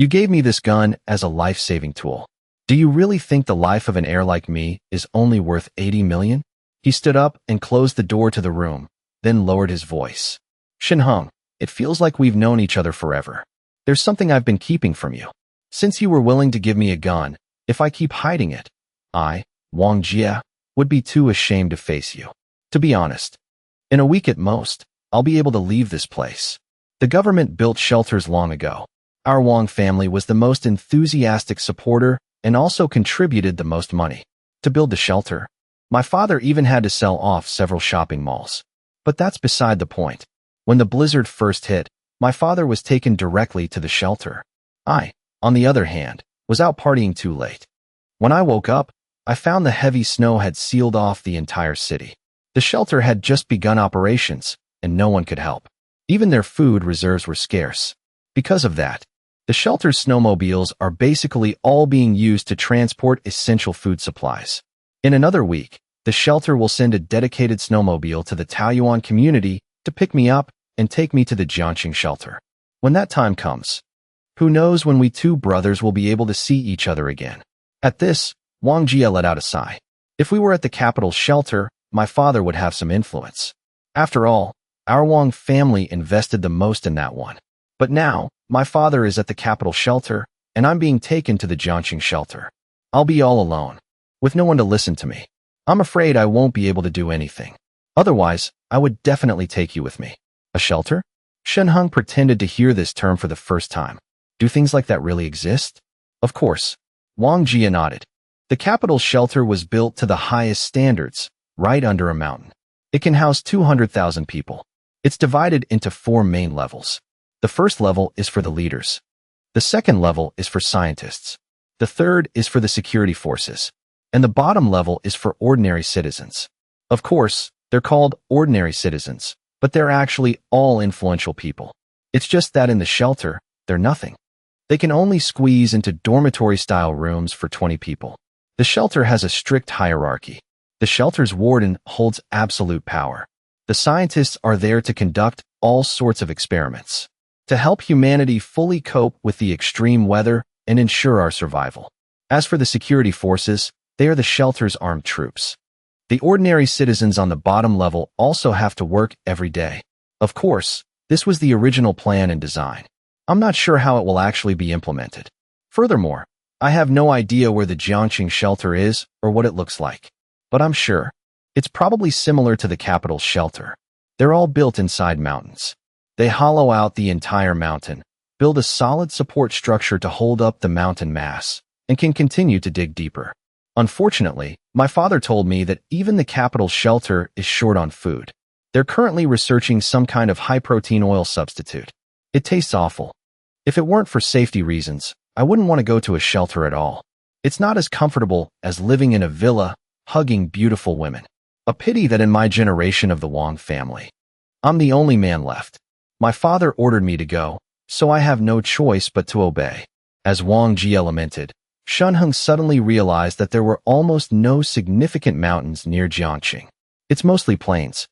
You gave me this gun as a life-saving tool. Do you really think the life of an heir like me is only worth 80 million? He stood up and closed the door to the room, then lowered his voice. Shan Hung, it feels like we've known each other forever. There's something I've been keeping from you. Since you were willing to give me a gun, if I keep hiding it, I, Wong Jia, would be too ashamed to face you. To be honest, in a week at most, I'll be able to leave this place. The government built shelters long ago. Our Wong family was the most enthusiastic supporter and also contributed the most money. To build the shelter, my father even had to sell off several shopping malls. But that's beside the point. When the blizzard first hit, my father was taken directly to the shelter. I, on the other hand, was out partying too late. When I woke up, I found the heavy snow had sealed off the entire city. The shelter had just begun operations, and no one could help. Even their food reserves were scarce. Because of that, the shelter's snowmobiles are basically all being used to transport essential food supplies. In another week, the shelter will send a dedicated snowmobile to the Taoyuan community to pick me up and take me to the Jiangqing shelter. When that time comes, who knows when we two brothers will be able to see each other again. At this, Wang Jia let out a sigh. If we were at the capital shelter, my father would have some influence. After all, our Wong family invested the most in that one. But now, my father is at the capital shelter, and I'm being taken to the Jiangqing shelter. I'll be all alone, with no one to listen to me. I'm afraid I won't be able to do anything. Otherwise, I would definitely take you with me. A shelter? Shan Hung pretended to hear this term for the first time. Do things like that really exist? Of course. Wang Jia nodded. The capital shelter was built to the highest standards, right under a mountain. It can house 200,000 people. It's divided into 4 main levels. The first level is for the leaders. The second level is for scientists. The third is for the security forces. And the bottom level is for ordinary citizens. Of course, they're called ordinary citizens, but they're actually all influential people. It's just that in the shelter, they're nothing. They can only squeeze into dormitory-style rooms for 20 people. The shelter has a strict hierarchy. The shelter's warden holds absolute power. The scientists are there to conduct all sorts of experiments, to help humanity fully cope with the extreme weather and ensure our survival. As for the security forces, they are the shelter's armed troops. The ordinary citizens on the bottom level also have to work every day. Of course, this was the original plan and design. I'm not sure how it will actually be implemented. Furthermore, I have no idea where the Jiangqing shelter is or what it looks like. But I'm sure it's probably similar to the capital shelter. They're all built inside mountains. They hollow out the entire mountain, build a solid support structure to hold up the mountain mass, and can continue to dig deeper. Unfortunately, my father told me that even the capital shelter is short on food. They're currently researching some kind of high-protein oil substitute. It tastes awful. If it weren't for safety reasons, I wouldn't want to go to a shelter at all. It's not as comfortable as living in a villa, hugging beautiful women. A pity that in my generation of the Wong family, I'm the only man left. My father ordered me to go, so I have no choice but to obey. As Wang Jia lamented, Shan Hung suddenly realized that there were almost no significant mountains near Jiangqing. It's mostly plains.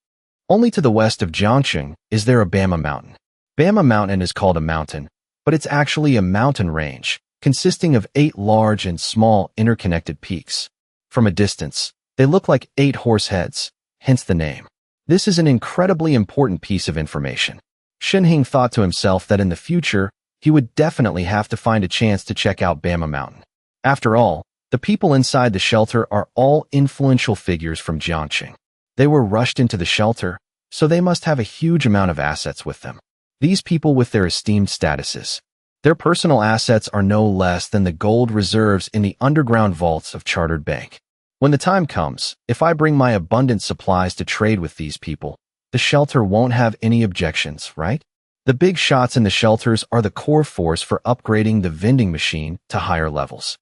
Only to the west of Jiangqing is there a Bama mountain. Bama mountain is called a mountain, but it's actually a mountain range, consisting of 8 large and small interconnected peaks. From a distance, they look like 8 horse heads, hence the name. This is an incredibly important piece of information. Shan Hung thought to himself that in the future, he would definitely have to find a chance to check out Bama Mountain. After all, the people inside the shelter are all influential figures from Jiangqing. They were rushed into the shelter, so they must have a huge amount of assets with them. These people with their esteemed statuses. Their personal assets are no less than the gold reserves in the underground vaults of Chartered Bank. When the time comes, if I bring my abundant supplies to trade with these people, the shelter won't have any objections, right? The big shots in the shelters are the core force for upgrading the vending machine to higher levels.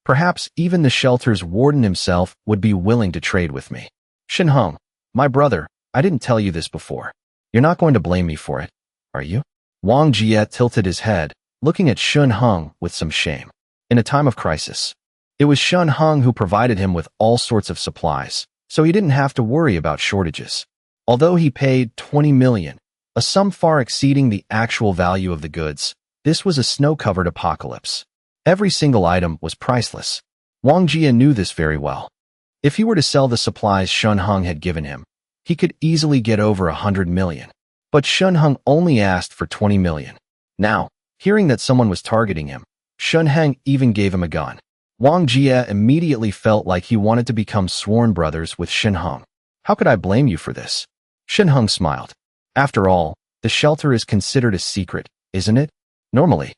Perhaps even the shelter's warden himself would be willing to trade with me. Shan Hung, my brother, I didn't tell you this before. You're not going to blame me for it, are you? Wang Jia tilted his head, looking at Shan Hung with some shame. In a time of crisis, it was Shan Hung who provided him with all sorts of supplies, so he didn't have to worry about shortages. Although he paid 20 million, a sum far exceeding the actual value of the goods, This was a snow-covered apocalypse. Every single item was priceless. Wong Jia knew this very well. If he were to sell the supplies Shan Hung had given him, he could easily get over 100 million. But Shan Hung only asked for 20 million. Now, hearing that someone was targeting him, Shan Hung even gave him a gun. Wong Jia immediately felt like he wanted to become sworn brothers with Shan Hung. How could I blame you for this? Shan Hung smiled. After all, the shelter is considered a secret, isn't it? Normally,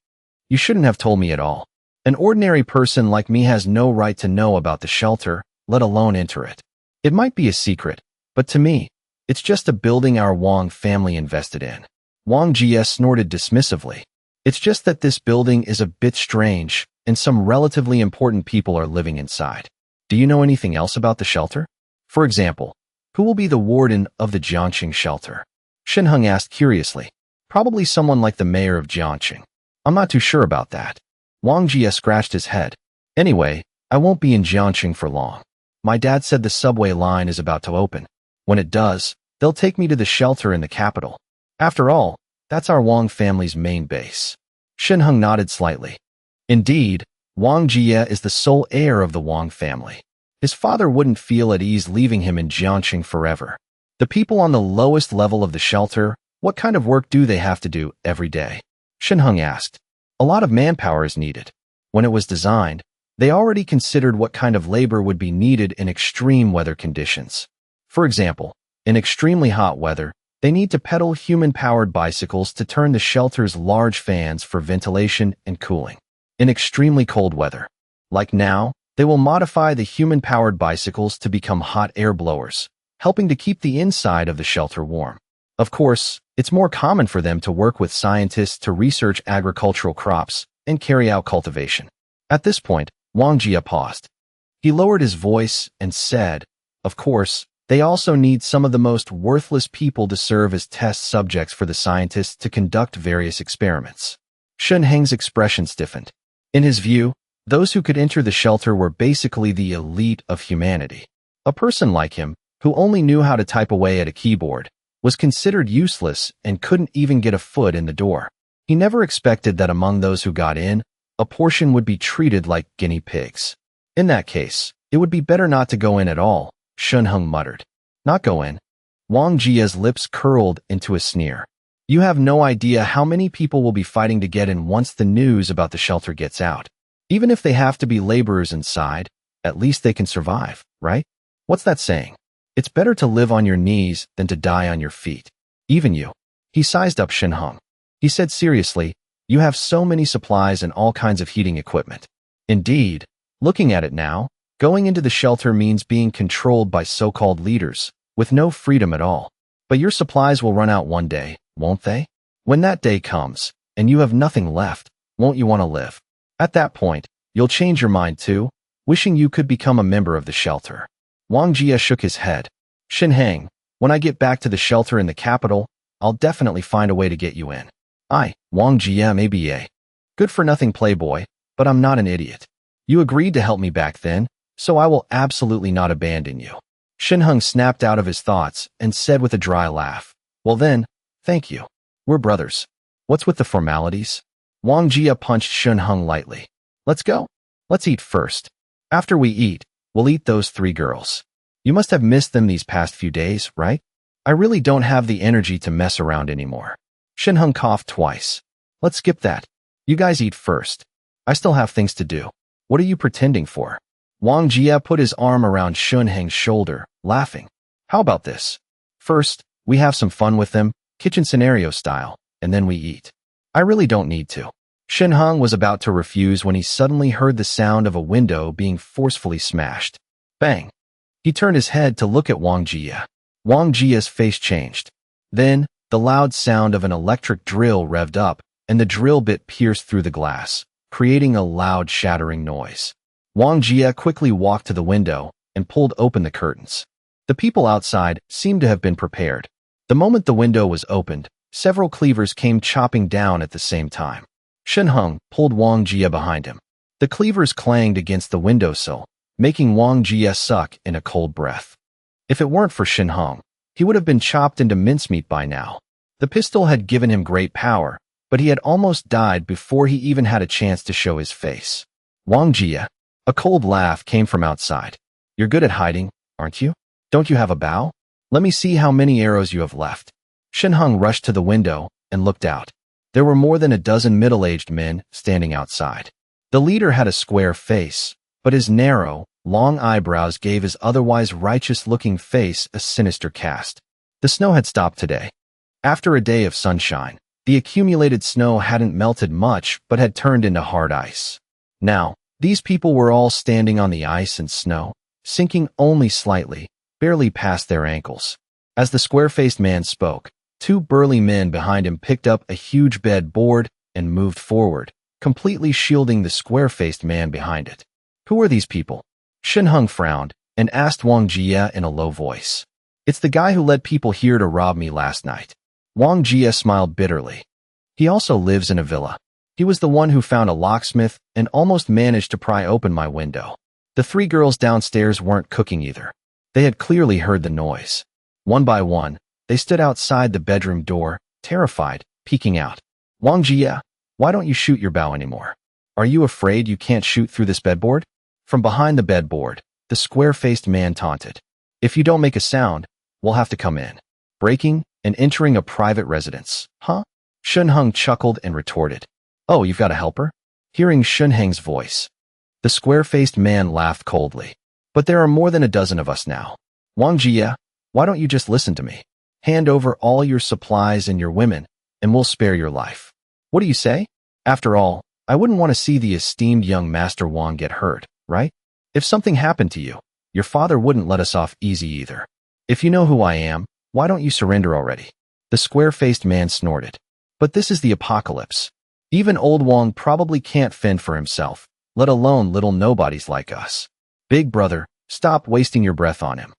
you shouldn't have told me at all. An ordinary person like me has no right to know about the shelter, let alone enter it. It might be a secret, but to me, it's just a building our Wong family invested in. Wong Jia snorted dismissively. It's just that this building is a bit strange, and some relatively important people are living inside. Do you know anything else about the shelter? For example, who will be the warden of the Jiangxing shelter? Shan Hung asked curiously. Probably someone like the mayor of Jiangxing. I'm not too sure about that. Wong Jia scratched his head. Anyway, I won't be in Jiangxing for long. My dad said the subway line is about to open. When it does, they'll take me to the shelter in the capital. After all, that's our Wong family's main base. Shan Hung nodded slightly. Indeed, Wong Jia is the sole heir of the Wong family. His father wouldn't feel at ease leaving him in Jiangxing forever. The people on the lowest level of the shelter, what kind of work do they have to do every day? Shan Hung asked. A lot of manpower is needed. When it was designed, they already considered what kind of labor would be needed in extreme weather conditions. For example, in extremely hot weather, they need to pedal human-powered bicycles to turn the shelter's large fans for ventilation and cooling. In extremely cold weather, like now, they will modify the human-powered bicycles to become hot air blowers, helping to keep the inside of the shelter warm. Of course, it's more common for them to work with scientists to research agricultural crops and carry out cultivation. At this point, Wong Jia paused. He lowered his voice and said, of course, they also need some of the most worthless people to serve as test subjects for the scientists to conduct various experiments. Shan Hung's expression stiffened. In his view, those who could enter the shelter were basically the elite of humanity. A person like him, who only knew how to type away at a keyboard, was considered useless and couldn't even get a foot in the door. He never expected that among those who got in, a portion would be treated like guinea pigs. In that case, it would be better not to go in at all, Shan Hung muttered. Not go in? Wong Jia's lips curled into a sneer. You have no idea how many people will be fighting to get in once the news about the shelter gets out. Even if they have to be laborers inside, at least they can survive, right? What's that saying? It's better to live on your knees than to die on your feet. Even you. He sized up Shan Hung. He said seriously, you have so many supplies and all kinds of heating equipment. Indeed, looking at it now, going into the shelter means being controlled by so-called leaders, with no freedom at all. But your supplies will run out one day, won't they? When that day comes, and you have nothing left, won't you want to live? At that point, you'll change your mind too, wishing you could become a member of the shelter. Wong Jia shook his head. Shan Hung, when I get back to the shelter in the capital, I'll definitely find a way to get you in. Wong Jia may be a good-for-nothing playboy, but I'm not an idiot. You agreed to help me back then, so I will absolutely not abandon you. Shan Hung snapped out of his thoughts and said with a dry laugh, well then, thank you. We're brothers. What's with the formalities? Wong Jia punched Shan Hung lightly. Let's go. Let's eat first. After we eat, we'll eat those 3 girls. You must have missed them these past few days, right? I really don't have the energy to mess around anymore. Shan Hung coughed twice. Let's skip that. You guys eat first. I still have things to do. What are you pretending for? Wong Jia put his arm around Shan Hung's shoulder, laughing. How about this? First, we have some fun with them, kitchen scenario style, and then we eat. I really don't need to. Shan Hung was about to refuse when he suddenly heard the sound of a window being forcefully smashed. Bang! He turned his head to look at Wong Jia. Wong Jia's face changed. Then, the loud sound of an electric drill revved up, and the drill bit pierced through the glass, creating a loud shattering noise. Wong Jia quickly walked to the window and pulled open the curtains. The people outside seemed to have been prepared. The moment the window was opened, several cleavers came chopping down at the same time. Shan Hung pulled Wong Jia behind him. The cleavers clanged against the windowsill, making Wong Jia suck in a cold breath. If it weren't for Shan Hung, he would have been chopped into mincemeat by now. The pistol had given him great power, but he had almost died before he even had a chance to show his face. Wong Jia. A cold laugh came from outside. You're good at hiding, aren't you? Don't you have a bow? Let me see how many arrows you have left. Shan Hung rushed to the window and looked out. There were more than a dozen middle-aged men standing outside. The leader had a square face, but his narrow, long eyebrows gave his otherwise righteous-looking face a sinister cast. The snow had stopped today. After a day of sunshine, the accumulated snow hadn't melted much but had turned into hard ice. Now, these people were all standing on the ice and snow, sinking only slightly, barely past their ankles. As the square-faced man spoke, two burly men behind him picked up a huge bed board and moved forward, completely shielding the square-faced man behind it. Who are these people? Shan Hung frowned and asked Wong Jia in a low voice. It's the guy who led people here to rob me last night. Wong Jia smiled bitterly. He also lives in a villa. He was the one who found a locksmith and almost managed to pry open my window. The three girls downstairs weren't cooking either. They had clearly heard the noise. One by one, they stood outside the bedroom door, terrified, peeking out. Wong Jia, why don't you shoot your bow anymore? Are you afraid you can't shoot through this bedboard? From behind the bedboard, the square-faced man taunted. If you don't make a sound, we'll have to come in. Breaking and entering a private residence, huh? Shan Hung chuckled and retorted. Oh, you've got a helper? Hearing Shan Hung's voice, the square-faced man laughed coldly. But there are more than a dozen of us now. Wang Jia, why don't you just listen to me? Hand over all your supplies and your women, and we'll spare your life. What do you say? After all, I wouldn't want to see the esteemed young Master Wang get hurt, right? If something happened to you, your father wouldn't let us off easy either. If you know who I am, why don't you surrender already? The square-faced man snorted. But this is the apocalypse. Even old Wang probably can't fend for himself, let alone little nobodies like us. Big brother, stop wasting your breath on him.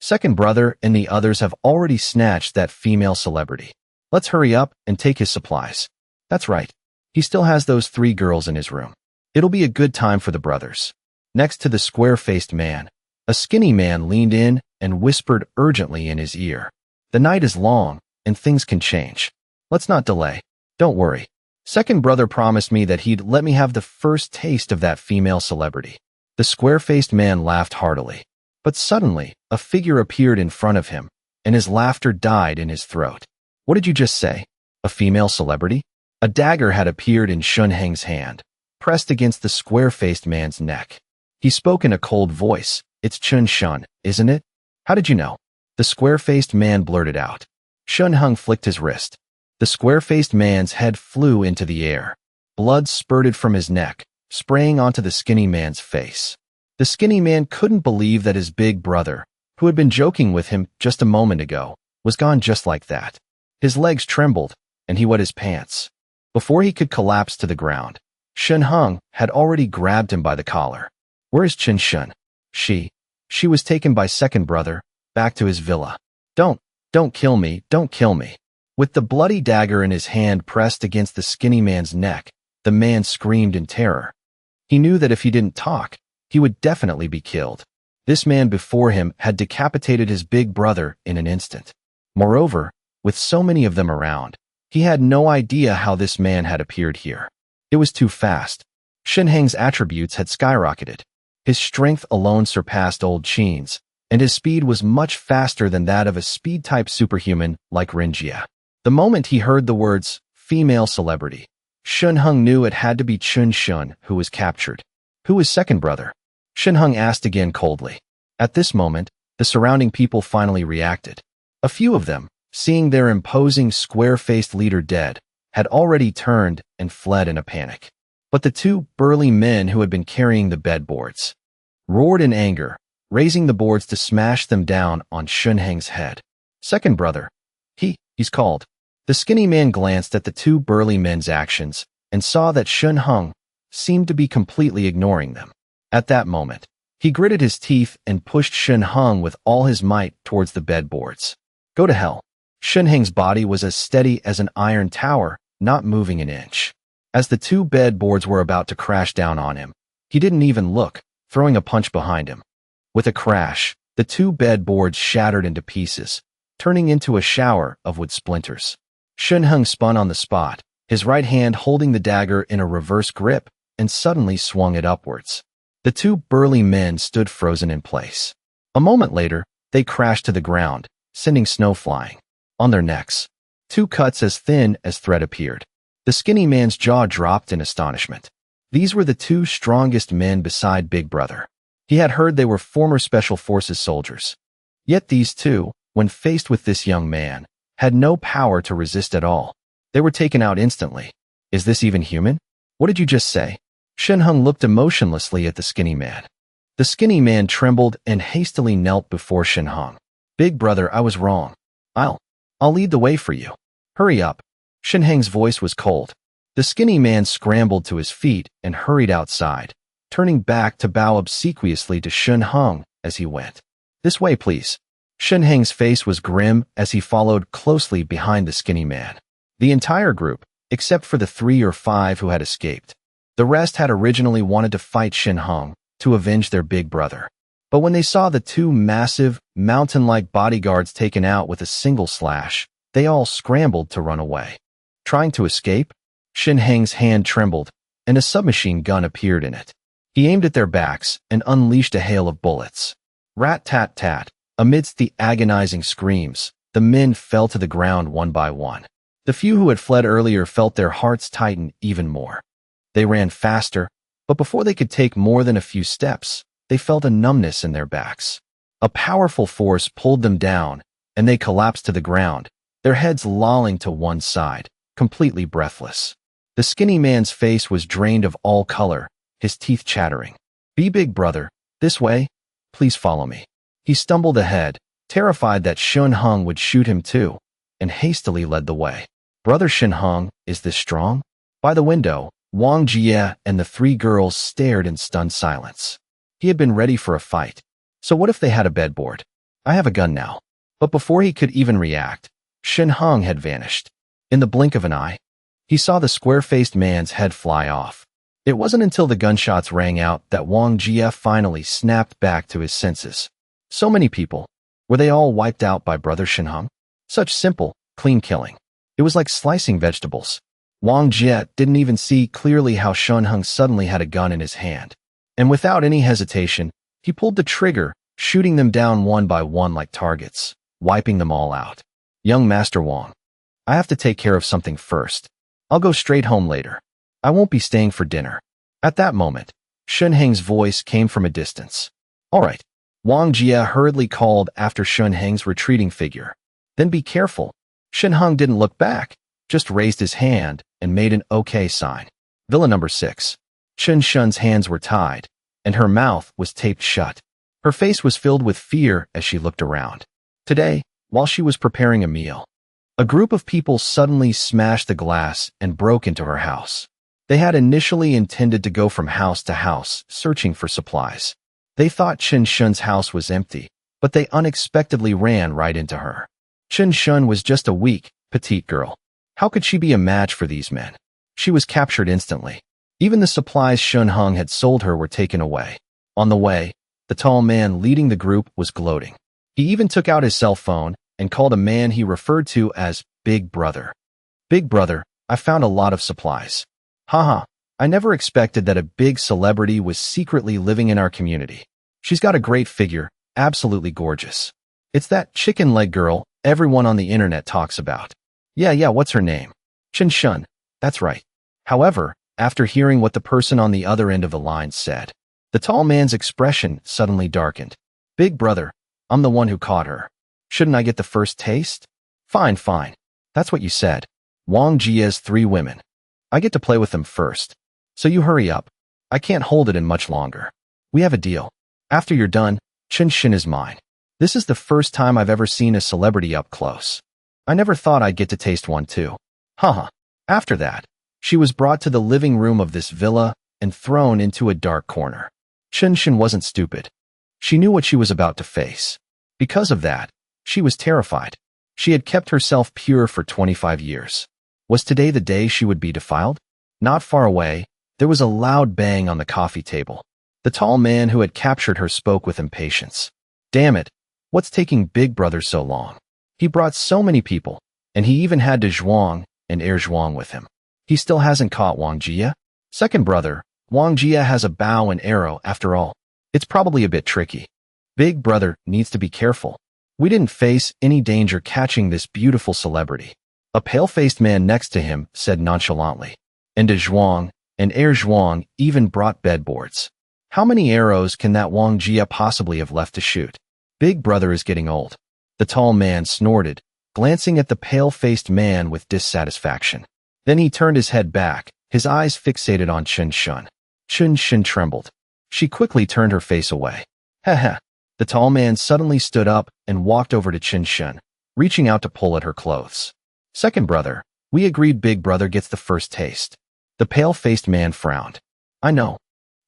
Second brother and the others have already snatched that female celebrity. Let's hurry up and take his supplies. That's right. He still has those three girls in his room. It'll be a good time for the brothers. Next to the square-faced man, a skinny man leaned in and whispered urgently in his ear. The night is long, and things can change. Let's not delay. Don't worry. Second brother promised me that he'd let me have the first taste of that female celebrity. The square-faced man laughed heartily. But suddenly, a figure appeared in front of him, and his laughter died in his throat. What did you just say? A female celebrity? A dagger had appeared in Shan Hung's hand, pressed against the square-faced man's neck. He spoke in a cold voice. It's Chen Shun, isn't it? How did you know? The square-faced man blurted out. Shan Hung flicked his wrist. The square-faced man's head flew into the air. Blood spurted from his neck, spraying onto the skinny man's face. The skinny man couldn't believe that his big brother, who had been joking with him just a moment ago, was gone just like that. His legs trembled, and he wet his pants. Before he could collapse to the ground, Shan Hung had already grabbed him by the collar. Where is Chen Shun? She was taken by second brother, back to his villa. Don't kill me, don't kill me. With the bloody dagger in his hand pressed against the skinny man's neck, the man screamed in terror. He knew that if he didn't talk, he would definitely be killed. This man before him had decapitated his big brother in an instant. Moreover, with so many of them around, he had no idea how this man had appeared here. It was too fast. Shan Hung's attributes had skyrocketed. His strength alone surpassed old Qin's, and his speed was much faster than that of a speed-type superhuman like Wong Jia. The moment he heard the words, female celebrity, Shan Hung knew it had to be Chen Shun who was captured. Who was second brother? Shan Hung asked again coldly. At this moment, the surrounding people finally reacted. A few of them, seeing their imposing square-faced leader dead, had already turned and fled in a panic. But the two burly men who had been carrying the bedboards roared in anger, raising the boards to smash them down on Shan Hung's head. Second brother. He's called. The skinny man glanced at the two burly men's actions and saw that Shan Hung seemed to be completely ignoring them. At that moment, he gritted his teeth and pushed Shan Hung with all his might towards the bedboards. Go to hell. Shan Hung's body was as steady as an iron tower, not moving an inch. As the two bedboards were about to crash down on him, he didn't even look, throwing a punch behind him. With a crash, the two bedboards shattered into pieces, turning into a shower of wood splinters. Shan Hung spun on the spot his right hand holding the dagger in a reverse grip, and suddenly swung it upwards. The two burly men stood frozen in place. A moment later, they crashed to the ground, sending snow flying. On their necks, two cuts as thin as thread appeared. The skinny man's jaw dropped in astonishment. These were the two strongest men beside Big Brother. He had heard they were former Special Forces soldiers. Yet these two, when faced with this young man, had no power to resist at all. They were taken out instantly. Is this even human? What did you just say? Shan Hung looked emotionlessly at the skinny man. The skinny man trembled and hastily knelt before Shan Hung. Big Brother, I was wrong. I'll lead the way for you. Hurry up. Shan Hung's voice was cold. The skinny man scrambled to his feet and hurried outside, turning back to bow obsequiously to Shan Hung as he went. This way, please. Shan Hung's face was grim as he followed closely behind the skinny man. The entire group, except for the 3 or 5 who had escaped. The rest had originally wanted to fight Shan Hung to avenge their big brother. But when they saw the two massive, mountain-like bodyguards taken out with a single slash, they all scrambled to run away. Trying to escape? Shan Hung's hand trembled, and a submachine gun appeared in it. He aimed at their backs and unleashed a hail of bullets. Rat-tat-tat. Amidst the agonizing screams, the men fell to the ground one by one. The few who had fled earlier felt their hearts tighten even more. They ran faster, but before they could take more than a few steps, they felt a numbness in their backs. A powerful force pulled them down, and they collapsed to the ground, their heads lolling to one side, completely breathless. The skinny man's face was drained of all color, his teeth chattering. Be Big Brother, this way, please follow me. He stumbled ahead, terrified that Shan Hung would shoot him too, and hastily led the way. Brother Shan Hung, is this strong? By the window, Wong Jia and the 3 girls stared in stunned silence. He had been ready for a fight. So what if they had a bedboard? I have a gun now. But before he could even react, Shan Hung had vanished. In the blink of an eye, he saw the square-faced man's head fly off. It wasn't until the gunshots rang out that Wong Jia finally snapped back to his senses. So many people. Were they all wiped out by Brother Shan Hung? Such simple, clean killing. It was like slicing vegetables. Wong Jia didn't even see clearly how Shan Hung suddenly had a gun in his hand. And without any hesitation, he pulled the trigger, shooting them down one by one like targets, wiping them all out. Young Master Wong, I have to take care of something first. I'll go straight home later. I won't be staying for dinner. At that moment, Shan Hung's voice came from a distance. All right. Wong Jia hurriedly called after Shan Hung's retreating figure. Then be careful. Shan Hung didn't look back, just raised his hand and made an OK sign. Villa number 6. Chen Shun's hands were tied, and her mouth was taped shut. Her face was filled with fear as she looked around. Today, while she was preparing a meal, a group of people suddenly smashed the glass and broke into her house. They had initially intended to go from house to house, searching for supplies. They thought Chen Shun's house was empty, but they unexpectedly ran right into her. Chen Shun was just a weak, petite girl. How could she be a match for these men? She was captured instantly. Even the supplies Shan Hung had sold her were taken away. On the way, the tall man leading the group was gloating. He even took out his cell phone and called a man he referred to as Big Brother. Big Brother, I found a lot of supplies. Haha, I never expected that a big celebrity was secretly living in our community. She's got a great figure, absolutely gorgeous. It's that chicken leg girl everyone on the internet talks about. Yeah, what's her name? Chen Shun, that's right. However, after hearing what the person on the other end of the line said, the tall man's expression suddenly darkened. Big Brother, I'm the one who caught her. Shouldn't I get the first taste? Fine. That's what you said. Wong Jia's 3 women. I get to play with them first. So you hurry up. I can't hold it in much longer. We have a deal. After you're done, Chen Shun is mine. This is the first time I've ever seen a celebrity up close. I never thought I'd get to taste one too. Haha. After that, she was brought to the living room of this villa and thrown into a dark corner. Chen Shun wasn't stupid. She knew what she was about to face. Because of that, she was terrified. She had kept herself pure for 25 years. Was today the day she would be defiled? Not far away, there was a loud bang on the coffee table. The tall man who had captured her spoke with impatience. Damn it, what's taking Big Brother so long? He brought so many people, and he even had De Zhuang and Air Zhuang with him. He still hasn't caught Wong Jia? Second brother, Wong Jia has a bow and arrow after all. It's probably a bit tricky. Big brother needs to be careful. We didn't face any danger catching this beautiful celebrity. A pale-faced man next to him said nonchalantly. And de Zhuang, and Air Zhuang even brought bedboards. How many arrows can that Wong Jia possibly have left to shoot? Big brother is getting old. The tall man snorted, glancing at the pale-faced man with dissatisfaction. Then he turned his head back, his eyes fixated on Chen Shun. Chen Shun trembled. She quickly turned her face away. Heh. The tall man suddenly stood up and walked over to Chen Shun, reaching out to pull at her clothes. Second brother, we agreed big brother gets the first taste. The pale-faced man frowned. I know.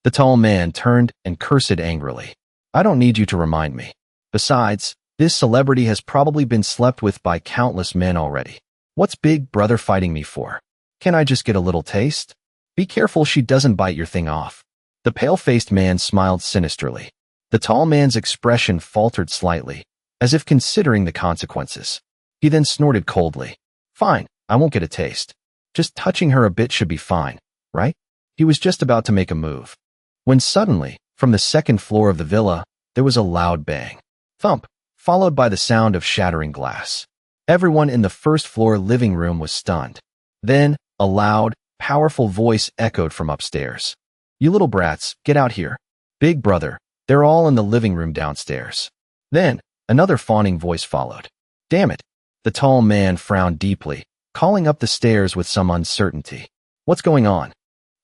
The tall man turned and cursed angrily. I don't need you to remind me. Besides, this celebrity has probably been slept with by countless men already. What's big brother fighting me for? Can I just get a little taste? Be careful she doesn't bite your thing off. The pale-faced man smiled sinisterly. The tall man's expression faltered slightly, as if considering the consequences. He then snorted coldly. Fine, I won't get a taste. Just touching her a bit should be fine, right? He was just about to make a move, when suddenly, from the second floor of the villa, there was a loud bang. Thump, followed by the sound of shattering glass. Everyone in the first floor living room was stunned. Then, a loud, powerful voice echoed from upstairs. You little brats, get out here. Big brother, they're all in the living room downstairs. Then, another fawning voice followed. Damn it. The tall man frowned deeply, calling up the stairs with some uncertainty. What's going on?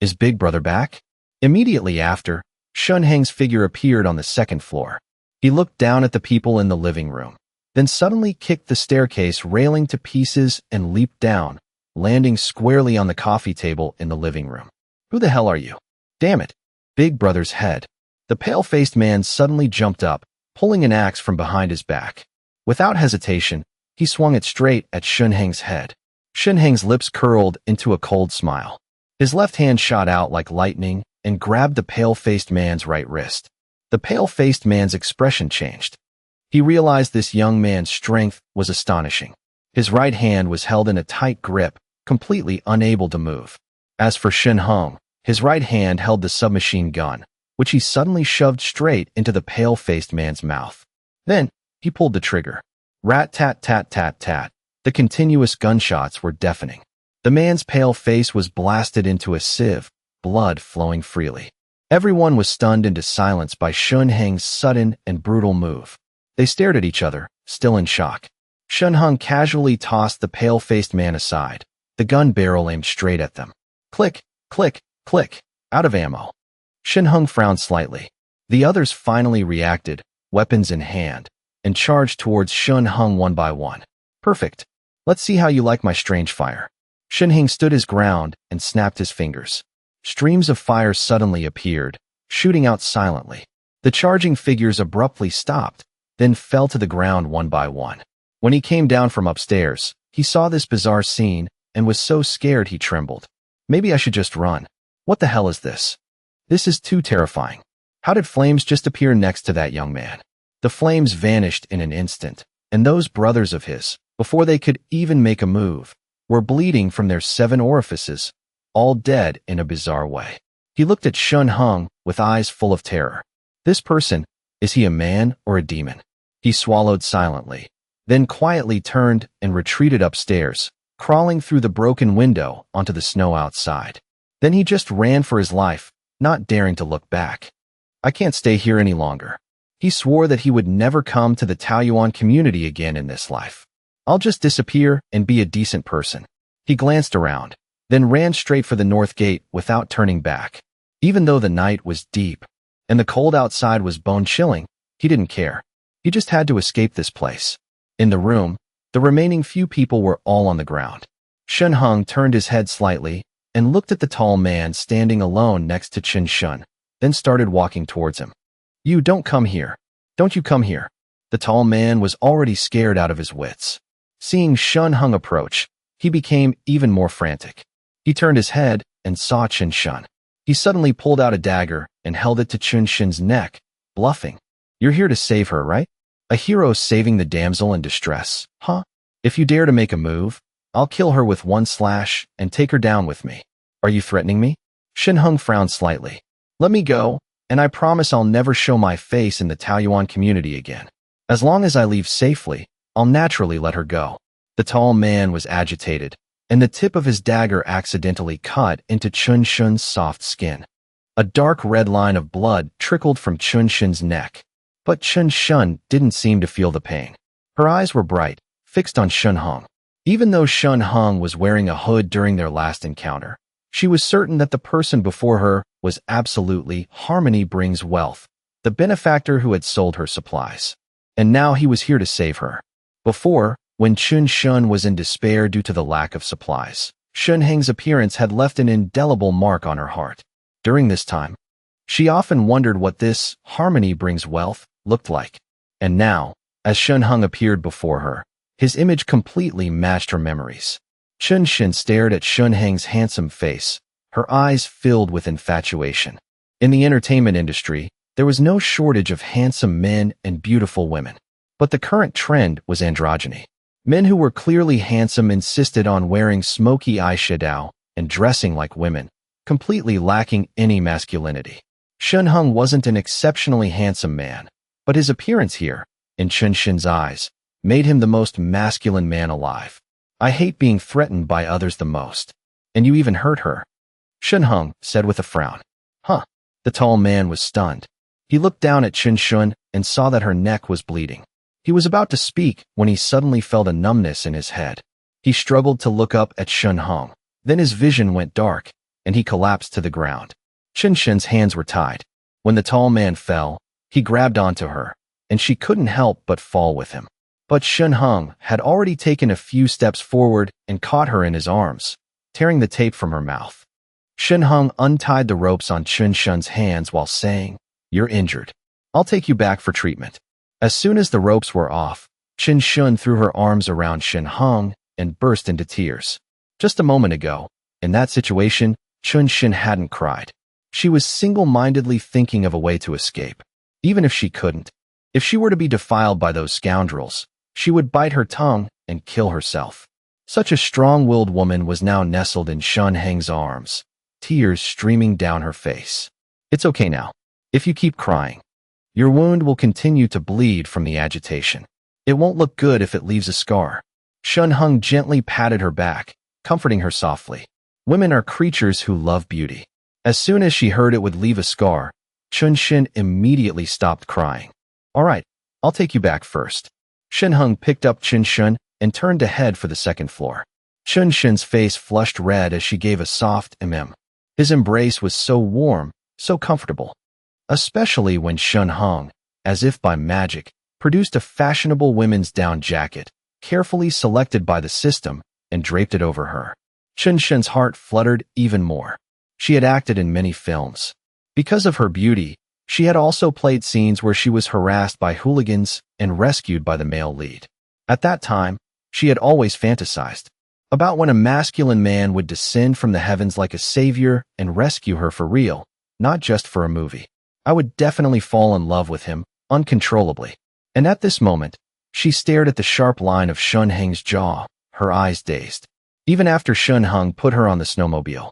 Is big brother back? Immediately after, Shan Hung's figure appeared on the second floor. He looked down at the people in the living room, then suddenly kicked the staircase railing to pieces and leaped down, landing squarely on the coffee table in the living room. Who the hell are you? Damn it. Big brother's head. The pale-faced man suddenly jumped up, pulling an axe from behind his back. Without hesitation, he swung it straight at Shan Hung's head. Shan Hung's lips curled into a cold smile. His left hand shot out like lightning and grabbed the pale-faced man's right wrist. The pale-faced man's expression changed. He realized this young man's strength was astonishing. His right hand was held in a tight grip, completely unable to move. As for Shan Hung, his right hand held the submachine gun, which he suddenly shoved straight into the pale-faced man's mouth. Then, he pulled the trigger. Rat-tat-tat-tat-tat. The continuous gunshots were deafening. The man's pale face was blasted into a sieve, blood flowing freely. Everyone was stunned into silence by Shan Hung's sudden and brutal move. They stared at each other, still in shock. Shan Hung casually tossed the pale-faced man aside, the gun barrel aimed straight at them. Click, click, click, out of ammo. Shan Hung frowned slightly. The others finally reacted, weapons in hand, and charged towards Shan Hung one by one. Perfect. Let's see how you like my strange fire. Shan Hung stood his ground and snapped his fingers. Streams of fire suddenly appeared, shooting out silently. The charging figures abruptly stopped, then fell to the ground one by one. When he came down from upstairs, he saw this bizarre scene and was so scared he trembled. Maybe I should just run. What the hell is this? This is too terrifying. How did flames just appear next to that young man? The flames vanished in an instant, and those brothers of his, before they could even make a move, were bleeding from their 7 orifices, all dead in a bizarre way. He looked at Shan Hung with eyes full of terror. This person, is he a man or a demon? He swallowed silently, then quietly turned and retreated upstairs, crawling through the broken window onto the snow outside. Then he just ran for his life, not daring to look back. I can't stay here any longer. He swore that he would never come to the Taoyuan community again in this life. I'll just disappear and be a decent person. He glanced around, then ran straight for the north gate without turning back. Even though the night was deep and the cold outside was bone-chilling, he didn't care. He just had to escape this place. In the room, the remaining few people were all on the ground. Shan Hung turned his head slightly and looked at the tall man standing alone next to Chen Shun, then started walking towards him. You don't come here. Don't you come here. The tall man was already scared out of his wits. Seeing Shan Hung approach, he became even more frantic. He turned his head and saw Chen Shun. He suddenly pulled out a dagger and held it to Chen Shun's neck, bluffing. You're here to save her, right? A hero saving the damsel in distress, huh? If you dare to make a move, I'll kill her with one slash and take her down with me. Are you threatening me? Shan Hung frowned slightly. Let me go, and I promise I'll never show my face in the Taoyuan community again. As long as I leave safely, I'll naturally let her go. The tall man was agitated, and the tip of his dagger accidentally cut into Chun Shun's soft skin. A dark red line of blood trickled from Chun Shun's neck, but Chun Shun didn't seem to feel the pain. Her eyes were bright, fixed on Shan Hung. Even though Shan Hung was wearing a hood during their last encounter, she was certain that the person before her was absolutely Harmony Brings Wealth, the benefactor who had sold her supplies. And now he was here to save her. Before, when Chun Shun was in despair due to the lack of supplies, Shan Hung's appearance had left an indelible mark on her heart. During this time, she often wondered what this Harmony Brings Wealth looked like. And now, as Shan Hung appeared before her, his image completely matched her memories. Chun Shun stared at Shan Hung's handsome face, her eyes filled with infatuation. In the entertainment industry, there was no shortage of handsome men and beautiful women. But the current trend was androgyny. Men who were clearly handsome insisted on wearing smoky eyeshadow and dressing like women, completely lacking any masculinity. Shan Hung wasn't an exceptionally handsome man, but his appearance here, in Chun Shun's eyes, made him the most masculine man alive. I hate being threatened by others the most. And you even hurt her. Shan Hung said with a frown. Huh. The tall man was stunned. He looked down at Chun Shun and saw that her neck was bleeding. He was about to speak when he suddenly felt a numbness in his head. He struggled to look up at Shan Hung. Then his vision went dark, and he collapsed to the ground. Chun Shun's hands were tied. When the tall man fell, he grabbed onto her, and she couldn't help but fall with him. But Shan Hung had already taken a few steps forward and caught her in his arms, tearing the tape from her mouth. Shan Hung untied the ropes on Chun Shun's hands while saying, You're injured. I'll take you back for treatment. As soon as the ropes were off, Chun Shun threw her arms around Shan Hung and burst into tears. Just a moment ago, in that situation, Chun Shun hadn't cried. She was single-mindedly thinking of a way to escape. Even if she couldn't, if she were to be defiled by those scoundrels, she would bite her tongue and kill herself. Such a strong-willed woman was now nestled in Shan Hung's arms, tears streaming down her face. It's okay now. If you keep crying, your wound will continue to bleed from the agitation. It won't look good if it leaves a scar. Shan Hung gently patted her back, comforting her softly. Women are creatures who love beauty. As soon as she heard it would leave a scar, Chun Shun immediately stopped crying. All right, I'll take you back first. Shan Hung picked up Chun Shun and turned to head for the second floor. Chun Shun's face flushed red as she gave a soft mm. His embrace was so warm, so comfortable. Especially when Shan Hung, as if by magic, produced a fashionable women's down jacket, carefully selected by the system, and draped it over her. Chun Shun's heart fluttered even more. She had acted in many films. Because of her beauty, she had also played scenes where she was harassed by hooligans and rescued by the male lead. At that time, she had always fantasized about when a masculine man would descend from the heavens like a savior and rescue her for real, not just for a movie. I would definitely fall in love with him, uncontrollably. And at this moment, she stared at the sharp line of Shan Hung's jaw, her eyes dazed. Even after Shan Hung put her on the snowmobile,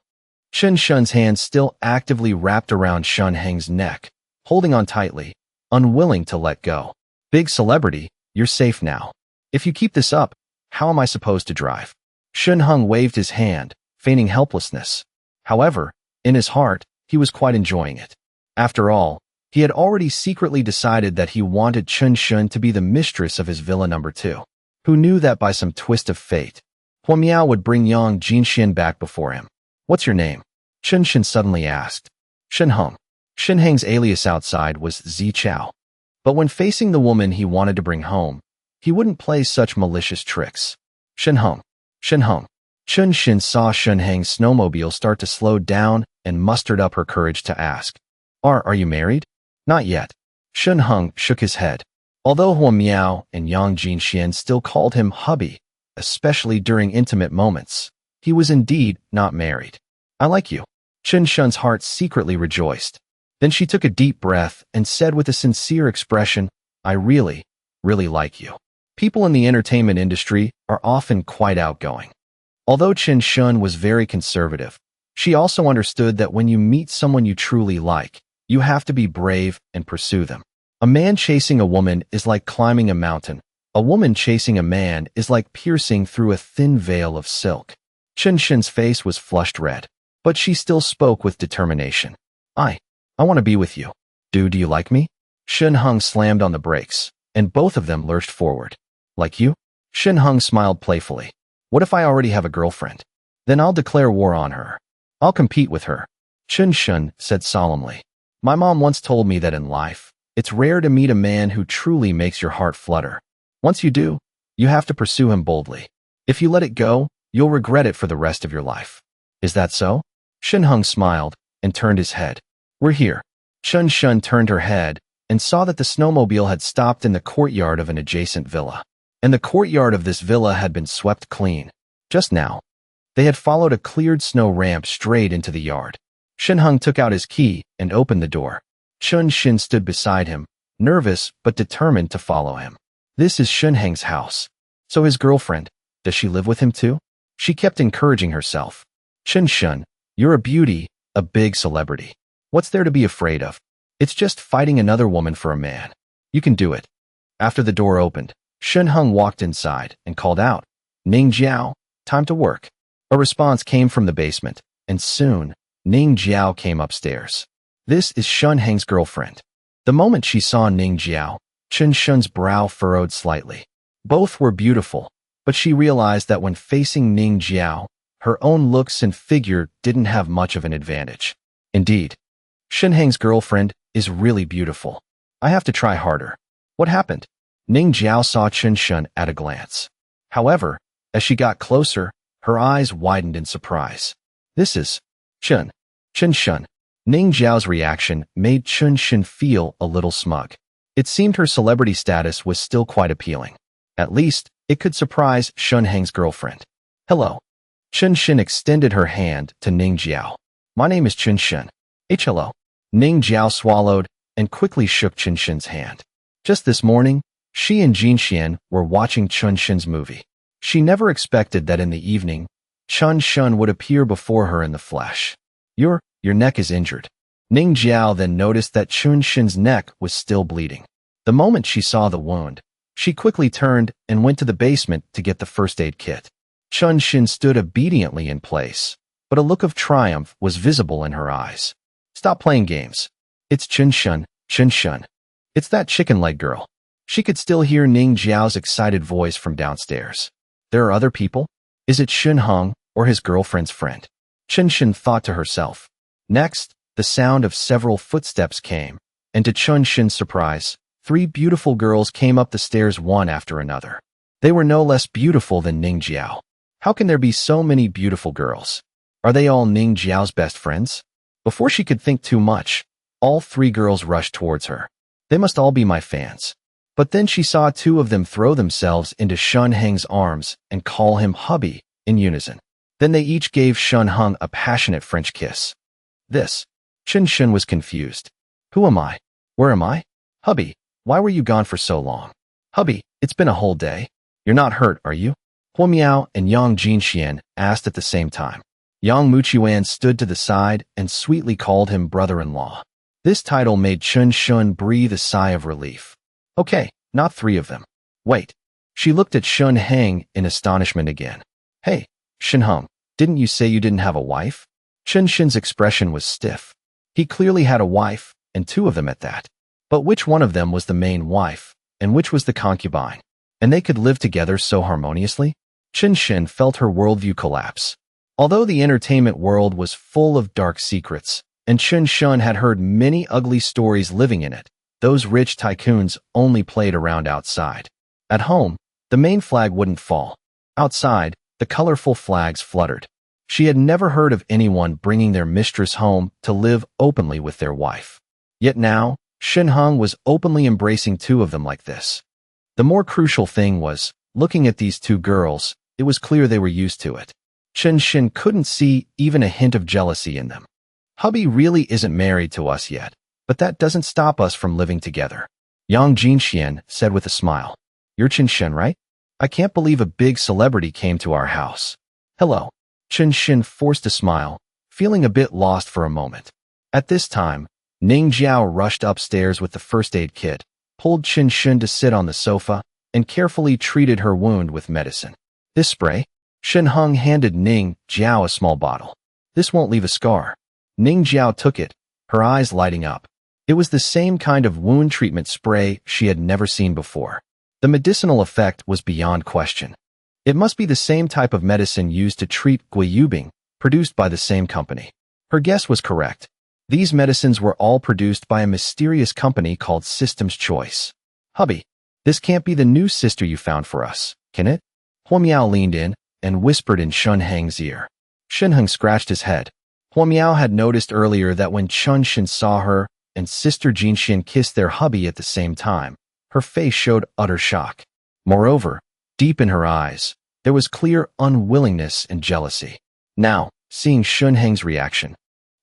Chun Shun's hands still actively wrapped around Shan Hung's neck, holding on tightly, unwilling to let go. Big celebrity, you're safe now. If you keep this up, how am I supposed to drive? Shan Hung waved his hand, feigning helplessness. However, in his heart, he was quite enjoying it. After all, he had already secretly decided that he wanted Chun Shun to be the mistress of his villa number 2. Who knew that by some twist of fate, Hua Miao would bring Yang Jinxian back before him. What's your name? Chun Shun suddenly asked. Shan Hung. Shan Hung's alias outside was Zi Chao. But when facing the woman he wanted to bring home, he wouldn't play such malicious tricks. Shan Hung. Shan Hung. Chun Shun saw Shan Hung's snowmobile start to slow down and mustered up her courage to ask. Are you married? Not yet. Shan Hung shook his head. Although Hua Miao and Yang Jinxian still called him hubby, especially during intimate moments, he was indeed not married. I like you. Chun Shun's heart secretly rejoiced. Then she took a deep breath and said with a sincere expression, I really, really like you. People in the entertainment industry are often quite outgoing. Although Chen Shun was very conservative, she also understood that when you meet someone you truly like, you have to be brave and pursue them. A man chasing a woman is like climbing a mountain. A woman chasing a man is like piercing through a thin veil of silk. Chen Shun's face was flushed red, but she still spoke with determination. I want to be with you. Do you like me? Shan Hung slammed on the brakes, and both of them lurched forward. Like you? Shan Hung smiled playfully. What if I already have a girlfriend? Then I'll declare war on her. I'll compete with her. Chen Shun said solemnly. My mom once told me that in life, it's rare to meet a man who truly makes your heart flutter. Once you do, you have to pursue him boldly. If you let it go, you'll regret it for the rest of your life. Is that so? Shan Hung smiled and turned his head. We're here. Chen Shun turned her head and saw that the snowmobile had stopped in the courtyard of an adjacent villa. And the courtyard of this villa had been swept clean. Just now, they had followed a cleared snow ramp straight into the yard. Shan Hung took out his key and opened the door. Chen Shin stood beside him, nervous but determined to follow him. This is Shan Heng's house. So his girlfriend, does she live with him too? She kept encouraging herself. Chen Shun, you're a beauty, a big celebrity. What's there to be afraid of? It's just fighting another woman for a man. You can do it. After the door opened, Shan Hung walked inside and called out, Ning Jiao, time to work. A response came from the basement, and soon, Ning Jiao came upstairs. This is Shan Heng's girlfriend. The moment she saw Ning Jiao, Chen Shun's brow furrowed slightly. Both were beautiful, but she realized that when facing Ning Jiao, her own looks and figure didn't have much of an advantage. Indeed, Shan Heng's girlfriend is really beautiful. I have to try harder. What happened? Ning Jiao saw Chen Shun at a glance. However, as she got closer, her eyes widened in surprise. This is Chen Shun. Ning Jiao's reaction made Chen Shun feel a little smug. It seemed her celebrity status was still quite appealing. At least, it could surprise Shan Heng's girlfriend. Hello. Chen Shun extended her hand to Ning Jiao. My name is Chen Shun. Hello. Ning Jiao swallowed and quickly shook Chen Shun's hand. Just this morning, she and Jin Xian were watching Chen Shun's movie. She never expected that in the evening, Chen Shun would appear before her in the flesh. Your neck is injured. Ning Jiao then noticed that Chen Shun's neck was still bleeding. The moment she saw the wound, she quickly turned and went to the basement to get the first aid kit. Chen Shun stood obediently in place, but a look of triumph was visible in her eyes. Stop playing games. It's Chen Shun. It's that chicken leg girl. She could still hear Ning Jiao's excited voice from downstairs. There are other people? Is it Shan Hung or his girlfriend's friend? Chen Shun thought to herself. Next, the sound of several footsteps came, and to Chen Shun's surprise, 3 beautiful girls came up the stairs one after another. They were no less beautiful than Ning Jiao. How can there be so many beautiful girls? Are they all Ning Jiao's best friends? Before she could think too much, all 3 girls rushed towards her. They must all be my fans. But then she saw 2 of them throw themselves into Shan Heng's arms and call him hubby in unison. Then they each gave Shan Hung a passionate French kiss. Chen Shun was confused. Who am I? Where am I? Hubby, why were you gone for so long? Hubby, it's been a whole day. You're not hurt, are you? Huo Miao and Yang Jinxian asked at the same time. Yang Muqiuan stood to the side and sweetly called him brother-in-law. This title made Chen Shun breathe a sigh of relief. Okay, not 3 of them. Wait. She looked at Shan Heng in astonishment again. Hey, Shan Hung, didn't you say you didn't have a wife? Chen Shun's expression was stiff. He clearly had a wife, and 2 of them at that. But which one of them was the main wife, and which was the concubine? And they could live together so harmoniously? Chen Shun felt her worldview collapse. Although the entertainment world was full of dark secrets, and Chen Shun had heard many ugly stories living in it, those rich tycoons only played around outside. At home, the main flag wouldn't fall. Outside, the colorful flags fluttered. She had never heard of anyone bringing their mistress home to live openly with their wife. Yet now, Shan Hung was openly embracing 2 of them like this. The more crucial thing was, looking at these 2 girls, it was clear they were used to it. Chen Shun couldn't see even a hint of jealousy in them. Hubby really isn't married to us yet, but that doesn't stop us from living together. Yang Jinxian said with a smile. You're Chen Shun, right? I can't believe a big celebrity came to our house. Hello. Chen Xin forced a smile, feeling a bit lost for a moment. At this time, Ning Jiao rushed upstairs with the first aid kit, pulled Chen Xin to sit on the sofa, and carefully treated her wound with medicine. This spray? Shan Hung handed Ning Jiao a small bottle. This won't leave a scar. Ning Jiao took it, her eyes lighting up. It was the same kind of wound treatment spray she had never seen before. The medicinal effect was beyond question. It must be the same type of medicine used to treat guiyubing, produced by the same company. Her guess was correct. These medicines were all produced by a mysterious company called System's Choice. Hubby, this can't be the new sister you found for us, can it? Huo Miao leaned in and whispered in Shan Hung's ear. Shan Hung scratched his head. Huo Miao had noticed earlier that when Chen Xin saw her and Sister Jinxian kissed their hubby at the same time, her face showed utter shock. Moreover, deep in her eyes, there was clear unwillingness and jealousy. Now, seeing Shan Hung's reaction,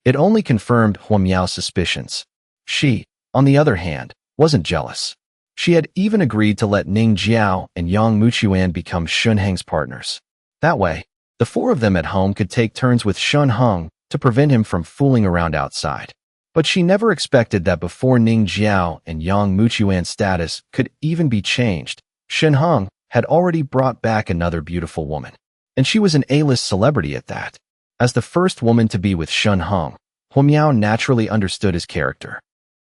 it only confirmed Huo Miao's suspicions. She, on the other hand, wasn't jealous. She had even agreed to let Ning Jiao and Yang Muchuan become Shan Hung's partners. That way, the four of them at home could take turns with Shan Hung to prevent him from fooling around outside. But she never expected that before Ning Jiao and Yang Muchuan's status could even be changed, Shan Hung had already brought back another beautiful woman. And she was an A-list celebrity at that. As the first woman to be with Shan Hung, Huo Miao naturally understood his character.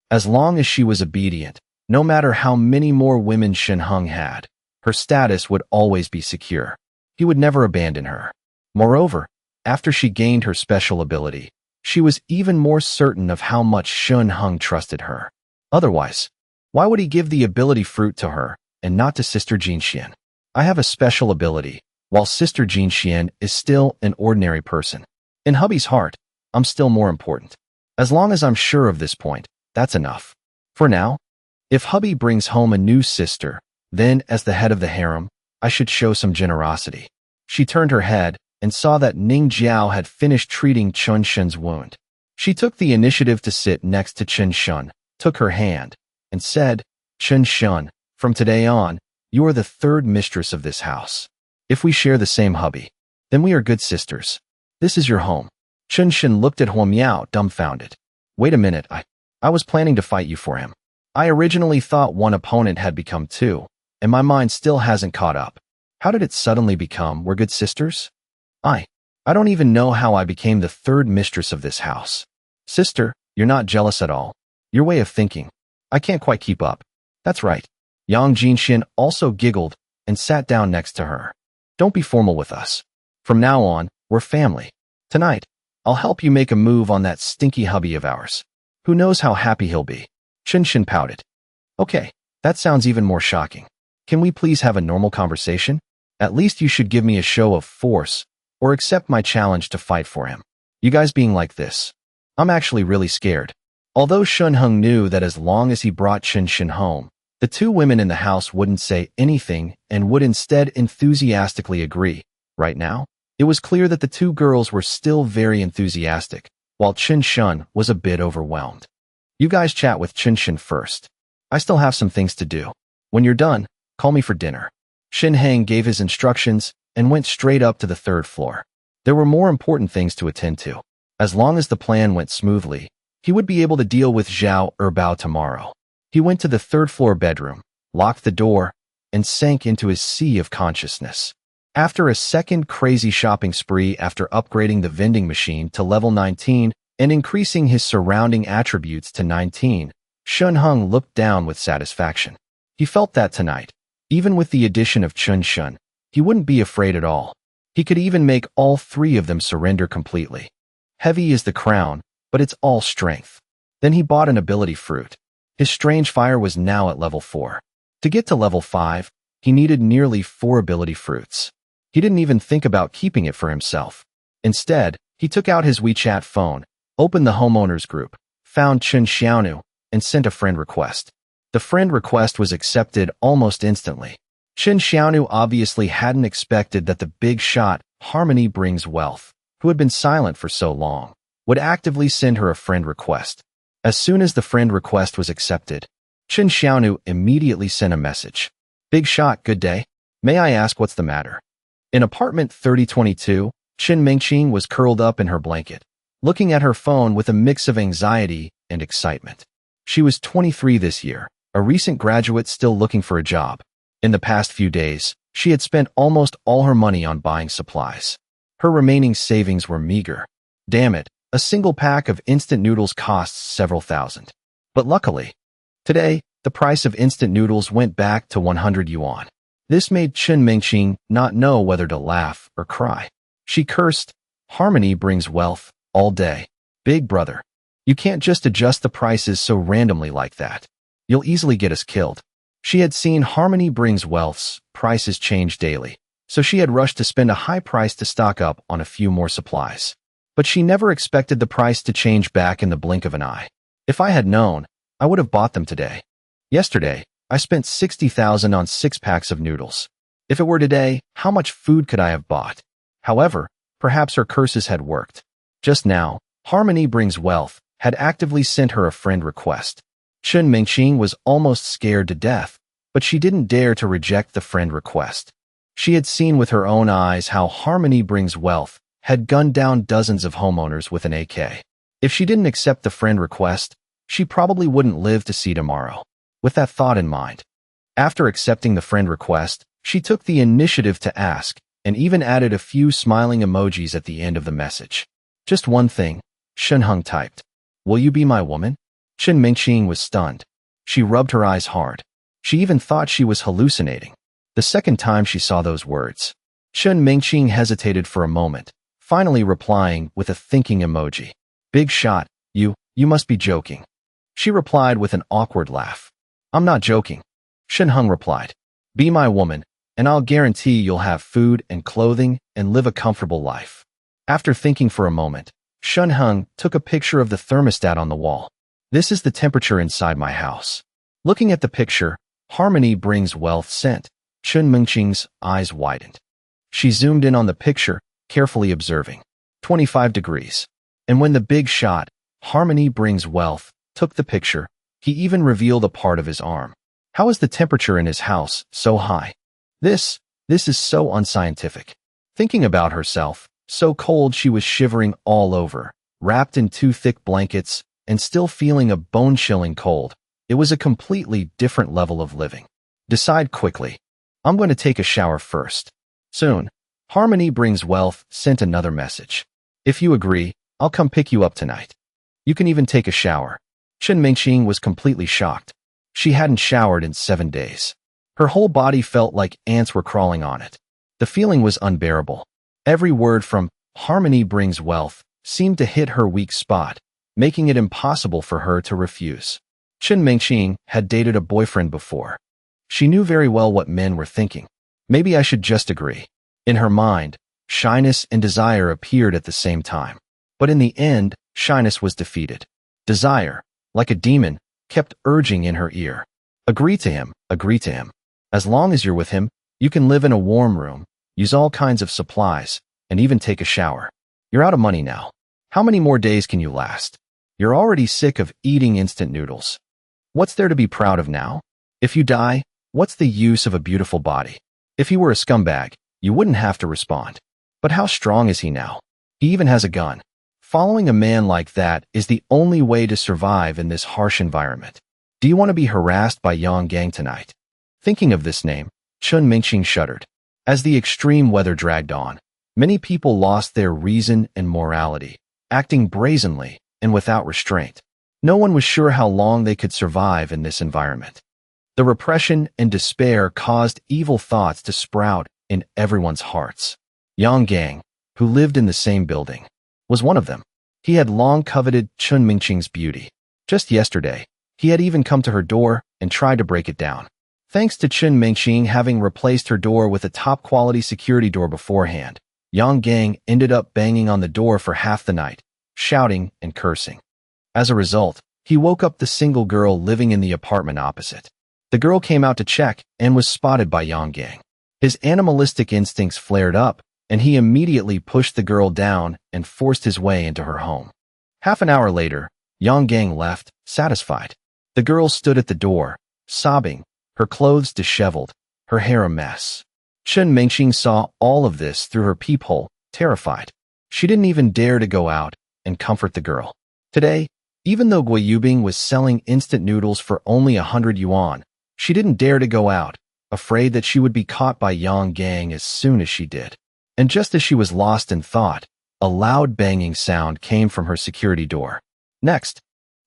As long as she was obedient, no matter how many more women Shan Hung had, her status would always be secure. He would never abandon her. Moreover, after she gained her special ability, she was even more certain of how much Shan Hung trusted her. Otherwise, why would he give the ability fruit to her and not to Sister Jinxian? I have a special ability, while Sister Jinxian is still an ordinary person. In hubby's heart, I'm still more important. As long as I'm sure of this point, that's enough. For now, if hubby brings home a new sister, then as the head of the harem, I should show some generosity. She turned her head and saw that Ning Jiao had finished treating Chen Shen's wound. She took the initiative to sit next to Chen Shen, took her hand, and said, Chen Shen, from today on, you are the third mistress of this house. If we share the same hubby, then we are good sisters. This is your home. Chen Shen looked at Huo Miao dumbfounded. Wait a minute, I was planning to fight you for him. I originally thought one opponent had become two, and my mind still hasn't caught up. How did it suddenly become we're good sisters? I don't even know how I became the third mistress of this house. Sister, you're not jealous at all. Your way of thinking. I can't quite keep up. That's right. Yang Jinxian also giggled and sat down next to her. Don't be formal with us. From now on, we're family. Tonight, I'll help you make a move on that stinky hubby of ours. Who knows how happy he'll be. Chen Xin pouted. Okay, that sounds even more shocking. Can we please have a normal conversation? At least you should give me a show of force, or accept my challenge to fight for him. You guys being like this, I'm actually really scared. Although Shan Hung knew that as long as he brought Chen Xin home, the two women in the house wouldn't say anything and would instead enthusiastically agree. Right now, it was clear that the two girls were still very enthusiastic, while Chen Xin was a bit overwhelmed. You guys chat with Chen Xin first. I still have some things to do. When you're done, call me for dinner. Shan Hung gave his instructions and went straight up to the third floor. There were more important things to attend to. As long as the plan went smoothly, he would be able to deal with Xiao Bao tomorrow. He went to the third floor bedroom, locked the door, and sank into his sea of consciousness. After a second crazy shopping spree after upgrading the vending machine to level 19 and increasing his surrounding attributes to 19, Shan Hung looked down with satisfaction. He felt that tonight, even with the addition of Chen Xin, he wouldn't be afraid at all. He could even make all three of them surrender completely. Heavy is the crown, but it's all strength. Then he bought an ability fruit. His strange fire was now at level 4. To get to level 5, he needed nearly 4 ability fruits. He didn't even think about keeping it for himself. Instead, he took out his WeChat phone, opened the homeowners group, found Chen Xiaonu, and sent a friend request. The friend request was accepted almost instantly. Chen Xiaonu obviously hadn't expected that the big shot, Harmony Brings Wealth, who had been silent for so long, would actively send her a friend request. As soon as the friend request was accepted, Chen Xiaonu immediately sent a message. Big shot, good day. May I ask what's the matter? In apartment 3022, Chen Mingqing was curled up in her blanket, looking at her phone with a mix of anxiety and excitement. She was 23 this year, a recent graduate still looking for a job. In the past few days, she had spent almost all her money on buying supplies. Her remaining savings were meager. Damn it, a single pack of instant noodles costs several thousand. But luckily, today, the price of instant noodles went back to 100 yuan. This made Chen Mingqing not know whether to laugh or cry. She cursed, "Harmony brings wealth," all day. "Big brother, you can't just adjust the prices so randomly like that. You'll easily get us killed." She had seen "Harmony brings wealth's" prices change daily, so she had rushed to spend a high price to stock up on a few more supplies. But she never expected the price to change back in the blink of an eye. "If I had known, I would have bought them today. Yesterday, I spent 60,000 on 6 packs of noodles. If it were today, how much food could I have bought?" However, perhaps her curses had worked. Just now, "Harmony brings wealth" had actively sent her a friend request. Chen Mingqing was almost scared to death, but she didn't dare to reject the friend request. She had seen with her own eyes how "Harmony brings wealth" had gunned down dozens of homeowners with an AK. If she didn't accept the friend request, she probably wouldn't live to see tomorrow. With that thought in mind, after accepting the friend request, she took the initiative to ask, and even added a few smiling emojis at the end of the message. "Just one thing," Shan Hung typed. "Will you be my woman?" Chen Mingqing was stunned. She rubbed her eyes hard. She even thought she was hallucinating. The second time she saw those words, Chen Mingqing hesitated for a moment, finally replying with a thinking emoji. "Big shot, you must be joking." She replied with an awkward laugh. "I'm not joking." Shan Hung replied, "Be my woman, and I'll guarantee you'll have food and clothing and live a comfortable life." After thinking for a moment, Shan Hung took a picture of the thermostat on the wall. "This is the temperature inside my house." Looking at the picture, "Harmony brings wealth" sent. Chen Mingqing's eyes widened. She zoomed in on the picture, carefully observing. 25 degrees. And when the big shot, "Harmony brings wealth," took the picture, he even revealed a part of his arm. How is the temperature in his house so high? This is so unscientific. Thinking about herself, so cold she was shivering all over, wrapped in 2 thick blankets, and still feeling a bone-chilling cold. It was a completely different level of living. Decide quickly. "I'm going to take a shower first." Soon, "Harmony brings wealth" sent another message. "If you agree, I'll come pick you up tonight. You can even take a shower." Chen Mingqing was completely shocked. She hadn't showered in 7 days. Her whole body felt like ants were crawling on it. The feeling was unbearable. Every word from "Harmony brings wealth" seemed to hit her weak spot, making it impossible for her to refuse. Chen Mingqing had dated a boyfriend before. She knew very well what men were thinking. Maybe I should just agree. In her mind, shyness and desire appeared at the same time. But in the end, shyness was defeated. Desire, like a demon, kept urging in her ear. Agree to him, agree to him. As long as you're with him, you can live in a warm room, use all kinds of supplies, and even take a shower. You're out of money now. How many more days can you last? You're already sick of eating instant noodles. What's there to be proud of now? If you die, what's the use of a beautiful body? If he were a scumbag, you wouldn't have to respond. But how strong is he now? He even has a gun. Following a man like that is the only way to survive in this harsh environment. Do you want to be harassed by Yang Gang tonight? Thinking of this name, Chen Mingqing shuddered. As the extreme weather dragged on, many people lost their reason and morality, acting brazenly and without restraint. No one was sure how long they could survive in this environment. The repression and despair caused evil thoughts to sprout in everyone's hearts. Yang Gang, who lived in the same building, was one of them. He had long coveted Chen Mingqing's beauty. Just yesterday, he had even come to her door and tried to break it down. Thanks to Chen Mingqing having replaced her door with a top-quality security door beforehand, Yang Gang ended up banging on the door for half the night, shouting and cursing. As a result, he woke up the single girl living in the apartment opposite. The girl came out to check and was spotted by Yang Gang. His animalistic instincts flared up, and he immediately pushed the girl down and forced his way into her home. Half an hour later, Yang Gang left, satisfied. The girl stood at the door, sobbing, her clothes disheveled, her hair a mess. Chen Mingqing saw all of this through her peephole terrified. She didn't even dare to go out and comfort the girl. Today, even though Gui Yubing was selling instant noodles for only 100 yuan, she didn't dare to go out, afraid that she would be caught by Yang Gang as soon as she did. And just as she was lost in thought, a loud banging sound came from her security door. Next,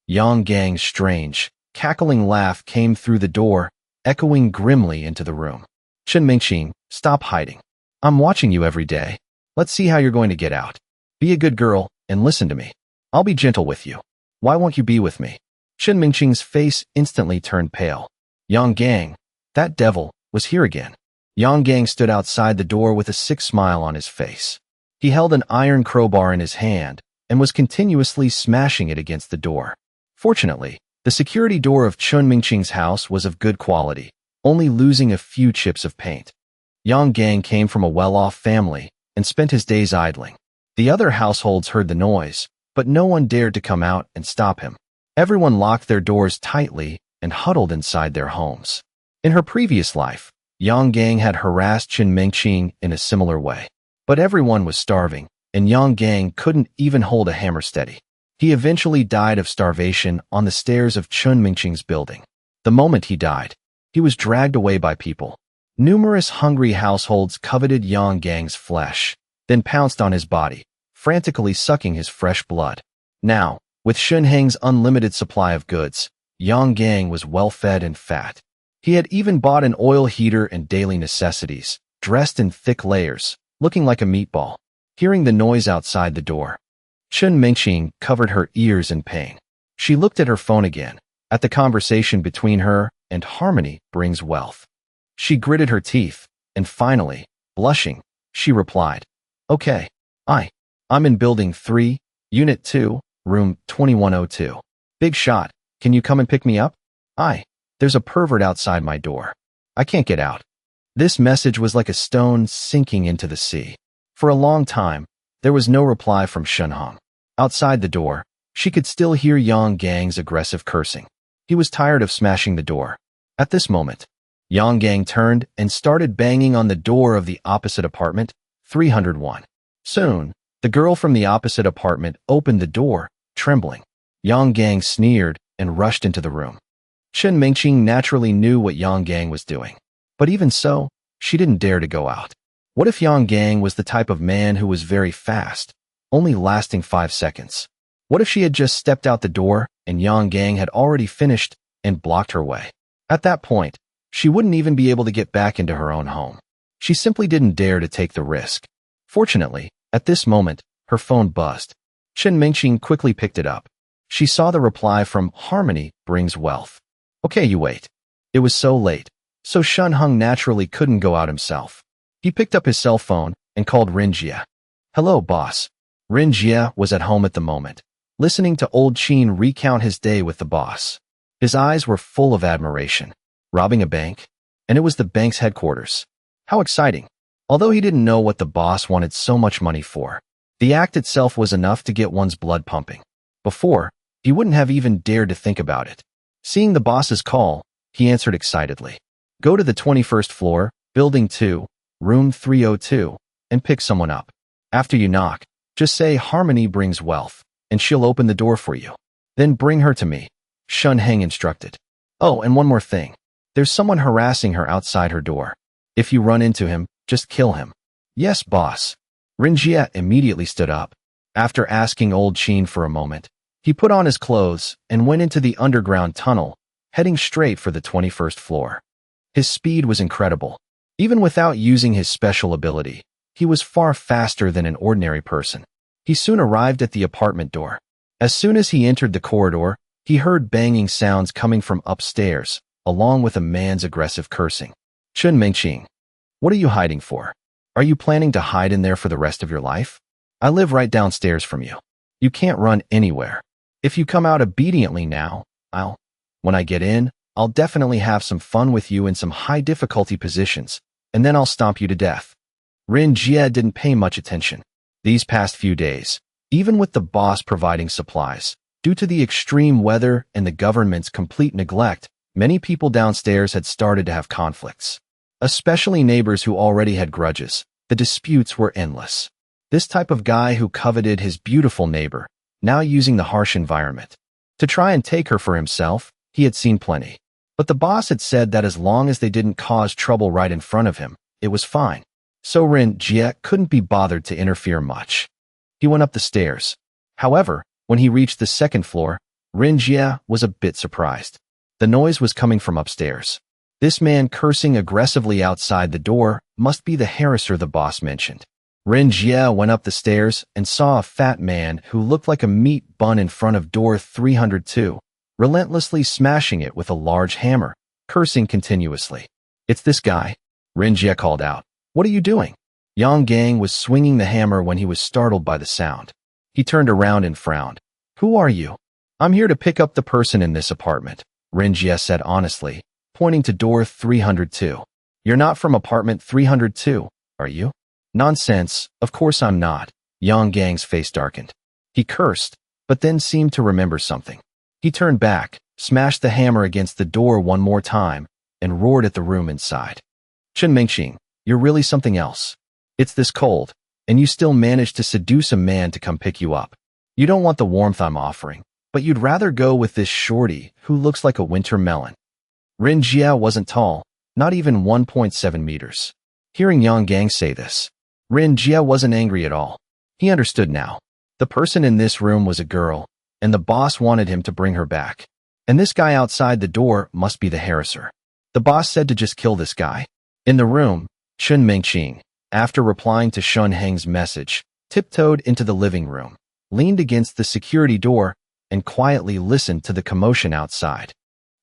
Yang Gang's strange, cackling laugh came through the door, echoing grimly into the room. Chen Mingqing, stop hiding. I'm watching you every day. Let's see how you're going to get out. Be a good girl and listen to me. I'll be gentle with you. Why won't you be with me? Chen Mingqing's face instantly turned pale. Yang Gang, that devil, was here again. Yang Gang stood outside the door with a sick smile on his face. He held an iron crowbar in his hand and was continuously smashing it against the door. Fortunately, the security door of Chen Mingqing's house was of good quality, only losing a few chips of paint. Yang Gang came from a well-off family and spent his days idling. The other households heard the noise, but no one dared to come out and stop him. Everyone locked their doors tightly and huddled inside their homes. In her previous life, Yang Gang had harassed Chen Mingqing in a similar way. But everyone was starving, and Yang Gang couldn't even hold a hammer steady. He eventually died of starvation on the stairs of Chen Mingqing's building. The moment he died, he was dragged away by people. Numerous hungry households coveted Yang Gang's flesh, then pounced on his body, frantically sucking his fresh blood. Now, with Shan Hung's unlimited supply of goods, Yang Gang was well-fed and fat. He had even bought an oil heater and daily necessities, dressed in thick layers, looking like a meatball. Hearing the noise outside the door, Chen Mingqing covered her ears in pain. She looked at her phone again, at the conversation between her and Harmony brings wealth. She gritted her teeth, and finally, blushing, she replied, "Okay, I'm in Building 3, Unit 2, Room 2102. Big shot, can you come and pick me up? There's a pervert outside my door. I can't get out." This message was like a stone sinking into the sea. For a long time, there was no reply from Shan Hung. Outside the door, she could still hear Yang Gang's aggressive cursing. He was tired of smashing the door. At this moment, Yang Gang turned and started banging on the door of the opposite apartment, 301. Soon, the girl from the opposite apartment opened the door, trembling. Yang Gang sneered and rushed into the room. Chen Mingqing naturally knew what Yang Gang was doing. But even so, she didn't dare to go out. What if Yang Gang was the type of man who was very fast, only lasting 5 seconds? What if she had just stepped out the door and Yang Gang had already finished and blocked her way? At that point, she wouldn't even be able to get back into her own home. She simply didn't dare to take the risk. Fortunately, at this moment, her phone buzzed. Chen Mingqing quickly picked it up. She saw the reply from Harmony brings wealth. Okay, you wait. It was so late, so Shan Hung naturally couldn't go out himself. He picked up his cell phone and called Wong Jia. "Hello, boss." Wong Jia was at home at the moment, listening to old Chen recount his day with the boss. His eyes were full of admiration. Robbing a bank? And it was the bank's headquarters. How exciting. Although he didn't know what the boss wanted so much money for, the act itself was enough to get one's blood pumping. Before, he wouldn't have even dared to think about it. Seeing the boss's call, he answered excitedly. "Go to the 21st floor, Building 2, Room 302, and pick someone up. After you knock, just say Harmony brings wealth, and she'll open the door for you. Then bring her to me," Shan Hung instructed. "Oh, and one more thing. There's someone harassing her outside her door. If you run into him, just kill him." "Yes, boss." Wong Jia immediately stood up. After asking old Chen for a moment, he put on his clothes and went into the underground tunnel, heading straight for the 21st floor. His speed was incredible. Even without using his special ability, he was far faster than an ordinary person. He soon arrived at the apartment door. As soon as he entered the corridor, he heard banging sounds coming from upstairs, along with a man's aggressive cursing. "Chen Mingqing, what are you hiding for? Are you planning to hide in there for the rest of your life? I live right downstairs from you. You can't run anywhere. If you come out obediently now, when I get in, I'll definitely have some fun with you in some high-difficulty positions, and then I'll stomp you to death." Wong Jia didn't pay much attention. These past few days, even with the boss providing supplies, due to the extreme weather and the government's complete neglect, many people downstairs had started to have conflicts. Especially neighbors who already had grudges, the disputes were endless. This type of guy who coveted his beautiful neighbor, now using the harsh environment to try and take her for himself. He had seen plenty. But the boss had said that as long as they didn't cause trouble right in front of him, it was fine. So Wong Jia couldn't be bothered to interfere much. He went up the stairs. However, when he reached the second floor, Wong Jia was a bit surprised. The noise was coming from upstairs. This man cursing aggressively outside the door must be the harasser the boss mentioned. Wong Jia went up the stairs and saw a fat man who looked like a meat bun in front of door 302, relentlessly smashing it with a large hammer, cursing continuously. "It's this guy," Wong Jia called out. "What are you doing?" Yang Gang was swinging the hammer when he was startled by the sound. He turned around and frowned. "Who are you?" "I'm here to pick up the person in this apartment," Wong Jia said honestly, pointing to door 302. "You're not from apartment 302, are you?" "Nonsense, of course I'm not." Yang Gang's face darkened. He cursed, but then seemed to remember something. He turned back, smashed the hammer against the door one more time, and roared at the room inside. "Chen Mingqing, you're really something else. It's this cold, and you still managed to seduce a man to come pick you up. You don't want the warmth I'm offering, but you'd rather go with this shorty who looks like a winter melon." Wong Jia wasn't tall, not even 1.7 meters. Hearing Yang Gang say this, Wong Jia wasn't angry at all. He understood now. The person in this room was a girl, and the boss wanted him to bring her back. And this guy outside the door must be the harasser. The boss said to just kill this guy. In the room, Chen Mingqing, after replying to Shan Hung's message, tiptoed into the living room, leaned against the security door, and quietly listened to the commotion outside.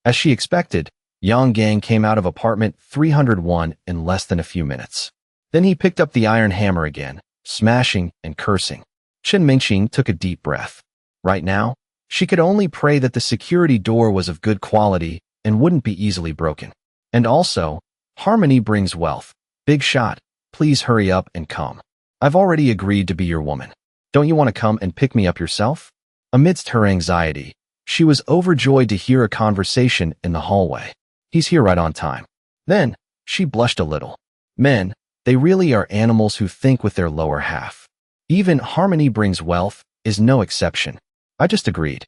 As she expected, Yang Gang came out of apartment 301 in less than a few minutes. Then he picked up the iron hammer again, smashing and cursing. Chen Mingqing took a deep breath. Right now, she could only pray that the security door was of good quality and wouldn't be easily broken. And also, harmony brings wealth. Big shot, please hurry up and come. I've already agreed to be your woman. Don't you want to come and pick me up yourself? Amidst her anxiety, she was overjoyed to hear a conversation in the hallway. He's here right on time. Then, she blushed a little. Men, they really are animals who think with their lower half. Even harmony brings wealth is no exception. I just agreed.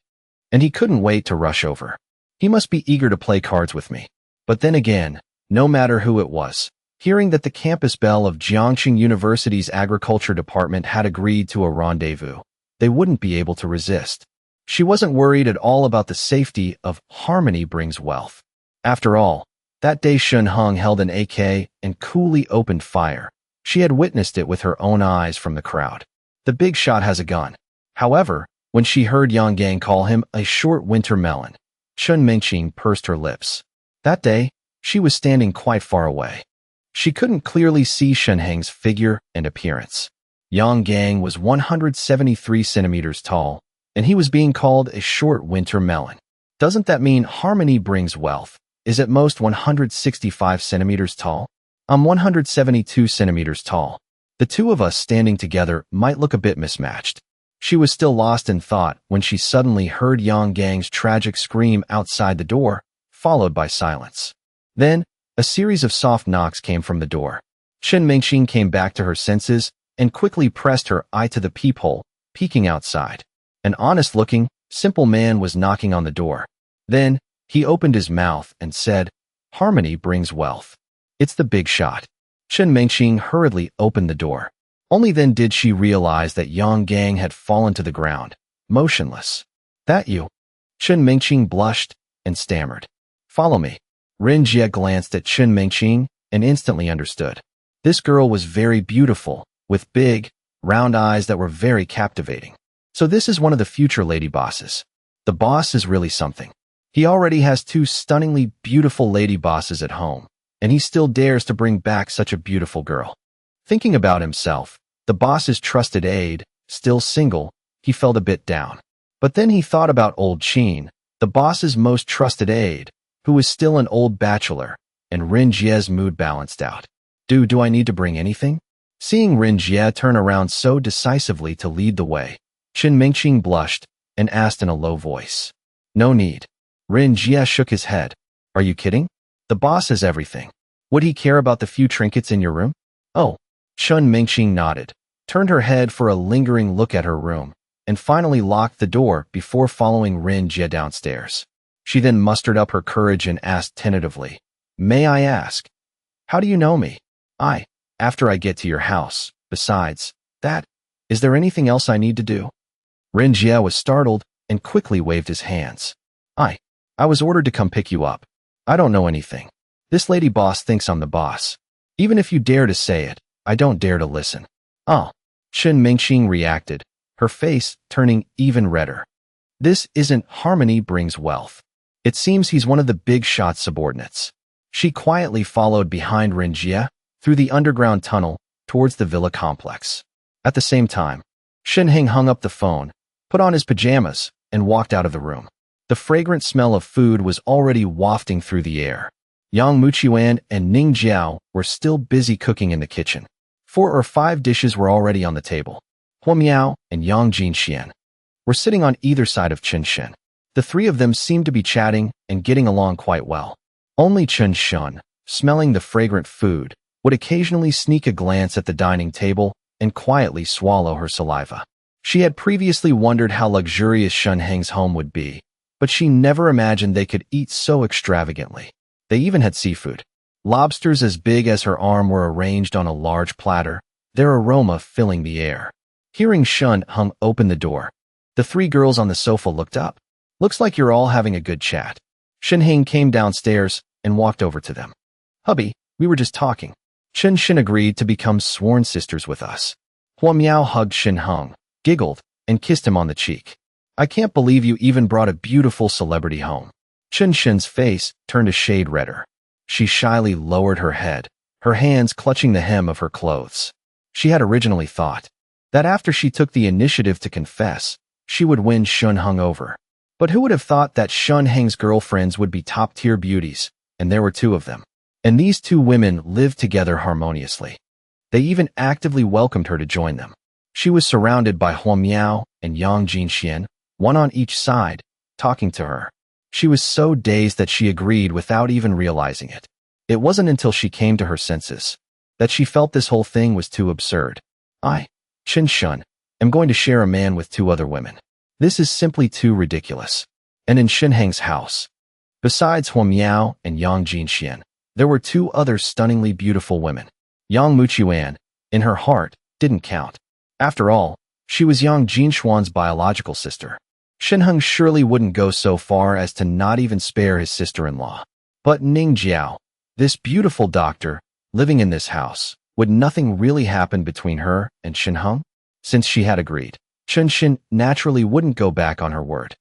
And he couldn't wait to rush over. He must be eager to play cards with me. But then again, no matter who it was, hearing that the campus belle of Jiangxing University's agriculture department had agreed to a rendezvous, they wouldn't be able to resist. She wasn't worried at all about the safety of harmony brings wealth. After all, that day Shan Hung held an AK and coolly opened fire. She had witnessed it with her own eyes from the crowd. The big shot has a gun. However, when she heard Yang Gang call him a short winter melon, Chen Mingqing pursed her lips. That day, she was standing quite far away. She couldn't clearly see Shan Hung's figure and appearance. Yang Gang was 173 centimeters tall, and he was being called a short winter melon. Doesn't that mean harmony brings wealth? Is at most 165 centimeters tall? I'm 172 centimeters tall. The two of us standing together might look a bit mismatched. She was still lost in thought when she suddenly heard Yang Gang's tragic scream outside the door, followed by silence. Then, a series of soft knocks came from the door. Chen Mingqing came back to her senses and quickly pressed her eye to the peephole, peeking outside. An honest-looking, simple man was knocking on the door. Then, he opened his mouth and said, "Harmony brings wealth. It's the big shot." Chen Mingqing hurriedly opened the door. Only then did she realize that Yang Gang had fallen to the ground, motionless. "That you?" Chen Mingqing blushed and stammered. "Follow me." Wong Jia glanced at Chen Mingqing and instantly understood. This girl was very beautiful, with big, round eyes that were very captivating. So this is one of the future lady bosses. The boss is really something. He already has two stunningly beautiful lady bosses at home, and he still dares to bring back such a beautiful girl. Thinking about himself, the boss's trusted aide, still single, he felt a bit down. But then he thought about old Chen, the boss's most trusted aide, who was still an old bachelor, and Wong Jia's mood balanced out. Do I need to bring anything?" Seeing Wong Jia turn around so decisively to lead the way, Chen Mingqing blushed and asked in a low voice. "No need." Wong Jia shook his head. "Are you kidding? The boss has everything. Would he care about the few trinkets in your room?" "Oh." Chen Mingqing nodded, turned her head for a lingering look at her room, and finally locked the door before following Wong Jia downstairs. She then mustered up her courage and asked tentatively, "May I ask, how do you know me?" After I get to your house. Besides that, is there anything else I need to do?" Wong Jia was startled and quickly waved his hands. I was ordered to come pick you up. I don't know anything. This lady boss thinks I'm the boss. Even if you dare to say it, I don't dare to listen." "Oh." Chen Mingqing reacted, her face turning even redder. This isn't harmony brings wealth. It seems he's one of the big shot subordinates. She quietly followed behind Wong Jia through the underground tunnel towards the villa complex. At the same time, Shan Hung hung up the phone, put on his pajamas, and walked out of the room. The fragrant smell of food was already wafting through the air. Yang Muqiuan and Ning Jiao were still busy cooking in the kitchen. 4 or 5 dishes were already on the table. Huo Miao and Yang Jinxian were sitting on either side of Chen Shen. The 3 of them seemed to be chatting and getting along quite well. Only Chen Shen, smelling the fragrant food, would occasionally sneak a glance at the dining table and quietly swallow her saliva. She had previously wondered how luxurious Shan Heng's home would be, but she never imagined they could eat so extravagantly. They even had seafood. Lobsters as big as her arm were arranged on a large platter, their aroma filling the air. Hearing Shan Hung open the door, the 3 girls on the sofa looked up. "Looks like you're all having a good chat." Shan Hung came downstairs and walked over to them. "Hubby, we were just talking. Chen Shen agreed to become sworn sisters with us." Huo Miao hugged Shan Hung, giggled, and kissed him on the cheek. "I can't believe you even brought a beautiful celebrity home." Chen Shen's face turned a shade redder. She shyly lowered her head, her hands clutching the hem of her clothes. She had originally thought that after she took the initiative to confess, she would win Shan Hung over. But who would have thought that Shan Heng's girlfriends would be top-tier beauties, and there were 2 of them. And these 2 women lived together harmoniously. They even actively welcomed her to join them. She was surrounded by Huo Miao and Yang Jinxian, one on each side, talking to her. She was so dazed that she agreed without even realizing it. It wasn't until she came to her senses that she felt this whole thing was too absurd. Chen Shen, am going to share a man with 2 other women. This is simply too ridiculous." And in Shan Heng's house, besides Huo Miao and Yang Jinxian, there were 2 other stunningly beautiful women. Yang Muqiuan, in her heart, didn't count. After all, she was Yang Jinshuan's biological sister. Shan Hung surely wouldn't go so far as to not even spare his sister-in-law. But Ning Jiao, this beautiful doctor, living in this house, would nothing really happen between her and Shan Hung? Since she had agreed, Chen Shen naturally wouldn't go back on her word.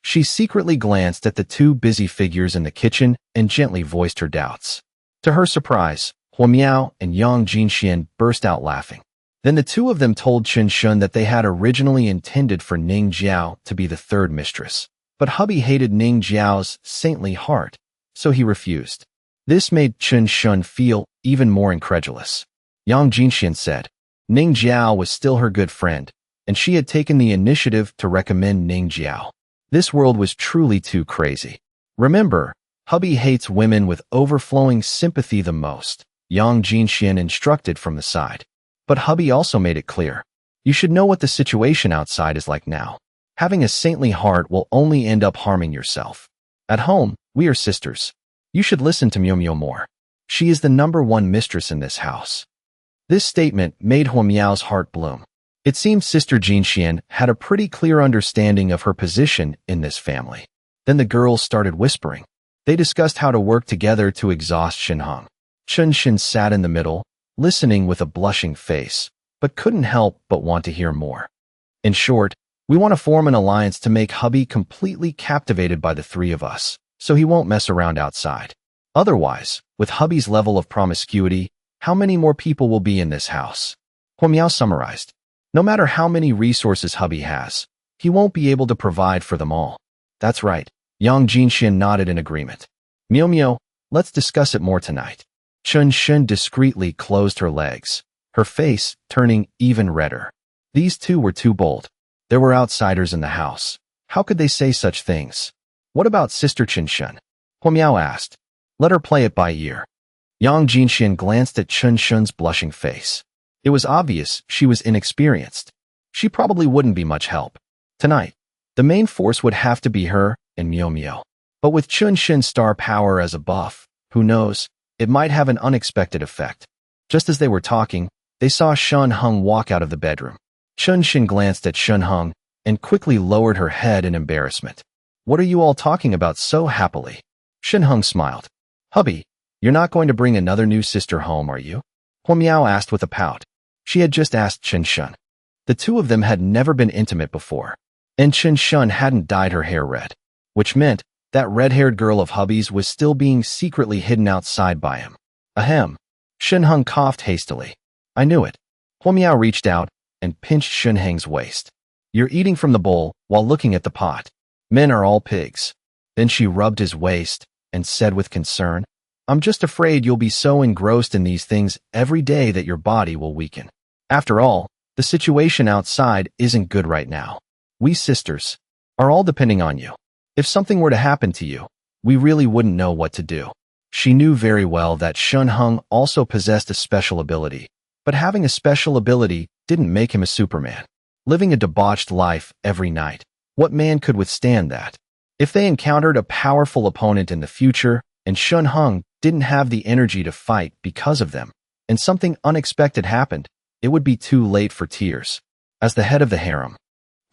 She secretly glanced at the 2 busy figures in the kitchen and gently voiced her doubts. To her surprise, Huo Miao and Yang Jinxian burst out laughing. Then the 2 of them told Chen Shen that they had originally intended for Ning Jiao to be the 3rd mistress. But hubby hated Ning Jiao's saintly heart, so he refused. This made Chen Shen feel even more incredulous. Yang Jinxian said Ning Jiao was still her good friend, and she had taken the initiative to recommend Ning Jiao. This world was truly too crazy. "Remember, hubby hates women with overflowing sympathy the most," Yang Jinxian instructed from the side. But hubby also made it clear, "You should know what the situation outside is like now. Having a saintly heart will only end up harming yourself. At home, we are sisters. You should listen to Miao Miao more. She is the #1 mistress in this house." This statement made Huo Miao's heart bloom. It seemed Sister Jinxian had a pretty clear understanding of her position in this family. Then the girls started whispering. They discussed how to work together to exhaust Shan Hung. Chen Shen sat in the middle, listening with a blushing face, but couldn't help but want to hear more. "In short, we want to form an alliance to make hubby completely captivated by the 3 of us, so he won't mess around outside. Otherwise, with hubby's level of promiscuity, how many more people will be in this house?" Huo Miao summarized. "No matter how many resources hubby has, he won't be able to provide for them all." "That's right." Yang Jinxian nodded in agreement. "Miao Miao, let's discuss it more tonight." Chen Shen discreetly closed her legs, her face turning even redder. These 2 were too bold. There were outsiders in the house. How could they say such things? "What about Sister Chen Shen?" Huo Miao asked. "Let her play it by ear." Yang Jinxian glanced at Chen Shen's blushing face. It was obvious she was inexperienced. She probably wouldn't be much help. Tonight, the main force would have to be her and Miao Miao. But with Chun Shin's star power as a buff, who knows, it might have an unexpected effect. Just as they were talking, they saw Shan Hung walk out of the bedroom. Chun Shin glanced at Shan Hung and quickly lowered her head in embarrassment. What are you all talking about so happily? Shan Hung smiled. Hubby, you're not going to bring another new sister home, are you? Huo Miao asked with a pout. She had just asked Chen Shun. The two of them had never been intimate before, and Chen Shun hadn't dyed her hair red, which meant that red-haired girl of hubby's was still being secretly hidden outside by him. Ahem. Shan Hung coughed hastily. I knew it. Huo Miao reached out and pinched Shan Hung's waist. You're eating from the bowl while looking at the pot. Men are all pigs. Then she rubbed his waist and said with concern, I'm just afraid you'll be so engrossed in these things every day that your body will weaken. After all, the situation outside isn't good right now. We sisters are all depending on you. If something were to happen to you, we really wouldn't know what to do. She knew very well that Shan Hung also possessed a special ability, but having a special ability didn't make him a Superman. Living a debauched life every night, what man could withstand that? If they encountered a powerful opponent in the future, and Shan Hung didn't have the energy to fight because of them, and something unexpected happened, it would be too late for tears. As the head of the harem,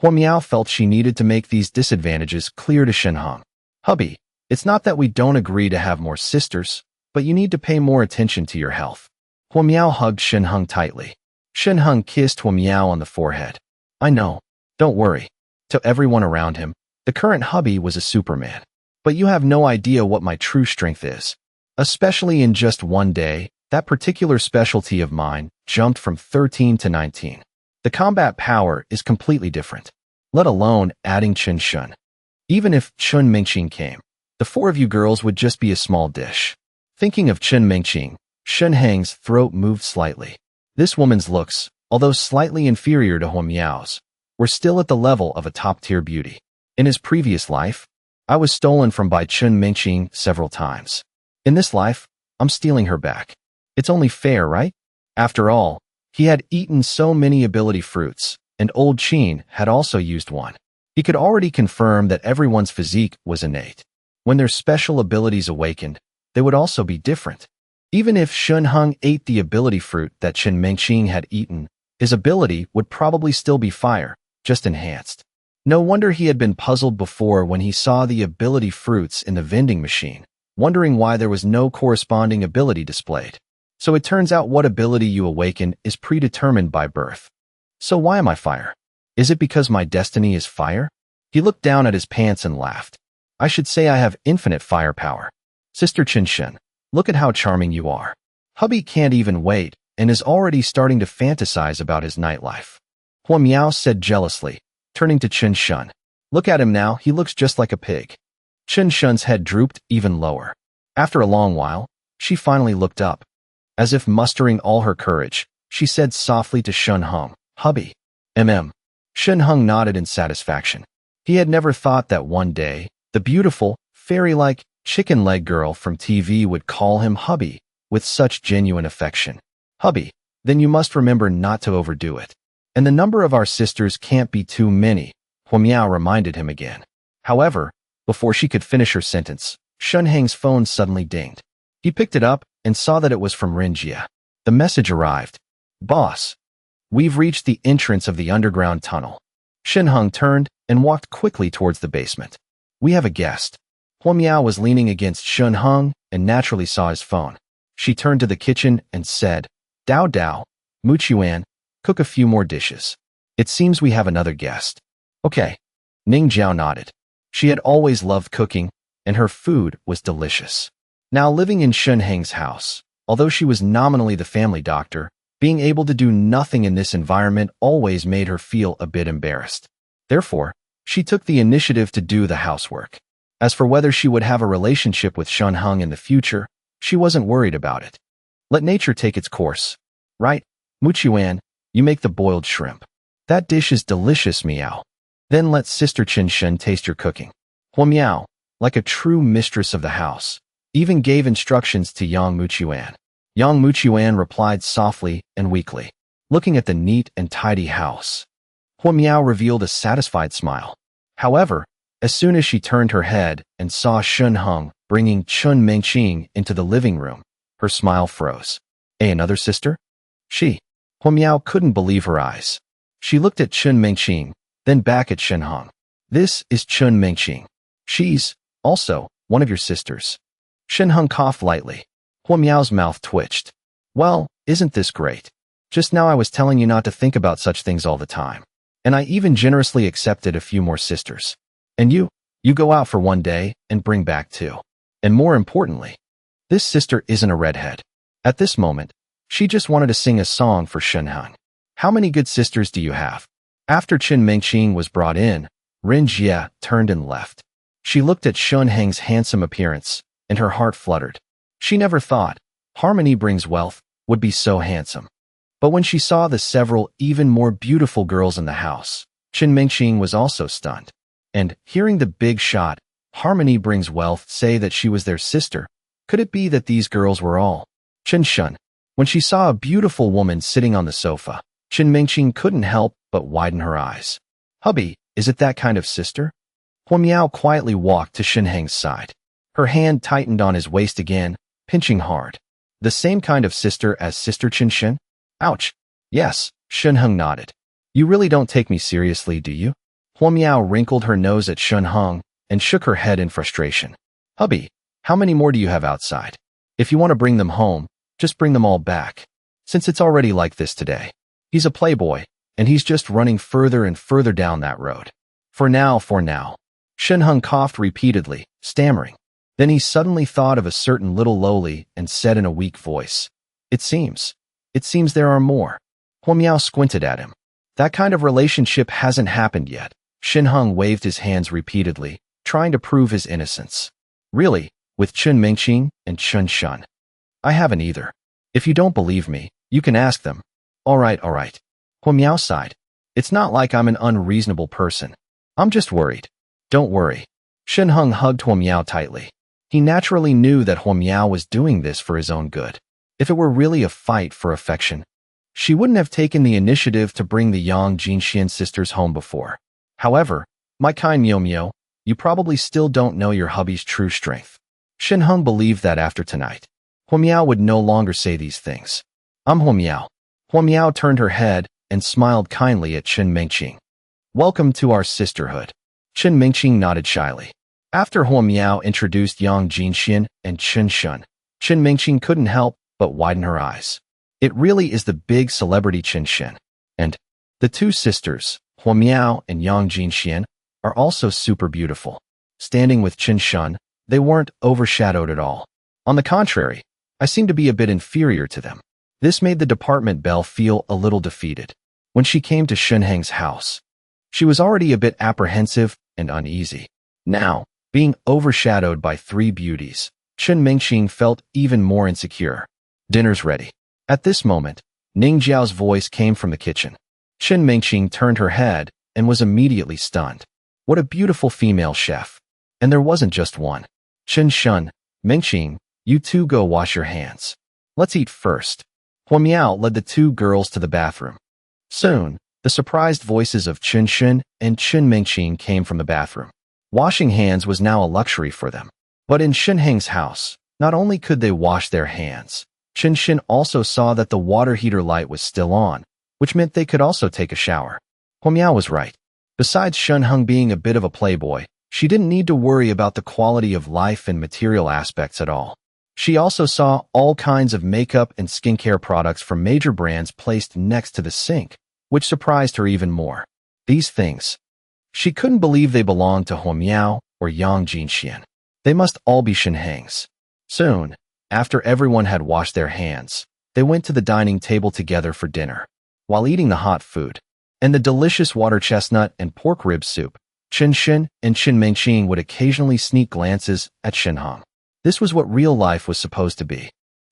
Huo Miao felt she needed to make these disadvantages clear to Shan Hung. Hubby, it's not that we don't agree to have more sisters, but you need to pay more attention to your health. Huo Miao hugged Shan Hung tightly. Shan Hung kissed Huo Miao on the forehead. I know. Don't worry. To everyone around him, the current hubby was a Superman. But you have no idea what my true strength is. Especially in just one day, that particular specialty of mine jumped from 13 to 19. The combat power is completely different, let alone adding Chen Shun. Even if Chen Mingqing came, the four of you girls would just be a small dish. Thinking of Chen Mingqing, Shan Heng's throat moved slightly. This woman's looks, although slightly inferior to Huo Miao's, were still at the level of a top-tier beauty. In his previous life, I was stolen from by Chen Mingqing several times. In this life, I'm stealing her back. It's only fair, right? After all, he had eaten so many ability fruits, and old Qin had also used one. He could already confirm that everyone's physique was innate. When their special abilities awakened, they would also be different. Even if Shan Hung ate the ability fruit that Chen Mingqing had eaten, his ability would probably still be fire, just enhanced. No wonder he had been puzzled before when he saw the ability fruits in the vending machine, wondering why there was no corresponding ability displayed. So it turns out what ability you awaken is predetermined by birth. So why am I fire? Is it because my destiny is fire? He looked down at his pants and laughed. I should say I have infinite firepower. Sister Chen Shen, look at how charming you are. Hubby can't even wait and is already starting to fantasize about his nightlife. Huo Miao said jealously, turning to Chen Shun. Look at him now, he looks just like a pig. Chen Shun's head drooped even lower. After a long while, she finally looked up. As if mustering all her courage, she said softly to Shan Hung, Hubby. Shan Hung nodded in satisfaction. He had never thought that one day, the beautiful, fairy-like, chicken leg girl from TV would call him hubby with such genuine affection. Hubby, then you must remember not to overdo it. And the number of our sisters can't be too many, Huo Miao reminded him again. However, before she could finish her sentence, Shan Heng's phone suddenly dinged. He picked it up and saw that it was from Wong Jia. The message arrived. Boss, we've reached the entrance of the underground tunnel. Shan Hung turned and walked quickly towards the basement. We have a guest. Huo Miao was leaning against Shan Hung and naturally saw his phone. She turned to the kitchen and said, Dao Dao, Mu Chuan, cook a few more dishes. It seems we have another guest. Okay. Ning Jiao nodded. She had always loved cooking, and her food was delicious. Now living in Shan Heng's house, although she was nominally the family doctor, being able to do nothing in this environment always made her feel a bit embarrassed. Therefore, she took the initiative to do the housework. As for whether she would have a relationship with Shan Hung in the future, she wasn't worried about it. Let nature take its course. Right, Mu Chuan, you make the boiled shrimp. That dish is delicious, Miao. Then let Sister Chen Shen taste your cooking. Huo Miao, like a true mistress of the house, even gave instructions to Yang Mu Chuan. Yang Mu Chuan replied softly and weakly. looking at the neat and tidy house. Hua Miao revealed a satisfied smile. However, as soon as she turned her head and saw Shan Hung bringing Chen Mingqing into the living room, her smile froze. Another sister? Hua Miao couldn't believe her eyes. She looked at Chen Mingqing, then back at Shan Hung. This is Chen Mingqing. She's also one of your sisters. Shan Hung coughed lightly. Hua Miao's mouth twitched. Well, isn't this great? Just now I was telling you not to think about such things all the time. And I even generously accepted a few more sisters. And you go out for one day and bring back two. And more importantly, this sister isn't a redhead. At this moment, she just wanted to sing a song for Shan Hung. How many good sisters do you have? After Chen Mingqing was brought in, Wong Jia turned and left. She looked at Shan Hung's handsome appearance, and her heart fluttered. She never thought harmony brings wealth would be so handsome. But when she saw the several even more beautiful girls in the house, Chen Mingqing was also stunned. And hearing the big shot, harmony brings wealth, say that she was their sister, could it be that these girls were all Chen Shun? When she saw a beautiful woman sitting on the sofa, Chen Mingqing couldn't help but widen her eyes. Hubby, is it that kind of sister? Hua Miao quietly walked to Shan Hung's side. Her hand tightened on his waist again, pinching hard. The same kind of sister as Sister Chen Shen? Ouch. Yes, Shan Hung nodded. You really don't take me seriously, do you? Hua Miao wrinkled her nose at Shan Hung and shook her head in frustration. Hubby, how many more do you have outside? If you want to bring them home, just bring them all back. Since it's already like this today. He's a playboy, and he's just running further and further down that road. For now. Shan Hung coughed repeatedly, stammering. Then he suddenly thought of a certain little lowly and said in a weak voice, It seems there are more. Hua Miao squinted at him. That kind of relationship hasn't happened yet. Shan Hung waved his hands repeatedly, trying to prove his innocence. Really, with Chen Mingqing and Chen Shun. I haven't either. If you don't believe me, you can ask them. All right. Hua Miao sighed. It's not like I'm an unreasonable person. I'm just worried. Don't worry. Shan Hung hugged Hua Miao tightly. He naturally knew that Hua Miao was doing this for his own good. If it were really a fight for affection, she wouldn't have taken the initiative to bring the Yang Jinxian sisters home before. However, my kind Miao, you probably still don't know your hubby's true strength. Shan Hung believed that after tonight, Hua Miao would no longer say these things. I'm Hua Miao. Hua Miao turned her head and smiled kindly at Chen Mingqing. Welcome to our sisterhood. Chen Mingqing nodded shyly. After Hua Miao introduced Yang Jinxian and Chen Shun, Chen Mingqing couldn't help but widen her eyes. It really is the big celebrity Chen Shen. And the two sisters, Hua Miao and Yang Jinxian, are also super beautiful. Standing with Chen Shun, they weren't overshadowed at all. On the contrary, I seemed to be a bit inferior to them. This made the department belle feel a little defeated. When she came to Shan Hung's house, she was already a bit apprehensive and uneasy. Now, being overshadowed by three beauties, Chen Mingqing felt even more insecure. Dinner's ready. At this moment, Ning Jiao's voice came from the kitchen. Chen Mingqing turned her head and was immediately stunned. What a beautiful female chef. And there wasn't just one. Chen Shun, Mingqing, you two go wash your hands. Let's eat first. Hua Miao led the two girls to the bathroom. Soon, the surprised voices of Chen Shun and Chen Mingqing came from the bathroom. Washing hands was now a luxury for them. But in Shan Hung's house, not only could they wash their hands, Chen Shun also saw that the water heater light was still on, which meant they could also take a shower. Hua Miao was right. Besides Shan Hung being a bit of a playboy, she didn't need to worry about the quality of life and material aspects at all. She also saw all kinds of makeup and skincare products from major brands placed next to the sink, which surprised her even more. These things, she couldn't believe they belonged to Hua Miao or Yang Jinxian. They must all be Shan Hung's. Soon, after everyone had washed their hands, they went to the dining table together for dinner. While eating the hot food and the delicious water chestnut and pork rib soup, Chen Shun and Chen Mingqing would occasionally sneak glances at Shan Hung. This was what real life was supposed to be.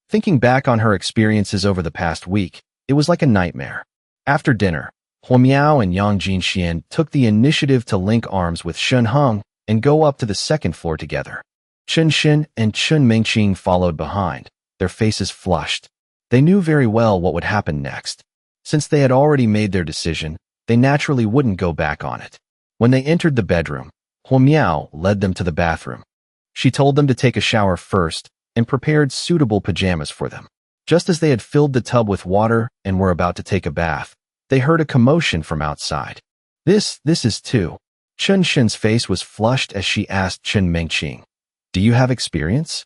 Thinking back on her experiences over the past week, it was like a nightmare. After dinner, Hua Miao and Yang Jinxian took the initiative to link arms with Shan Hung and go up to the second floor together. Chen Shun and Chen Mingqing followed behind, their faces flushed. They knew very well what would happen next. Since they had already made their decision, they naturally wouldn't go back on it. When they entered the bedroom, Huo led them to the bathroom. She told them to take a shower first and prepared suitable pajamas for them. Just as they had filled the tub with water and were about to take a bath, they heard a commotion from outside. This is too. Shen's face was flushed as she asked Chen Mingqing, "Do you have experience?"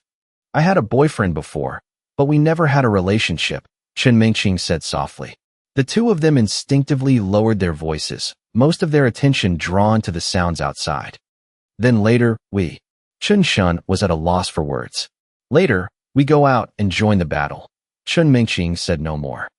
"I had a boyfriend before, but we never had a relationship," Chen Mingqing said softly. The two of them instinctively lowered their voices, most of their attention drawn to the sounds outside. Then later, Chen Shun was at a loss for words. "Later, we go out and join the battle." Chen Mingqing said no more.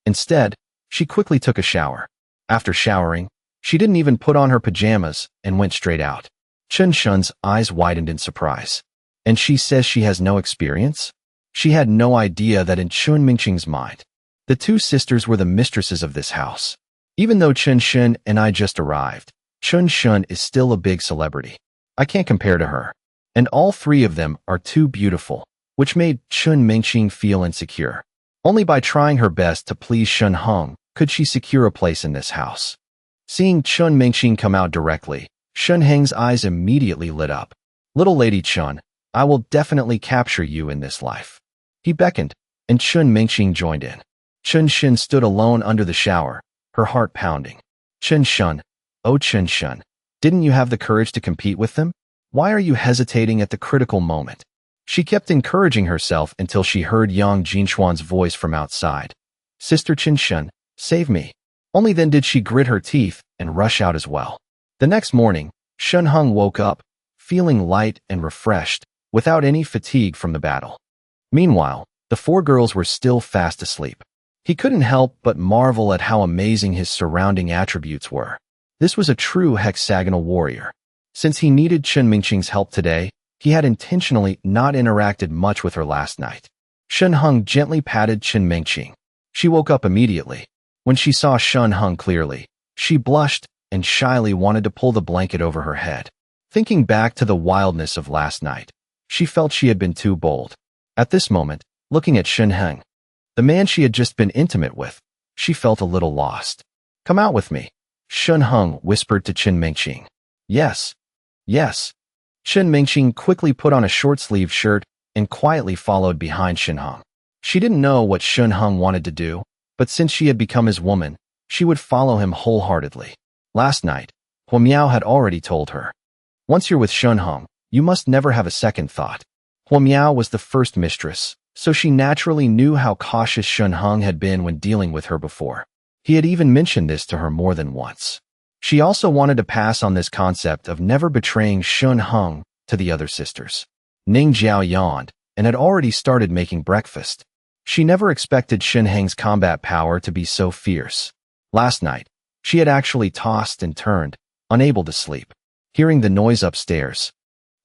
Instead, she quickly took a shower. After showering, she didn't even put on her pajamas and went straight out. Chen Shun's eyes widened in surprise. And she says she has no experience? She had no idea that in Chen Mingqing's mind, the two sisters were the mistresses of this house. Even though Chen Shun and I just arrived, Chen Shun is still a big celebrity. I can't compare to her. And all three of them are too beautiful, which made Chen Mingqing feel insecure. Only by trying her best to please Shan Hung could she secure a place in this house. Seeing Chen Mingqing come out directly, Shan Hung's eyes immediately lit up. "Little Lady Chen, I will definitely capture you in this life." He beckoned, and Chen Mingqing joined in. Chen Shun stood alone under the shower, her heart pounding. "Chen Shun, oh Chen Shun, didn't you have the courage to compete with them? Why are you hesitating at the critical moment?" She kept encouraging herself until she heard Yang Jinchuan's voice from outside. "Sister Chen Shun, save me." Only then did she grit her teeth and rush out as well. The next morning, Shan Hung woke up, feeling light and refreshed, without any fatigue from the battle. Meanwhile, the four girls were still fast asleep. He couldn't help but marvel at how amazing his surrounding attributes were. This was a true hexagonal warrior. Since he needed Chen Mingqing's help today, he had intentionally not interacted much with her last night. Shan Hung gently patted Chen Mingqing. She woke up immediately. When she saw Shan Hung clearly, she blushed and shyly wanted to pull the blanket over her head. Thinking back to the wildness of last night, she felt she had been too bold. At this moment, looking at Shan Hung, the man she had just been intimate with, she felt a little lost. "Come out with me," Shan Hung whispered to Chen Mingqing. "Yes. Yes." Chen Mingqing quickly put on a short-sleeved shirt and quietly followed behind Shan Hung. She didn't know what Shan Hung wanted to do, but since she had become his woman, she would follow him wholeheartedly. Last night, Huo had already told her, "Once you're with Shan Hung, you must never have a second thought." Huo was the first mistress, so she naturally knew how cautious Shan Hung had been when dealing with her before. He had even mentioned this to her more than once. She also wanted to pass on this concept of never betraying Shan Hung to the other sisters. Ning Jiao yawned and had already started making breakfast. She never expected Shan Hung's combat power to be so fierce. Last night, she had actually tossed and turned, unable to sleep. Hearing the noise upstairs,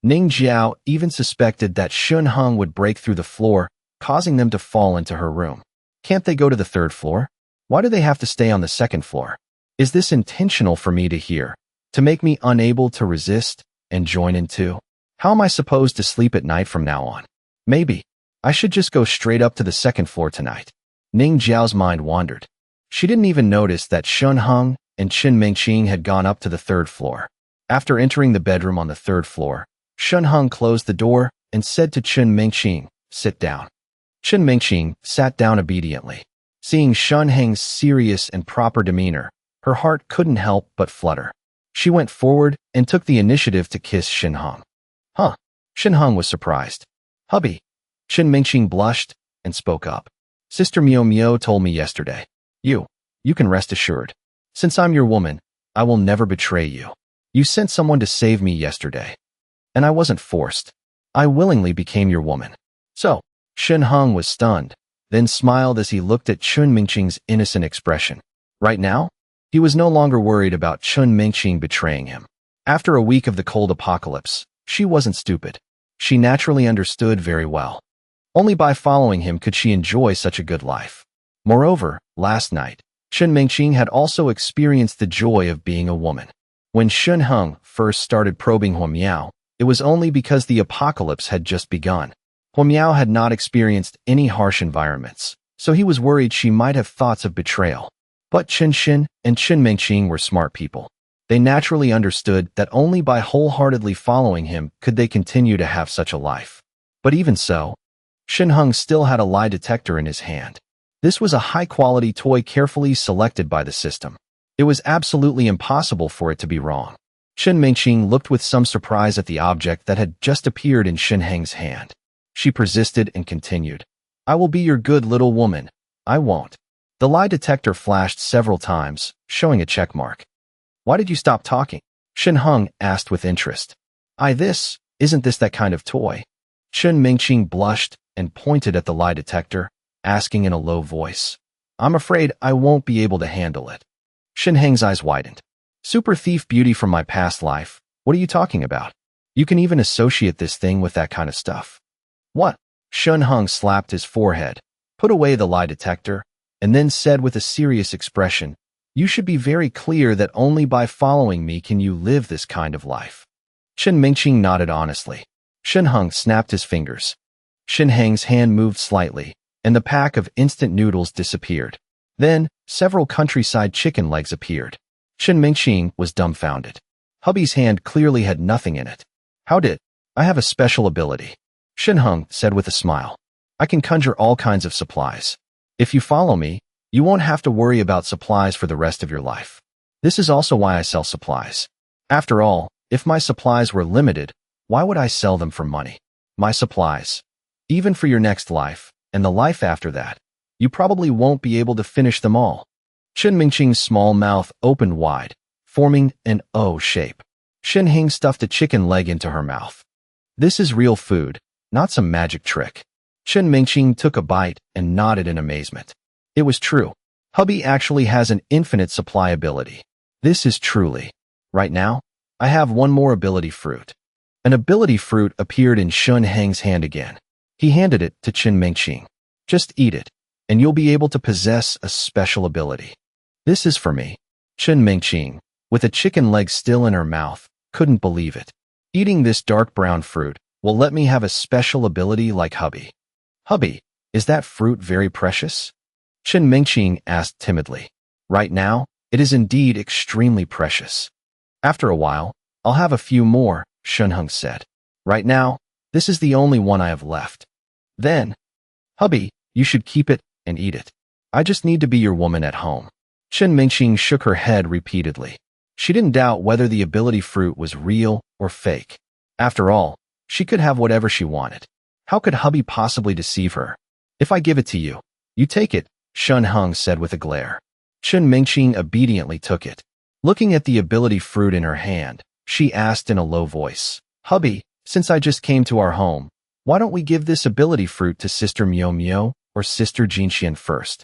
Ning Jiao even suspected that Shan Hung would break through the floor, causing them to fall into her room. Can't they go to the third floor? Why do they have to stay on the second floor? Is this intentional for me to hear, to make me unable to resist and join in too? How am I supposed to sleep at night from now on? Maybe I should just go straight up to the second floor tonight. Ning Jiao's mind wandered. She didn't even notice that Shan Hung and Chen Mingqing had gone up to the third floor. After entering the bedroom on the third floor, Shan Hung closed the door and said to Chen Mingqing, "Sit down." Chen Mingqing sat down obediently. Seeing Shan Hung's serious and proper demeanor, her heart couldn't help but flutter. She went forward and took the initiative to kiss Shan Hung. "Huh?" Shan Hung was surprised. "Hubby." Chen Mingqing blushed and spoke up. "Sister Miao told me yesterday. You can rest assured. Since I'm your woman, I will never betray you. You sent someone to save me yesterday. And I wasn't forced. I willingly became your woman." So, Shan Hung was stunned, then smiled as he looked at Chen Mingqing's innocent expression. Right now, he was no longer worried about Chen Mingqing betraying him. After a week of the cold apocalypse, she wasn't stupid. She naturally understood very well. Only by following him could she enjoy such a good life. Moreover, last night, Chen Mingqing had also experienced the joy of being a woman. When Shan Hung first started probing Huo, it was only because the apocalypse had just begun. Huo had not experienced any harsh environments, so he was worried she might have thoughts of betrayal. But Chen and Mingqing were smart people. They naturally understood that only by wholeheartedly following him could they continue to have such a life. But even so, Shan Hung still had a lie detector in his hand. This was a high-quality toy carefully selected by the system. It was absolutely impossible for it to be wrong. Chen Mingqing looked with some surprise at the object that had just appeared in Shan Hung's hand. She persisted and continued, "I will be your good little woman. I won't." The lie detector flashed several times, showing a check mark. "Why did you stop talking?" Shan Hung asked with interest. Isn't this that kind of toy?" Chen Mingqing blushed and pointed at the lie detector, asking in a low voice, "I'm afraid I won't be able to handle it." Shan Hung's eyes widened. "Super thief beauty from my past life? What are you talking about? You can even associate this thing with that kind of stuff." "What?" Shan Hung slapped his forehead, put away the lie detector, and then said with a serious expression, "You should be very clear that only by following me can you live this kind of life." Chen Mingqing nodded honestly. Shan Hung snapped his fingers. Shan Hung's hand moved slightly, and the pack of instant noodles disappeared. Then, several countryside chicken legs appeared. Chen Mingqing was dumbfounded. Hubby's hand clearly had nothing in it. "How did I have a special ability?" Shan Hung said with a smile. "I can conjure all kinds of supplies. If you follow me, you won't have to worry about supplies for the rest of your life. This is also why I sell supplies. After all, if my supplies were limited, why would I sell them for money? My supplies, even for your next life, and the life after that, you probably won't be able to finish them all." Chen Mingqing's small mouth opened wide, forming an O shape. Shan Hung stuffed a chicken leg into her mouth. "This is real food, not some magic trick." Chen Mingqing took a bite and nodded in amazement. It was true. Hubby actually has an infinite supply ability. This is truly. Right now, I have one more ability fruit. An ability fruit appeared in Shan Hung's hand again. He handed it to Chen Mingqing. "Just eat it, and you'll be able to possess a special ability." "This is for me." Chen Mingqing, with a chicken leg still in her mouth, couldn't believe it. "Eating this dark brown fruit will let me have a special ability like hubby." "Hubby, is that fruit very precious?" Chen Mingqing asked timidly. "Right now, it is indeed extremely precious. After a while, I'll have a few more," Shan Hung said. "Right now, this is the only one I have left. Then, hubby, you should keep it and eat it. I just need to be your woman at home." Chen Mingqing shook her head repeatedly. She didn't doubt whether the ability fruit was real or fake. After all, she could have whatever she wanted. How could hubby possibly deceive her? "If I give it to you, you take it," Shan Hung said with a glare. Chen Mingqing obediently took it. Looking at the ability fruit in her hand, she asked in a low voice, "Hubby, since I just came to our home, why don't we give this ability fruit to Sister Miao Miao or Sister Jinxian first?"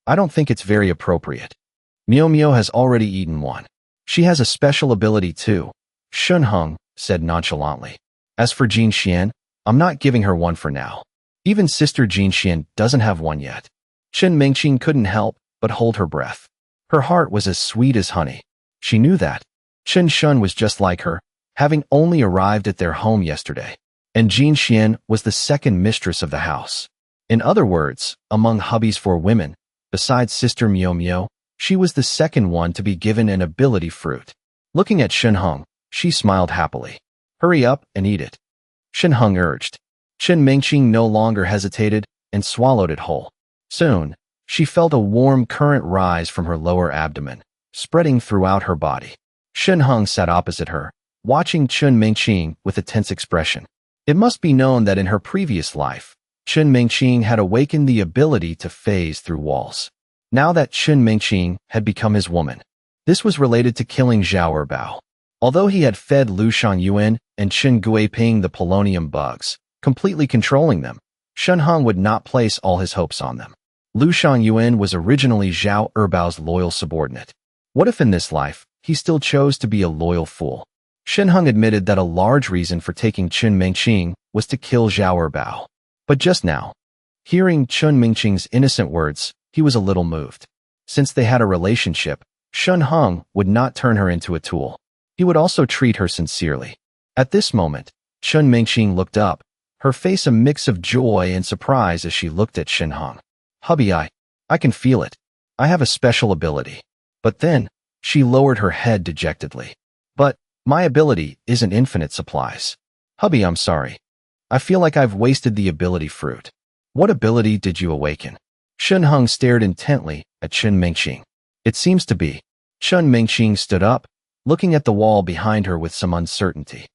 I don't think it's very appropriate. Miao Miao has already eaten one. She has a special ability too," Shan Hung said nonchalantly. "As for Jinxian, I'm not giving her one for now. Even Sister Jinxian doesn't have one yet." Chen Mingqing couldn't help but hold her breath. Her heart was as sweet as honey. She knew that. Chen Shun was just like her, having only arrived at their home yesterday, and Jinxian was the second mistress of the house. In other words, among hubby's 4 women, besides Sister Miao Miao, she was the second one to be given an ability fruit. Looking at Shan Hung, she smiled happily. "Hurry up and eat it," Shan Hung urged. Chen Mingqing no longer hesitated and swallowed it whole. Soon, she felt a warm current rise from her lower abdomen, spreading throughout her body. Shan Hung sat opposite her, watching Chen Mingqing with a tense expression. It must be known that in her previous life, Chen Mingqing had awakened the ability to phase through walls. Now that Chen Mingqing had become his woman, this was related to killing Xiao Bao. Although he had fed Lu Shangyuan and Chen Guiping the polonium bugs, completely controlling them, Shan Hung would not place all his hopes on them. Lu Shangyuan was originally Xiao Bao's loyal subordinate. What if in this life, he still chose to be a loyal fool? Shan Hung admitted that a large reason for taking Chen Mingqing was to kill Xiao Bao. But just now, hearing Chen Mingqing's innocent words, he was a little moved. Since they had a relationship, Shan Hung would not turn her into a tool. He would also treat her sincerely. At this moment, Chen Mingqing looked up, her face a mix of joy and surprise as she looked at Shan Hung. "Hubby, I can feel it." I have a special ability. But then, she lowered her head dejectedly. But, my ability isn't infinite supplies. Hubby, I'm sorry. I feel like I've wasted the ability fruit. What ability did you awaken? Shan Hung stared intently at Chen Mingqing. It seems to be. Chen Mingqing stood up, looking at the wall behind her with some uncertainty.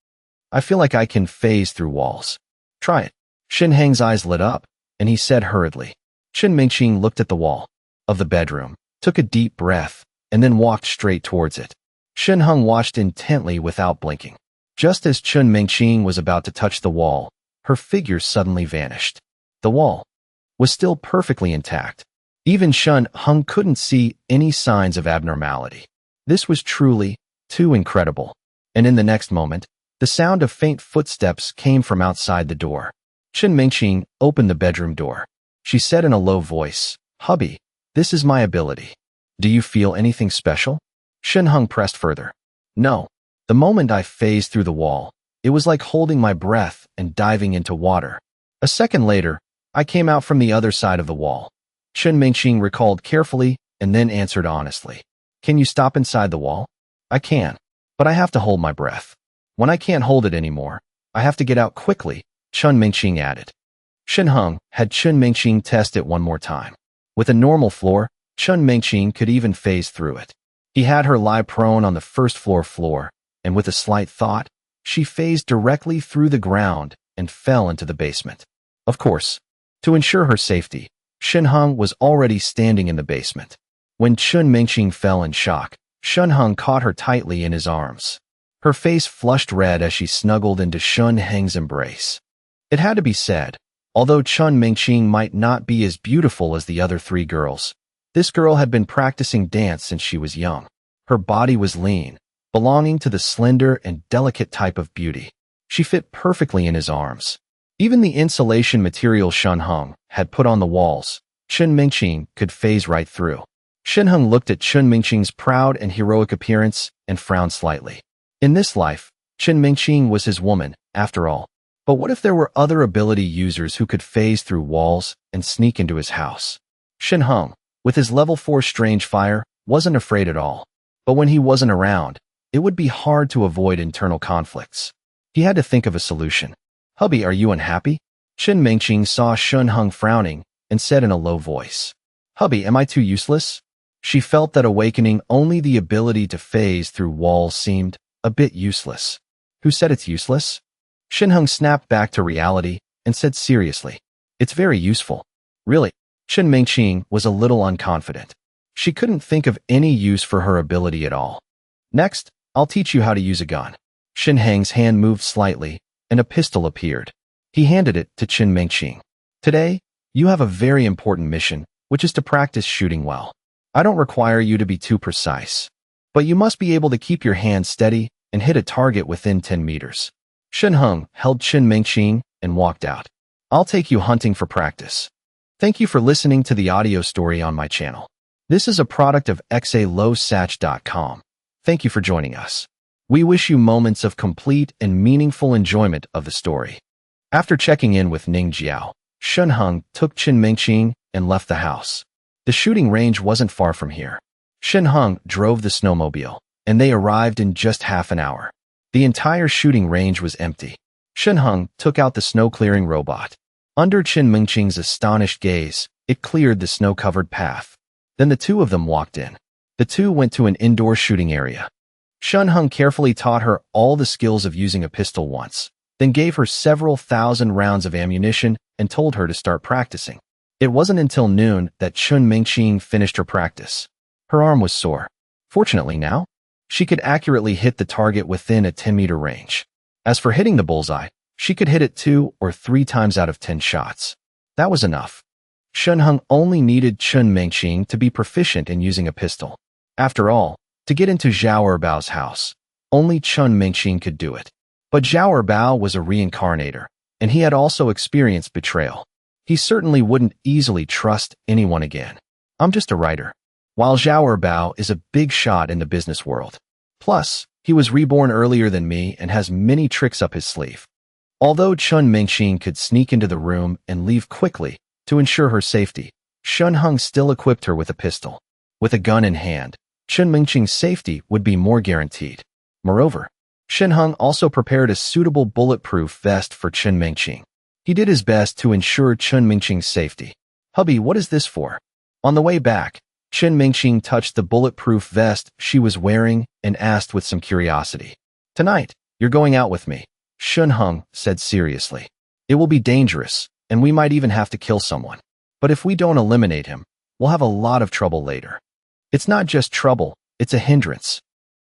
I feel like I can phase through walls. Try it. Shan Hung's eyes lit up, and he said hurriedly. Chen Mingqing looked at the wall of the bedroom, took a deep breath, and then walked straight towards it. Shan Hung watched intently without blinking. Just as Chen Mingqing was about to touch the wall, her figure suddenly vanished. The wall was still perfectly intact. Even Shan Hung couldn't see any signs of abnormality. This was truly too incredible. And in the next moment, the sound of faint footsteps came from outside the door. Chen Mingqing opened the bedroom door. She said in a low voice, "Hubby, this is my ability. Do you feel anything special?" Shan Hung pressed further. "No. The moment I phased through the wall, it was like holding my breath and diving into water. A second later, I came out from the other side of the wall." Chen Mingqing recalled carefully and then answered honestly. "Can you stop inside the wall?" "I can, but I have to hold my breath. When I can't hold it anymore, I have to get out quickly," Chen Mingqing added. Shan Hung had Chen Mingqing test it one more time. With a normal floor, Chen Mingqing could even phase through it. He had her lie prone on the first floor, and with a slight thought, she phased directly through the ground and fell into the basement. Of course, to ensure her safety, Shan Hung was already standing in the basement. When Chen Mingqing fell in shock, Shan Hung caught her tightly in his arms. Her face flushed red as she snuggled into Shan Hung's embrace. It had to be said, although Chen Mingqing might not be as beautiful as the other three girls, this girl had been practicing dance since she was young. Her body was lean, belonging to the slender and delicate type of beauty. She fit perfectly in his arms. Even the insulation material Shan Hung had put on the walls, Chen Mingqing could phase right through. Shan Hung looked at Chen Mingqing's proud and heroic appearance and frowned slightly. In this life, Chen Mingqing was his woman, after all. But what if there were other ability users who could phase through walls and sneak into his house? Shan Hung, with his level 4 strange fire, wasn't afraid at all. But when he wasn't around, it would be hard to avoid internal conflicts. He had to think of a solution. "Hubby, are you unhappy?" Chen Mingqing saw Shan Hung frowning and said in a low voice, "Hubby, am I too useless?" She felt that awakening only the ability to phase through walls seemed a bit useless. "Who said it's useless?" Shan Hung snapped back to reality and said seriously, "It's very useful." "Really?" Chen Mingqing was a little unconfident. She couldn't think of any use for her ability at all. "Next, I'll teach you how to use a gun." Shan Hung's hand moved slightly, and a pistol appeared. He handed it to Chen Mingqing. "Today, you have a very important mission, which is to practice shooting well. I don't require you to be too precise, but you must be able to keep your hand steady and hit a target within 10 meters. Shan Hung held Chen Mingqing and walked out. "I'll take you hunting for practice." Thank you for listening to the audio story on my channel. This is a product of xalosach.com. Thank you for joining us. We wish you moments of complete and meaningful enjoyment of the story. After checking in with Ning Jiao, Shan Hung took Chen Mingqing and left the house. The shooting range wasn't far from here. Shan Hung drove the snowmobile, and they arrived in just half an hour. The entire shooting range was empty. Shan Hung took out the snow-clearing robot. Under Chen Mingqing's astonished gaze, it cleared the snow-covered path. Then the two of them walked in. The two went to an indoor shooting area. Shan Hung carefully taught her all the skills of using a pistol once, then gave her several thousand rounds of ammunition and told her to start practicing. It wasn't until noon that Chen Mingqing finished her practice. Her arm was sore. Fortunately now, she could accurately hit the target within a 10-meter range. As for hitting the bullseye, she could hit it 2 or 3 times out of 10 shots. That was enough. Shan Hung only needed Chen Mingqing to be proficient in using a pistol. After all, to get into Xiao Bao's house, only Chen Mingqing could do it. But Xiao Bao was a reincarnator, and he had also experienced betrayal. He certainly wouldn't easily trust anyone again. "I'm just a writer," while Xiao Bao is a big shot in the business world. Plus, he was reborn earlier than me and has many tricks up his sleeve. Although Chen Mingqing could sneak into the room and leave quickly to ensure her safety, Shan Hung still equipped her with a pistol. With a gun in hand, Chen Mingqing's safety would be more guaranteed. Moreover, Shan Hung also prepared a suitable bulletproof vest for Chen Mingqing. He did his best to ensure Chen Mingqing's safety. "Hubby, what is this for?" On the way back, Chen Mingqing touched the bulletproof vest she was wearing and asked with some curiosity. "Tonight, you're going out with me," Shan Hung said seriously. "It will be dangerous, and we might even have to kill someone. But if we don't eliminate him, we'll have a lot of trouble later." It's not just trouble, it's a hindrance.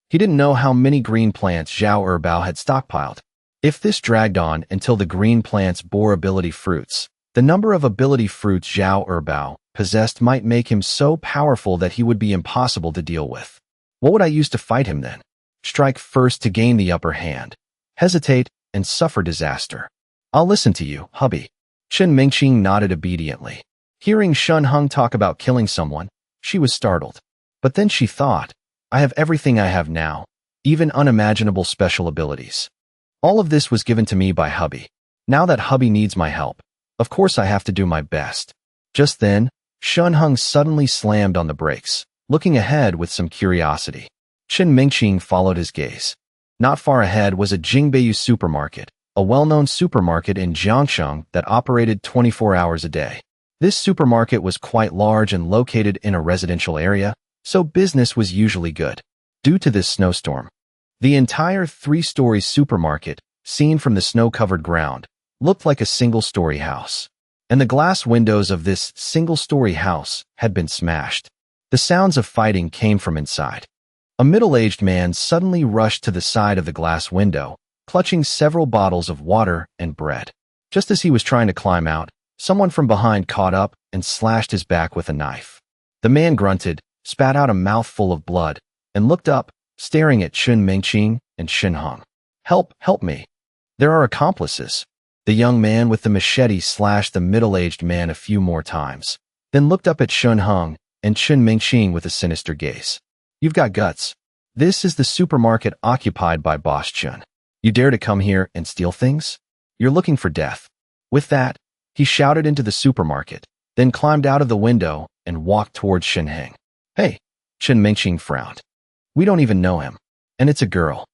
He didn't know how many green plants Xiao Bao had stockpiled. If this dragged on until the green plants bore ability fruits, the number of ability fruits Xiao Bao possessed might make him so powerful that he would be impossible to deal with. What would I use to fight him then? Strike first to gain the upper hand. Hesitate and suffer disaster. I'll listen to you, hubby. Chen Mingqing nodded obediently. Hearing Shan Hung talk about killing someone, she was startled. But then she thought, I have everything I have now, even unimaginable special abilities. All of this was given to me by hubby. Now that hubby needs my help, of course I have to do my best. Just then, Shan Hung suddenly slammed on the brakes, looking ahead with some curiosity. Chen Mingqing followed his gaze. Not far ahead was a Jingbeyu supermarket, a well-known supermarket in Jiangshang that operated 24 hours a day. This supermarket was quite large and located in a residential area, so business was usually good. Due to this snowstorm, the entire three-story supermarket, seen from the snow-covered ground, looked like a single-story house. And the glass windows of this single-story house had been smashed. The sounds of fighting came from inside. A middle-aged man suddenly rushed to the side of the glass window, clutching several bottles of water and bread. Just as he was trying to climb out, someone from behind caught up and slashed his back with a knife. The man grunted, spat out a mouthful of blood, and looked up, staring at Chen Mingqing and Shan Hung. Help me. There are accomplices." The young man with the machete slashed the middle-aged man a few more times, then looked up at Shan Hung and Chen Mingqing with a sinister gaze. "You've got guts. This is the supermarket occupied by Boss Chen. You dare to come here and steal things? You're looking for death." With that, he shouted into the supermarket, then climbed out of the window and walked towards Shan Hung. "Hey," Chen Mingqing frowned. "We don't even know him. And it's a girl."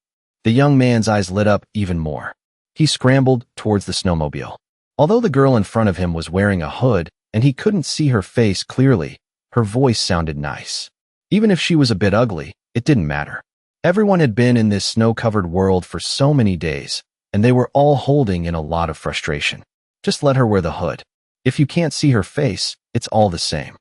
The young man's eyes lit up even more. He scrambled towards the snowmobile. Although the girl in front of him was wearing a hood and he couldn't see her face clearly, her voice sounded nice. Even if she was a bit ugly, it didn't matter. Everyone had been in this snow-covered world for so many days, and they were all holding in a lot of frustration. Just let her wear the hood. If you can't see her face, it's all the same.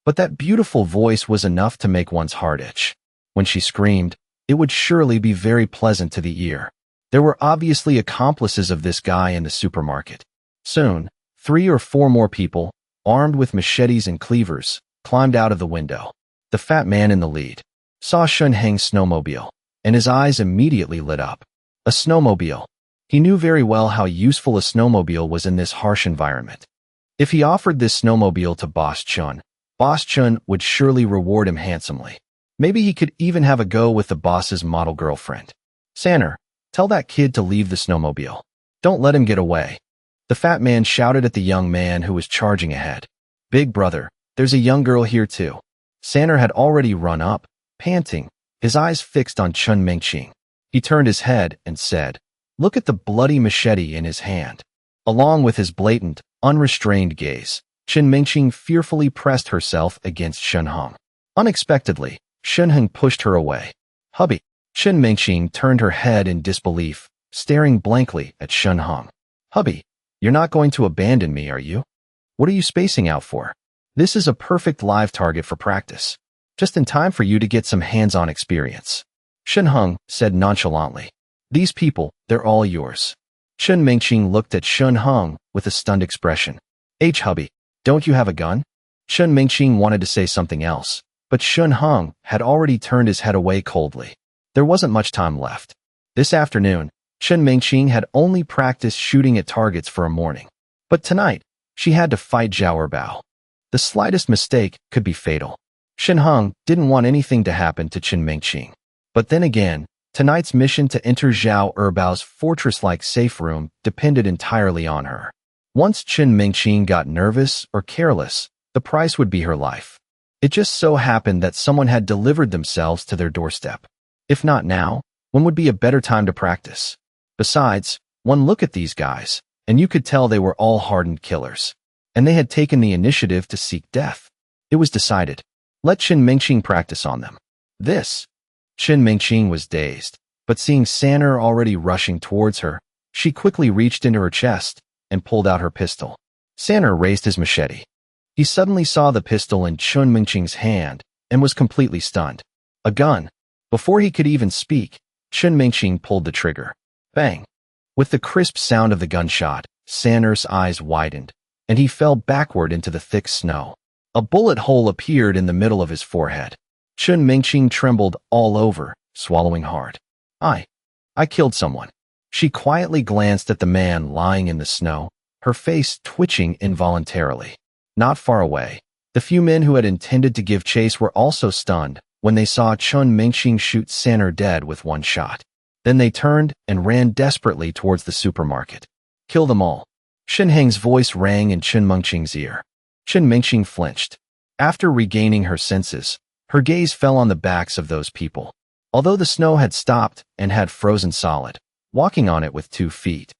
But that beautiful voice was enough to make one's heart itch. When she screamed, it would surely be very pleasant to the ear. There were obviously accomplices of this guy in the supermarket. Soon, 3 or 4 more people, armed with machetes and cleavers, climbed out of the window. The fat man in the lead saw Shan Hung's snowmobile, and his eyes immediately lit up. A snowmobile. He knew very well how useful a snowmobile was in this harsh environment. If he offered this snowmobile to Boss Chen would surely reward him handsomely. Maybe he could even have a go with the boss's model girlfriend. "Sanner, tell that kid to leave the snowmobile. Don't let him get away." The fat man shouted at the young man who was charging ahead. "Big brother, there's a young girl here too." Sanner had already run up, panting, his eyes fixed on Chen Mingqing. He turned his head and said, "Look at the bloody machete in his hand." Along with his blatant, unrestrained gaze, Chen Mingqing fearfully pressed herself against Shan Hung. Unexpectedly, Shan Hung pushed her away. "Hubby." Chen Mingqing turned her head in disbelief, staring blankly at Shan Hung. "Hubby, you're not going to abandon me, are you? What are you spacing out for? This is a perfect live target for practice. Just in time for you to get some hands-on experience." Shan Hung said nonchalantly. "These people, they're all yours." Chen Mingqing looked at Shan Hung with a stunned expression. Hubby, don't you have a gun?" Chen Mingqing wanted to say something else, but Shan Hung had already turned his head away coldly. There wasn't much time left. This afternoon, Chen Mingqing had only practiced shooting at targets for a morning. But tonight, she had to fight Xiao Bao. The slightest mistake could be fatal. Shan Hung didn't want anything to happen to Chen Mingqing. But then again, tonight's mission to enter Xiao Bao's fortress-like safe room depended entirely on her. Once Chen Mingqing got nervous or careless, the price would be her life. It just so happened that someone had delivered themselves to their doorstep. If not now, when would be a better time to practice? Besides, one look at these guys, and you could tell they were all hardened killers. And they had taken the initiative to seek death. It was decided. Let Chen Mingqing practice on them. This. Chen Mingqing was dazed, but seeing Sanner already rushing towards her, she quickly reached into her chest and pulled out her pistol. Sanner raised his machete. He suddenly saw the pistol in Chen Mingqing's hand and was completely stunned. A gun. Before he could even speak, Chen Mingqing pulled the trigger. Bang. With the crisp sound of the gunshot, Sanner's eyes widened, and he fell backward into the thick snow. A bullet hole appeared in the middle of his forehead. Chen Mingqing trembled all over, swallowing hard. I killed someone. She quietly glanced at the man lying in the snow, her face twitching involuntarily. Not far away, the few men who had intended to give chase were also stunned when they saw Chen Mingqing shoot Sanner dead with one shot. Then they turned and ran desperately towards the supermarket. Kill them all. Shan Hung's voice rang in Chen Mingqing's ear. Chen Mingqing flinched. After regaining her senses, her gaze fell on the backs of those people. Although the snow had stopped and had frozen solid, walking on it with 2 feet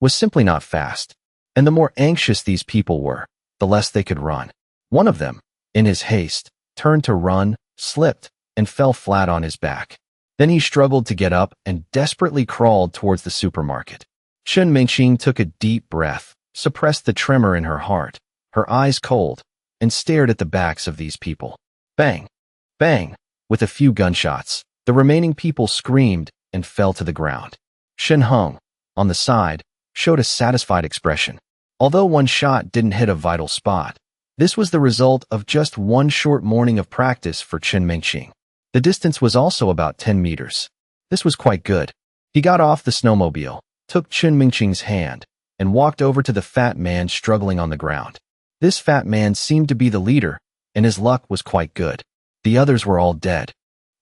was simply not fast. And the more anxious these people were, the less they could run. One of them, in his haste, turned to run, slipped, and fell flat on his back. Then he struggled to get up and desperately crawled towards the supermarket. Chen Mingqing took a deep breath, suppressed the tremor in her heart, her eyes cold, and stared at the backs of these people. Bang! Bang! With a few gunshots, the remaining people screamed and fell to the ground. Shan Hung, on the side, showed a satisfied expression. Although one shot didn't hit a vital spot, this was the result of just one short morning of practice for Chen Mingqing. The distance was also about 10 meters. This was quite good. He got off the snowmobile, took Chen Mingqing's hand, and walked over to the fat man struggling on the ground. This fat man seemed to be the leader, and his luck was quite good. The others were all dead.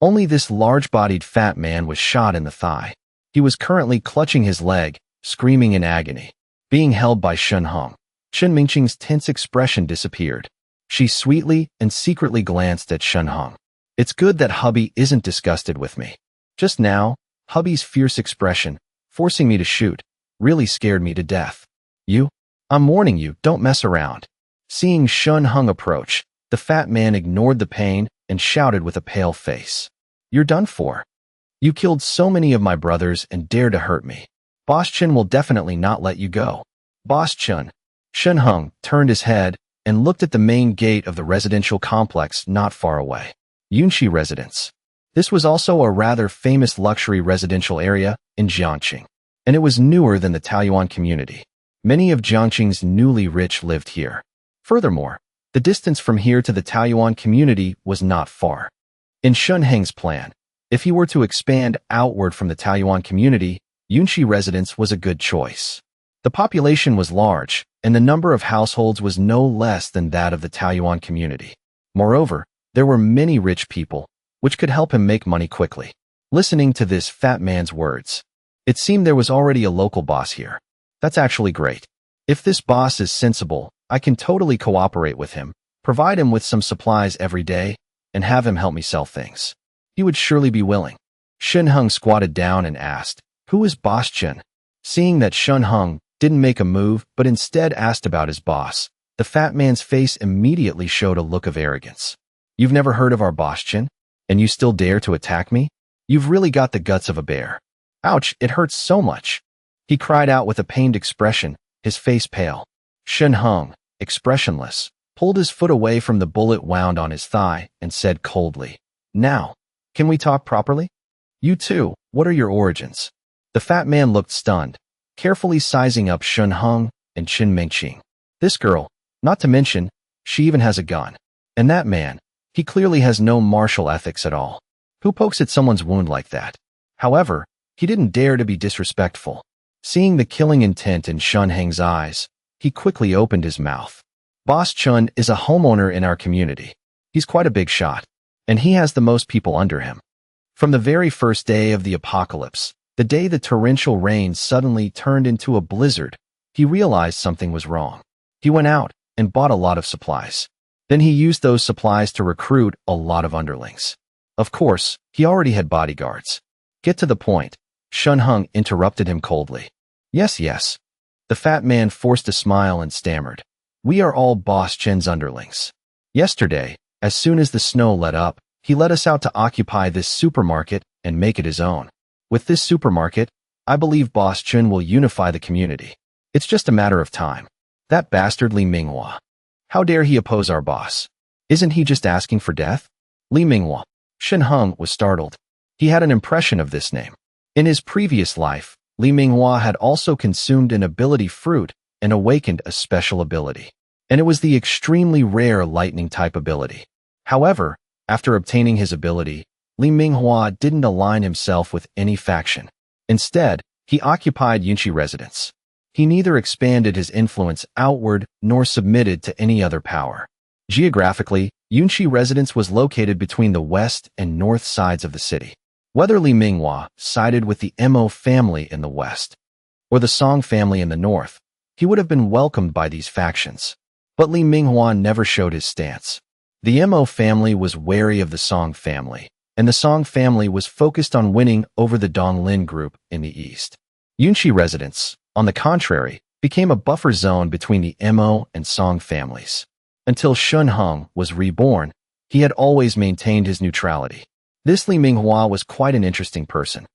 Only this large-bodied fat man was shot in the thigh. He was currently clutching his leg, screaming in agony. Being held by Shan Hung, Chen Mingqing's tense expression disappeared. She sweetly and secretly glanced at Shan Hung. It's good that hubby isn't disgusted with me. Just now, hubby's fierce expression, forcing me to shoot, really scared me to death. You? I'm warning you, don't mess around. Seeing Shan Hung approach, the fat man ignored the pain and shouted with a pale face. You're done for. You killed so many of my brothers and dare to hurt me. Boss Chen will definitely not let you go. Boss Chen. Shan Hung turned his head and looked at the main gate of the residential complex not far away. Yunxi Residence. This was also a rather famous luxury residential area in Jiangxing, and it was newer than the Taoyuan community. Many of Jiangxing's newly rich lived here. Furthermore, the distance from here to the Taoyuan community was not far. In Shan Hung's plan, if he were to expand outward from the Taoyuan community, Yunxi Residence was a good choice. The population was large, and the number of households was no less than that of the Taoyuan community. Moreover, there were many rich people, which could help him make money quickly. Listening to this fat man's words, it seemed there was already a local boss here. That's actually great. If this boss is sensible, I can totally cooperate with him, provide him with some supplies every day, and have him help me sell things. He would surely be willing. Shan Hung squatted down and asked, "Who is Boss Chen?" Seeing that Shan Hung didn't make a move but instead asked about his boss, the fat man's face immediately showed a look of arrogance. You've never heard of our boss Chen? And you still dare to attack me? You've really got the guts of a bear. Ouch, it hurts so much. He cried out with a pained expression, his face pale. Shan Hung, expressionless, pulled his foot away from the bullet wound on his thigh and said coldly, "Now, can we talk properly? You too, what are your origins?" The fat man looked stunned, carefully sizing up Shan Hung and Chen Mingqing. This girl, not to mention, she even has a gun. And that man, he clearly has no martial ethics at all. Who pokes at someone's wound like that? However, he didn't dare to be disrespectful. Seeing the killing intent in Shan Hung's eyes, he quickly opened his mouth. Boss Chen is a homeowner in our community. He's quite a big shot, and he has the most people under him. From the very first day of the apocalypse, the day the torrential rain suddenly turned into a blizzard, he realized something was wrong. He went out and bought a lot of supplies. Then he used those supplies to recruit a lot of underlings. Of course, he already had bodyguards. Get to the point. Shan Hung interrupted him coldly. Yes, yes. The fat man forced a smile and stammered. We are all Boss Chen's underlings. Yesterday, as soon as the snow let up, he led us out to occupy this supermarket and make it his own. With this supermarket, I believe Boss Chen will unify the community. It's just a matter of time. That bastard Li Minghua. How dare he oppose our boss? Isn't he just asking for death? Li Minghua. Shan Hung was startled. He had an impression of this name. In his previous life, Li Minghua had also consumed an ability fruit and awakened a special ability. And it was the extremely rare lightning-type ability. However, after obtaining his ability, Li Minghua didn't align himself with any faction. Instead, he occupied Yunqi residence. He neither expanded his influence outward nor submitted to any other power. Geographically, Yunqi residence was located between the west and north sides of the city. Whether Li Minghua sided with the Mo family in the west or the Song family in the north, he would have been welcomed by these factions. But Li Minghua never showed his stance. The Mo family was wary of the Song family, and the Song family was focused on winning over the Donglin group in the east. Yunqi residence, on the contrary, became a buffer zone between the Mo and Song families. Until Shan Hung was reborn, he had always maintained his neutrality. This Li Minghua was quite an interesting person.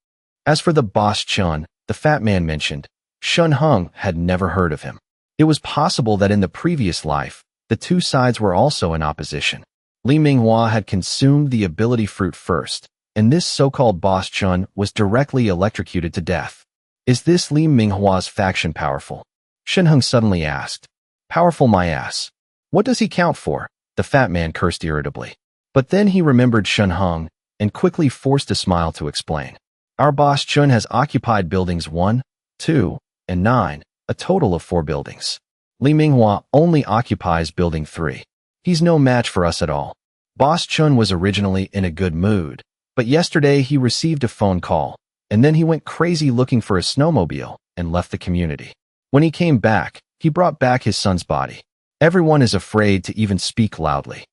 As for the boss Chen, the fat man mentioned, Shan Hung had never heard of him. It was possible that in the previous life, the two sides were also in opposition. Li Minghua had consumed the ability fruit first, and this so-called boss Chen was directly electrocuted to death. Is this Li Minghua's faction powerful? Shan Hung suddenly asked. Powerful my ass. What does he count for? The fat man cursed irritably. But then he remembered Shan Hung and quickly forced a smile to explain. Our boss Chen has occupied buildings 1, 2, and 9, a total of 4 buildings. Li Minghua only occupies building 3. He's no match for us at all. Boss Chen was originally in a good mood, but yesterday he received a phone call, and then he went crazy looking for a snowmobile and left the community. When he came back, he brought back his son's body. Everyone is afraid to even speak loudly.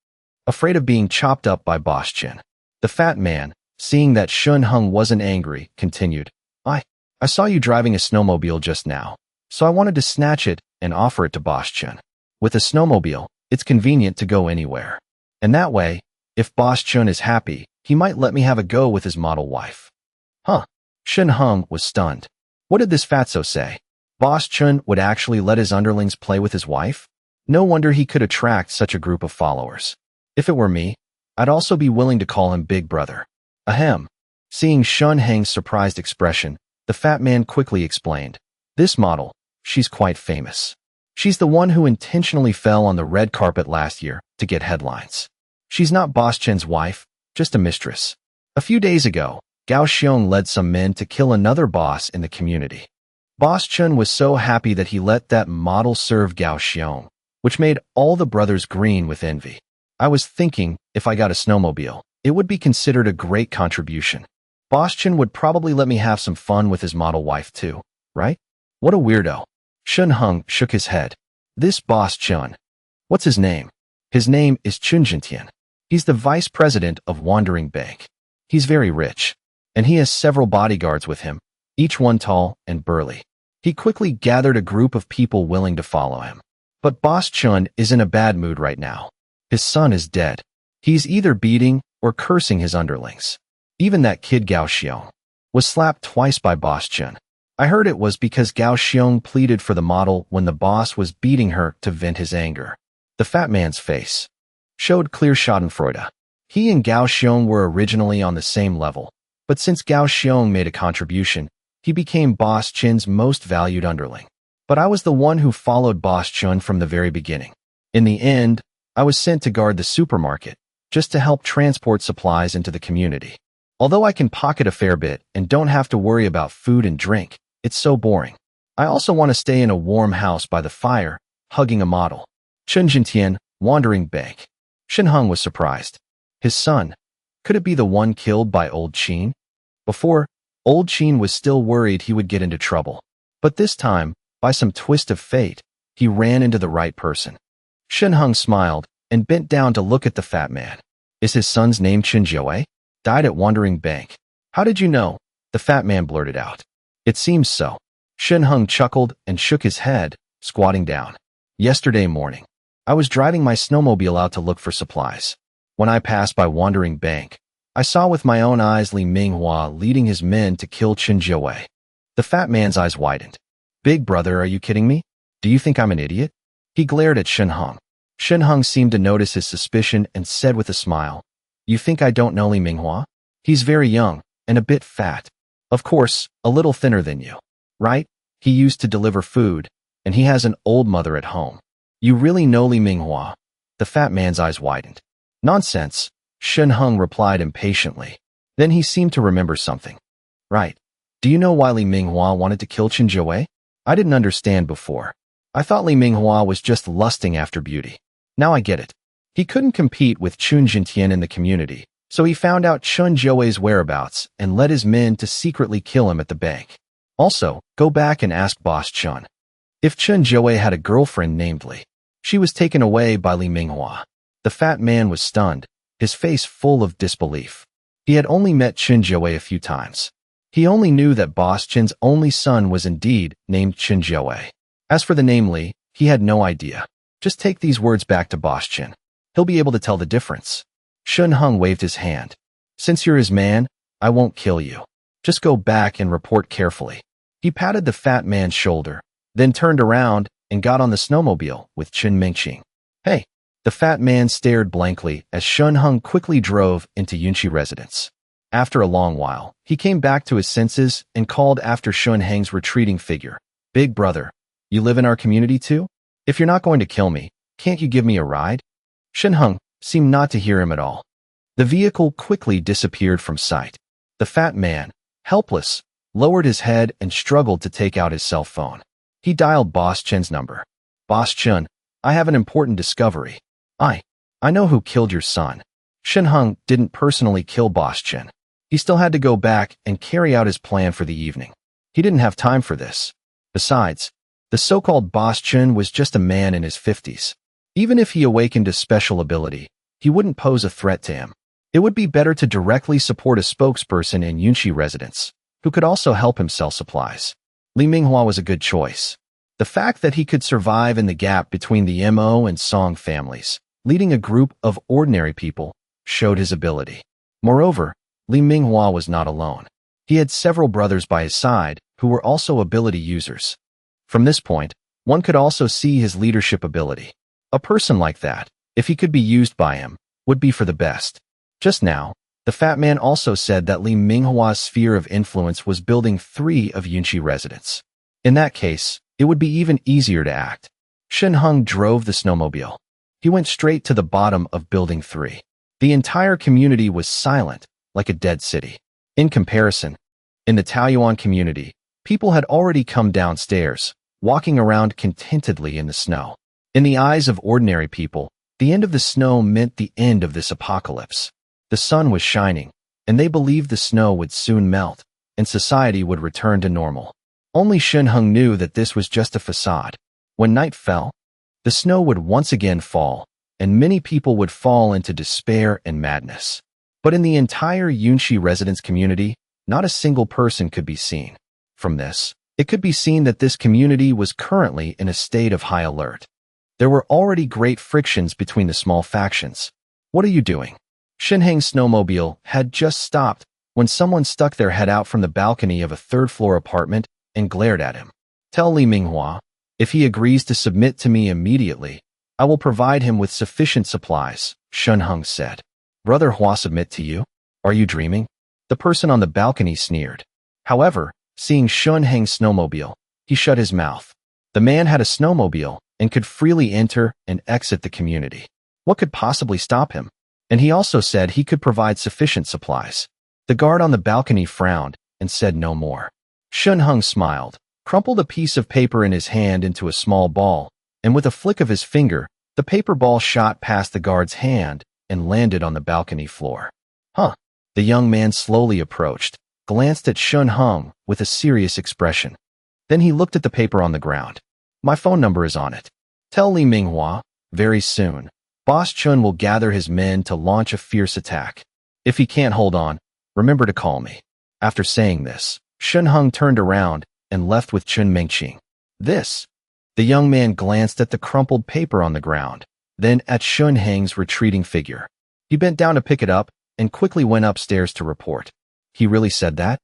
Afraid of being chopped up by Boss Chen. The fat man, seeing that Shan Hung wasn't angry, continued, I saw you driving a snowmobile just now, so I wanted to snatch it and offer it to Boss Chen. With a snowmobile, it's convenient to go anywhere. And that way, if Boss Chen is happy, he might let me have a go with his model wife. Huh? Shan Hung was stunned. What did this fatso say? Boss Chen would actually let his underlings play with his wife? No wonder he could attract such a group of followers. If it were me, I'd also be willing to call him Big Brother. Ahem. Seeing Shan Hung's surprised expression, the fat man quickly explained. This model, she's quite famous. She's the one who intentionally fell on the red carpet last year to get headlines. She's not Boss Chen's wife, just a mistress. A few days ago, Gao Xiong led some men to kill another boss in the community. Boss Chen was so happy that he let that model serve Gao Xiong, which made all the brothers green with envy. I was thinking, if I got a snowmobile, it would be considered a great contribution. Boss Chen would probably let me have some fun with his model wife too, right? What a weirdo. Shan Hung shook his head. This Boss Chen. What's his name? His name is Chun Jintian. He's the vice president of Wandering Bank. He's very rich, and he has several bodyguards with him, each one tall and burly. He quickly gathered a group of people willing to follow him. But Boss Chen is in a bad mood right now. His son is dead. He's either beating or cursing his underlings. Even that kid Gao Xiong was slapped twice by Boss Chen. I heard it was because Gao Xiong pleaded for the model when the boss was beating her to vent his anger. The fat man's face showed clear schadenfreude. He and Gao Xiong were originally on the same level, but since Gao Xiong made a contribution, he became Boss Chen's most valued underling. But I was the one who followed Boss Chen from the very beginning. In the end, I was sent to guard the supermarket, just to help transport supplies into the community. Although I can pocket a fair bit and don't have to worry about food and drink, it's so boring. I also want to stay in a warm house by the fire, hugging a model. Chun Jintian, Wandering Bank. Shan Hung was surprised. His son. Could it be the one killed by Old Qin? Before, Old Qin was still worried he would get into trouble. But this time, by some twist of fate, he ran into the right person. Shan Hung smiled, and bent down to look at the fat man. Is his son's name Chen Jiawei? Died at Wandering Bank. How did you know? The fat man blurted out. It seems so. Shan Hung chuckled and shook his head, squatting down. Yesterday morning, I was driving my snowmobile out to look for supplies. When I passed by Wandering Bank, I saw with my own eyes Li Minghua leading his men to kill Chen Jiawei. The fat man's eyes widened. Big brother, are you kidding me? Do you think I'm an idiot? He glared at Shan Hung. Shan Hung seemed to notice his suspicion and said with a smile, You think I don't know Li Minghua? He's very young and a bit fat. Of course, a little thinner than you. Right? He used to deliver food, and he has an old mother at home. You really know Li Minghua? The fat man's eyes widened. Nonsense, Shan Hung replied impatiently. Then he seemed to remember something. Right. Do you know why Li Minghua wanted to kill Chen Jiawei? I didn't understand before. I thought Li Minghua was just lusting after beauty. Now I get it. He couldn't compete with Chun Jintian in the community, so he found out Chen Jiawei's whereabouts and led his men to secretly kill him at the bank. Also, go back and ask Boss Chen. If Chen Jiawei had a girlfriend named Li, she was taken away by Li Minghua. The fat man was stunned, his face full of disbelief. He had only met Chen Jiawei a few times. He only knew that Boss Chen's only son was indeed named Chen Jiawei. As for the name Li, he had no idea. Just take these words back to Boss Chen. He'll be able to tell the difference. Shan Hung waved his hand. Since you're his man, I won't kill you. Just go back and report carefully. He patted the fat man's shoulder, then turned around and got on the snowmobile with Chen Mingqing. Hey! The fat man stared blankly as Shan Hung quickly drove into Yunqi residence. After a long while, he came back to his senses and called after Shan Hung's retreating figure. Big brother, you live in our community too? If you're not going to kill me, can't you give me a ride? Shan Hung seemed not to hear him at all. The vehicle quickly disappeared from sight. The fat man, helpless, lowered his head and struggled to take out his cell phone. He dialed Boss Chen's number. Boss Chen, I have an important discovery. I know who killed your son. Shan Hung didn't personally kill Boss Chen. He still had to go back and carry out his plan for the evening. He didn't have time for this. Besides, the so-called Boss Chen was just a man in his 50s. Even if he awakened a special ability, he wouldn't pose a threat to him. It would be better to directly support a spokesperson in Yunqi residence, who could also help him sell supplies. Li Minghua was a good choice. The fact that he could survive in the gap between the Mo and Song families, leading a group of ordinary people, showed his ability. Moreover, Li Minghua was not alone. He had several brothers by his side who were also ability users. From this point, one could also see his leadership ability. A person like that, if he could be used by him, would be for the best. Just now, the fat man also said that Li Minghua's sphere of influence was building 3 of Yunqi residents. In that case, it would be even easier to act. Shan Hung drove the snowmobile. He went straight to the bottom of Building 3. The entire community was silent, like a dead city. In comparison, in the Taoyuan community, people had already come downstairs, walking around contentedly in the snow. In the eyes of ordinary people, the end of the snow meant the end of this apocalypse. The sun was shining, and they believed the snow would soon melt, and society would return to normal. Only Shan Hung knew that this was just a facade. When night fell, the snow would once again fall, and many people would fall into despair and madness. But in the entire Yunqi residence community, not a single person could be seen. From this, it could be seen that this community was currently in a state of high alert. There were already great frictions between the small factions. What are you doing? Shan Hung's snowmobile had just stopped when someone stuck their head out from the balcony of a third-floor apartment and glared at him. Tell Li Minghua, if he agrees to submit to me immediately, I will provide him with sufficient supplies, Shan Hung said. Brother Hua submit to you? Are you dreaming? The person on the balcony sneered. However, seeing Shan Hung's snowmobile, he shut his mouth. The man had a snowmobile and could freely enter and exit the community. What could possibly stop him? And he also said he could provide sufficient supplies. The guard on the balcony frowned and said no more. Shan Hung smiled, crumpled a piece of paper in his hand into a small ball, and with a flick of his finger, the paper ball shot past the guard's hand and landed on the balcony floor. Huh. The young man slowly approached, glanced at Shan Hung with a serious expression. Then he looked at the paper on the ground. My phone number is on it. Tell Li Minghua, very soon, Boss Chen will gather his men to launch a fierce attack. If he can't hold on, remember to call me. After saying this, Shan Hung turned around and left with Chen Mingqing. This. The young man glanced at the crumpled paper on the ground, then at Shan Hung's retreating figure. He bent down to pick it up and quickly went upstairs to report. He really said that?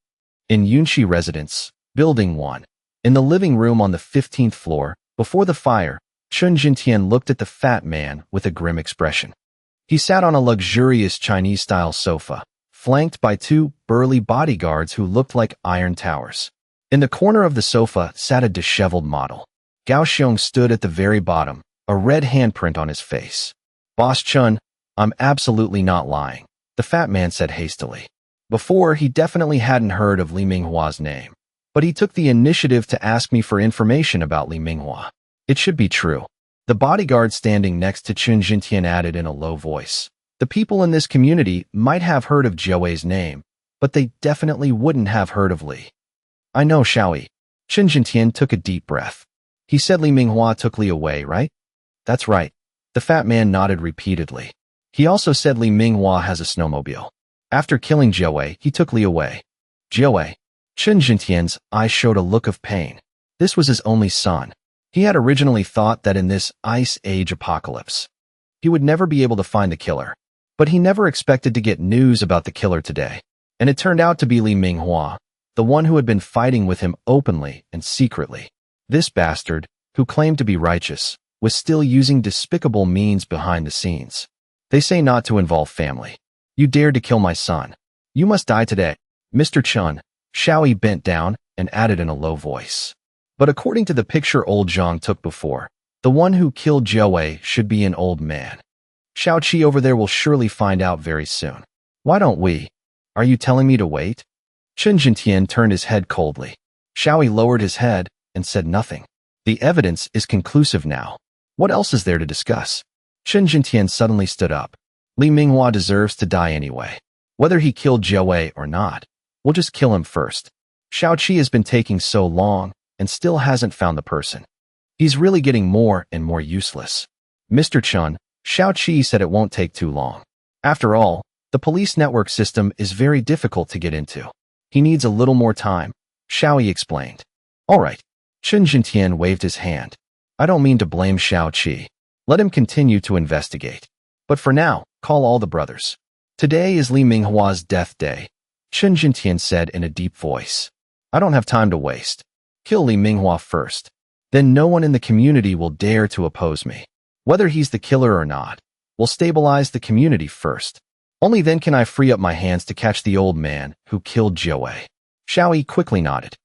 In Yunxi Residence, Building 1. In the living room on the 15th floor, before the fire, Chen Jintian looked at the fat man with a grim expression. He sat on a luxurious Chinese-style sofa, flanked by two burly bodyguards who looked like iron towers. In the corner of the sofa sat a disheveled model. Gao Xiong stood at the very bottom, a red handprint on his face. Boss Chen, I'm absolutely not lying, the fat man said hastily. Before, he definitely hadn't heard of Li Minghua's name, but he took the initiative to ask me for information about Li Minghua. It should be true. The bodyguard standing next to Chen Jintian added in a low voice. The people in this community might have heard of Jiawei's name, but they definitely wouldn't have heard of Li. I know, Xiaoyi. Chen Jintian took a deep breath. He said Li Minghua took Li away, right? That's right. The fat man nodded repeatedly. He also said Li Minghua has a snowmobile. After killing Jiawei, he took Li away. Jiawei. Chen Jintian's eyes showed a look of pain. This was his only son. He had originally thought that in this Ice Age apocalypse, he would never be able to find the killer. But he never expected to get news about the killer today. And it turned out to be Li Minghua, the one who had been fighting with him openly and secretly. This bastard, who claimed to be righteous, was still using despicable means behind the scenes. They say not to involve family. You dared to kill my son. You must die today. Mr. Chen, Xiaoyi bent down and added in a low voice. But according to the picture old Zhang took before, the one who killed Jiawei should be an old man. Xiao Qi over there will surely find out very soon. Why don't we? Are you telling me to wait? Chen Jintian turned his head coldly. Xiaoyi lowered his head and said nothing. The evidence is conclusive now. What else is there to discuss? Chen Jintian suddenly stood up. Li Minghua deserves to die anyway. Whether he killed Jiawei or not, we'll just kill him first. Xiao Qi has been taking so long and still hasn't found the person. He's really getting more and more useless. Mr. Chen, Xiao Qi said it won't take too long. After all, the police network system is very difficult to get into. He needs a little more time, Xiaoyi explained. All right. Chen Jintian waved his hand. I don't mean to blame Xiao Qi. Let him continue to investigate. But for now, call all the brothers. Today is Li Minghua's death day, Chen Jintian said in a deep voice. I don't have time to waste. Kill Li Minghua first. Then no one in the community will dare to oppose me. Whether he's the killer or not, we'll stabilize the community first. Only then can I free up my hands to catch the old man who killed Jiawei. Xiaoyi quickly nodded.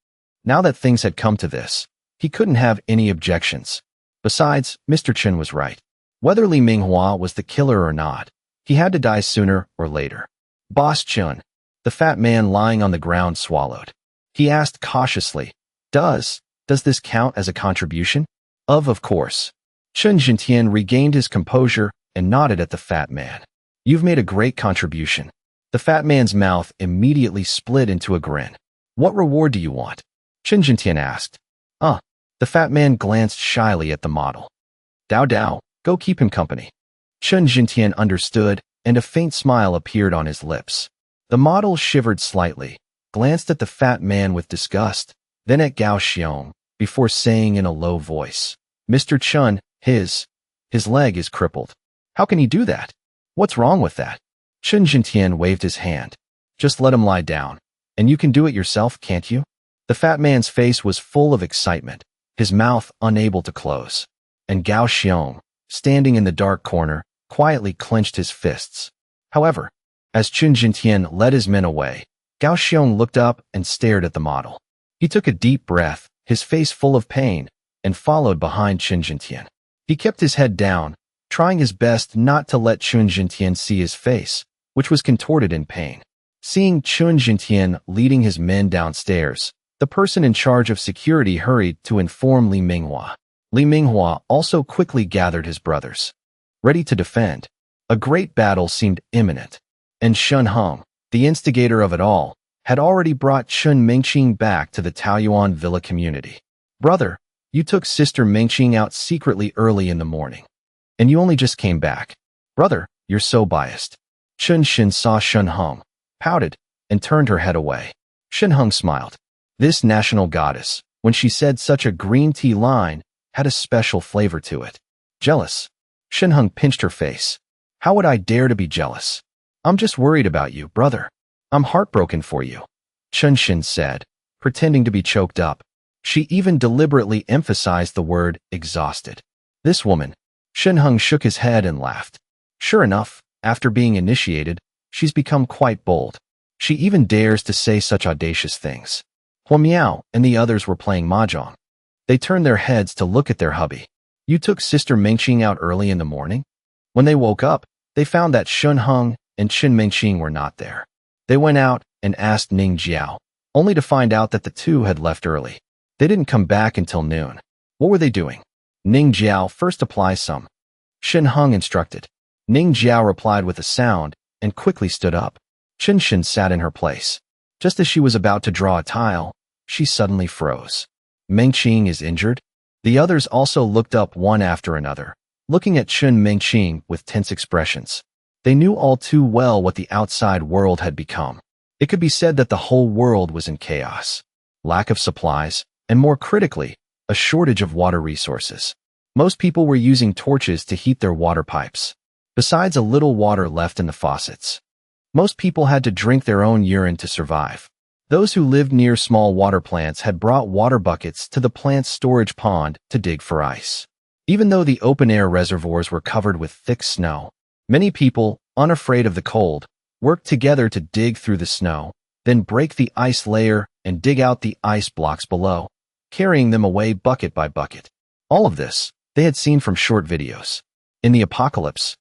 Now that things had come to this, he couldn't have any objections. Besides, Mr. Chen was right. Whether Li Minghua was the killer or not, he had to die sooner or later. Boss Chen, the fat man lying on the ground, swallowed. He asked cautiously, Does this count as a contribution? Of course. Chen Jintian regained his composure and nodded at the fat man. You've made a great contribution. The fat man's mouth immediately split into a grin. What reward do you want? Chen Jintian asked. The fat man glanced shyly at the model. Dao, go keep him company. Chen Jintian understood, and a faint smile appeared on his lips. The model shivered slightly, glanced at the fat man with disgust, then at Gao Xiong, before saying in a low voice, Mr. Chen, his leg is crippled. How can he do that? What's wrong with that? Chen Jintian waved his hand. Just let him lie down, and you can do it yourself, can't you? The fat man's face was full of excitement, his mouth unable to close. And Gao Xiong, standing in the dark corner, quietly clenched his fists. However, as Chen Jintian led his men away, Gao Xiong looked up and stared at the model. He took a deep breath, his face full of pain, and followed behind Chen Jintian. He kept his head down, trying his best not to let Chen Jintian see his face, which was contorted in pain. Seeing Chen Jintian leading his men downstairs, the person in charge of security hurried to inform Li Minghua. Li Minghua also quickly gathered his brothers, ready to defend. A great battle seemed imminent, and Shan Hung, the instigator of it all, had already brought Chen Mingqing back to the Taoyuan villa community. Brother, you took Sister Mingqing out secretly early in the morning, and you only just came back. Brother, you're so biased. Chen saw Shan Hung, pouted, and turned her head away. Shan Hung smiled. This national goddess, when she said such a green tea line, had a special flavor to it. Jealous. Shan Hung pinched her face. How would I dare to be jealous? I'm just worried about you, brother. I'm heartbroken for you. Chen said, pretending to be choked up. She even deliberately emphasized the word exhausted. This woman. Shan Hung shook his head and laughed. Sure enough, after being initiated, she's become quite bold. She even dares to say such audacious things. Huo Miao and the others were playing mahjong. They turned their heads to look at their hubby. You took Sister Mingqing out early in the morning? When they woke up, they found that Shan Hung and Chen Mingqing were not there. They went out and asked Ning Jiao, only to find out that the two had left early. They didn't come back until noon. What were they doing? Ning Jiao first apply some. Shan Hung instructed. Ning Jiao replied with a sound and quickly stood up. Chen sat in her place. Just as she was about to draw a tile, she suddenly froze. Mingqing is injured? The others also looked up one after another, looking at Chen Mingqing with tense expressions. They knew all too well what the outside world had become. It could be said that the whole world was in chaos. Lack of supplies, and more critically, a shortage of water resources. Most people were using torches to heat their water pipes, besides a little water left in the faucets. Most people had to drink their own urine to survive. Those who lived near small water plants had brought water buckets to the plant's storage pond to dig for ice. Even though the open-air reservoirs were covered with thick snow, many people, unafraid of the cold, worked together to dig through the snow, then break the ice layer and dig out the ice blocks below, carrying them away bucket by bucket. All of this, they had seen from short videos. In the apocalypse,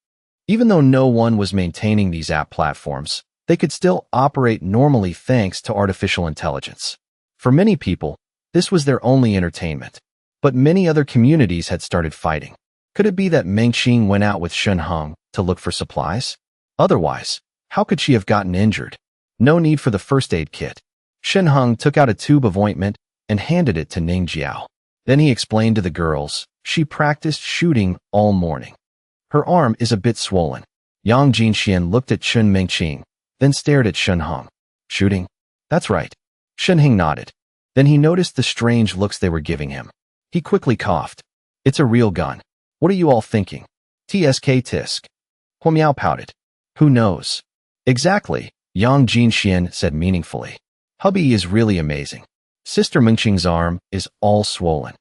even though no one was maintaining these app platforms, they could still operate normally thanks to artificial intelligence. For many people, this was their only entertainment. But many other communities had started fighting. Could it be that Mingqing went out with Shan Hung to look for supplies? Otherwise, how could she have gotten injured? No need for the first aid kit. Shan Hung took out a tube of ointment and handed it to Ning Jiao. Then he explained to the girls, she practiced shooting all morning. Her arm is a bit swollen. Yang Jinxian looked at Chen Mingqing, then stared at Shan Hung. Shooting? That's right. Shan Hung nodded. Then he noticed the strange looks they were giving him. He quickly coughed. It's a real gun. What are you all thinking? TSK tisk. Huo Miao pouted. Who knows? Exactly, Yang Jinxian said meaningfully. Hubby is really amazing. Sister Mingqing's arm is all swollen.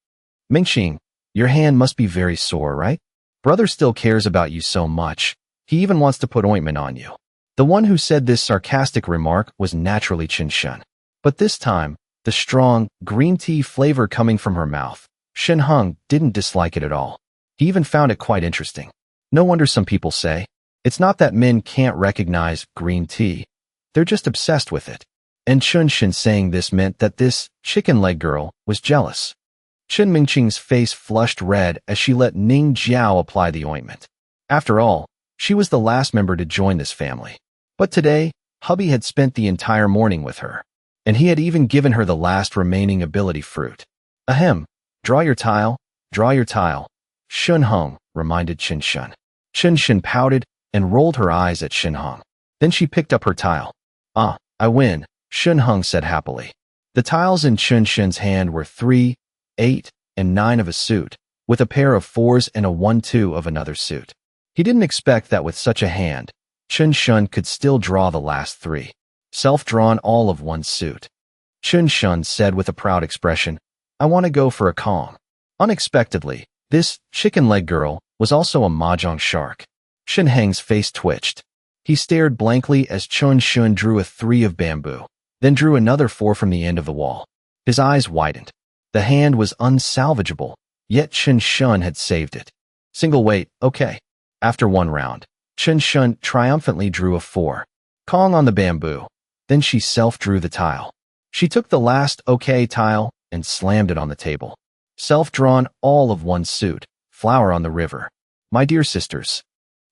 Mingqing, your hand must be very sore, right? Brother still cares about you so much. He even wants to put ointment on you. The one who said this sarcastic remark was naturally Chen Shun. But this time, the strong, green tea flavor coming from her mouth, Shan Hung didn't dislike it at all. He even found it quite interesting. No wonder some people say, it's not that men can't recognize green tea. They're just obsessed with it. And Chen saying this meant that this chicken leg girl was jealous. Chen Mingqing's face flushed red as she let Ning Jiao apply the ointment. After all, she was the last member to join this family. But today, hubby had spent the entire morning with her, and he had even given her the last remaining ability fruit. Ahem, draw your tile, Shan Hung reminded Chen Shun. Chen pouted and rolled her eyes at Shan Hung. Then she picked up her tile. Ah, I win, Shan Hung said happily. The tiles in Chen Shen's hand were 3, 8, and 9 of a suit, with a pair of 4s and a 1-2 of another suit. He didn't expect that with such a hand, Chen Shun could still draw the last 3. Self-drawn all of one suit. Chen Shun said with a proud expression, I want to go for a Kong. Unexpectedly, this chicken leg girl was also a mahjong shark. Shan Heng's face twitched. He stared blankly as Chen Shun drew a 3 of bamboo, then drew another 4 from the end of the wall. His eyes widened. The hand was unsalvageable, yet Chen Shun had saved it. Single weight, okay. After one round, Chen Shun triumphantly drew a 4. Kong on the bamboo. Then she self-drew the tile. She took the last okay tile and slammed it on the table. Self-drawn all of one suit, flower on the river. My dear sisters.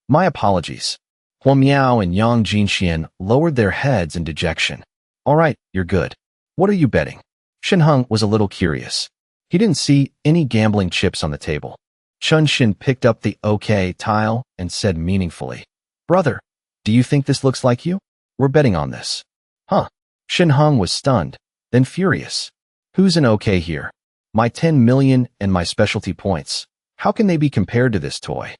My apologies. Huo Miao and Yang Jinxian lowered their heads in dejection. All right, you're good. What are you betting? Shan Hung was a little curious. He didn't see any gambling chips on the table. Chun Shin picked up the OK tile and said meaningfully, "Brother, do you think this looks like you? We're betting on this." Huh? Shan Hung was stunned, then furious. Who's an OK here? My 10 million and my specialty points. How can they be compared to this toy?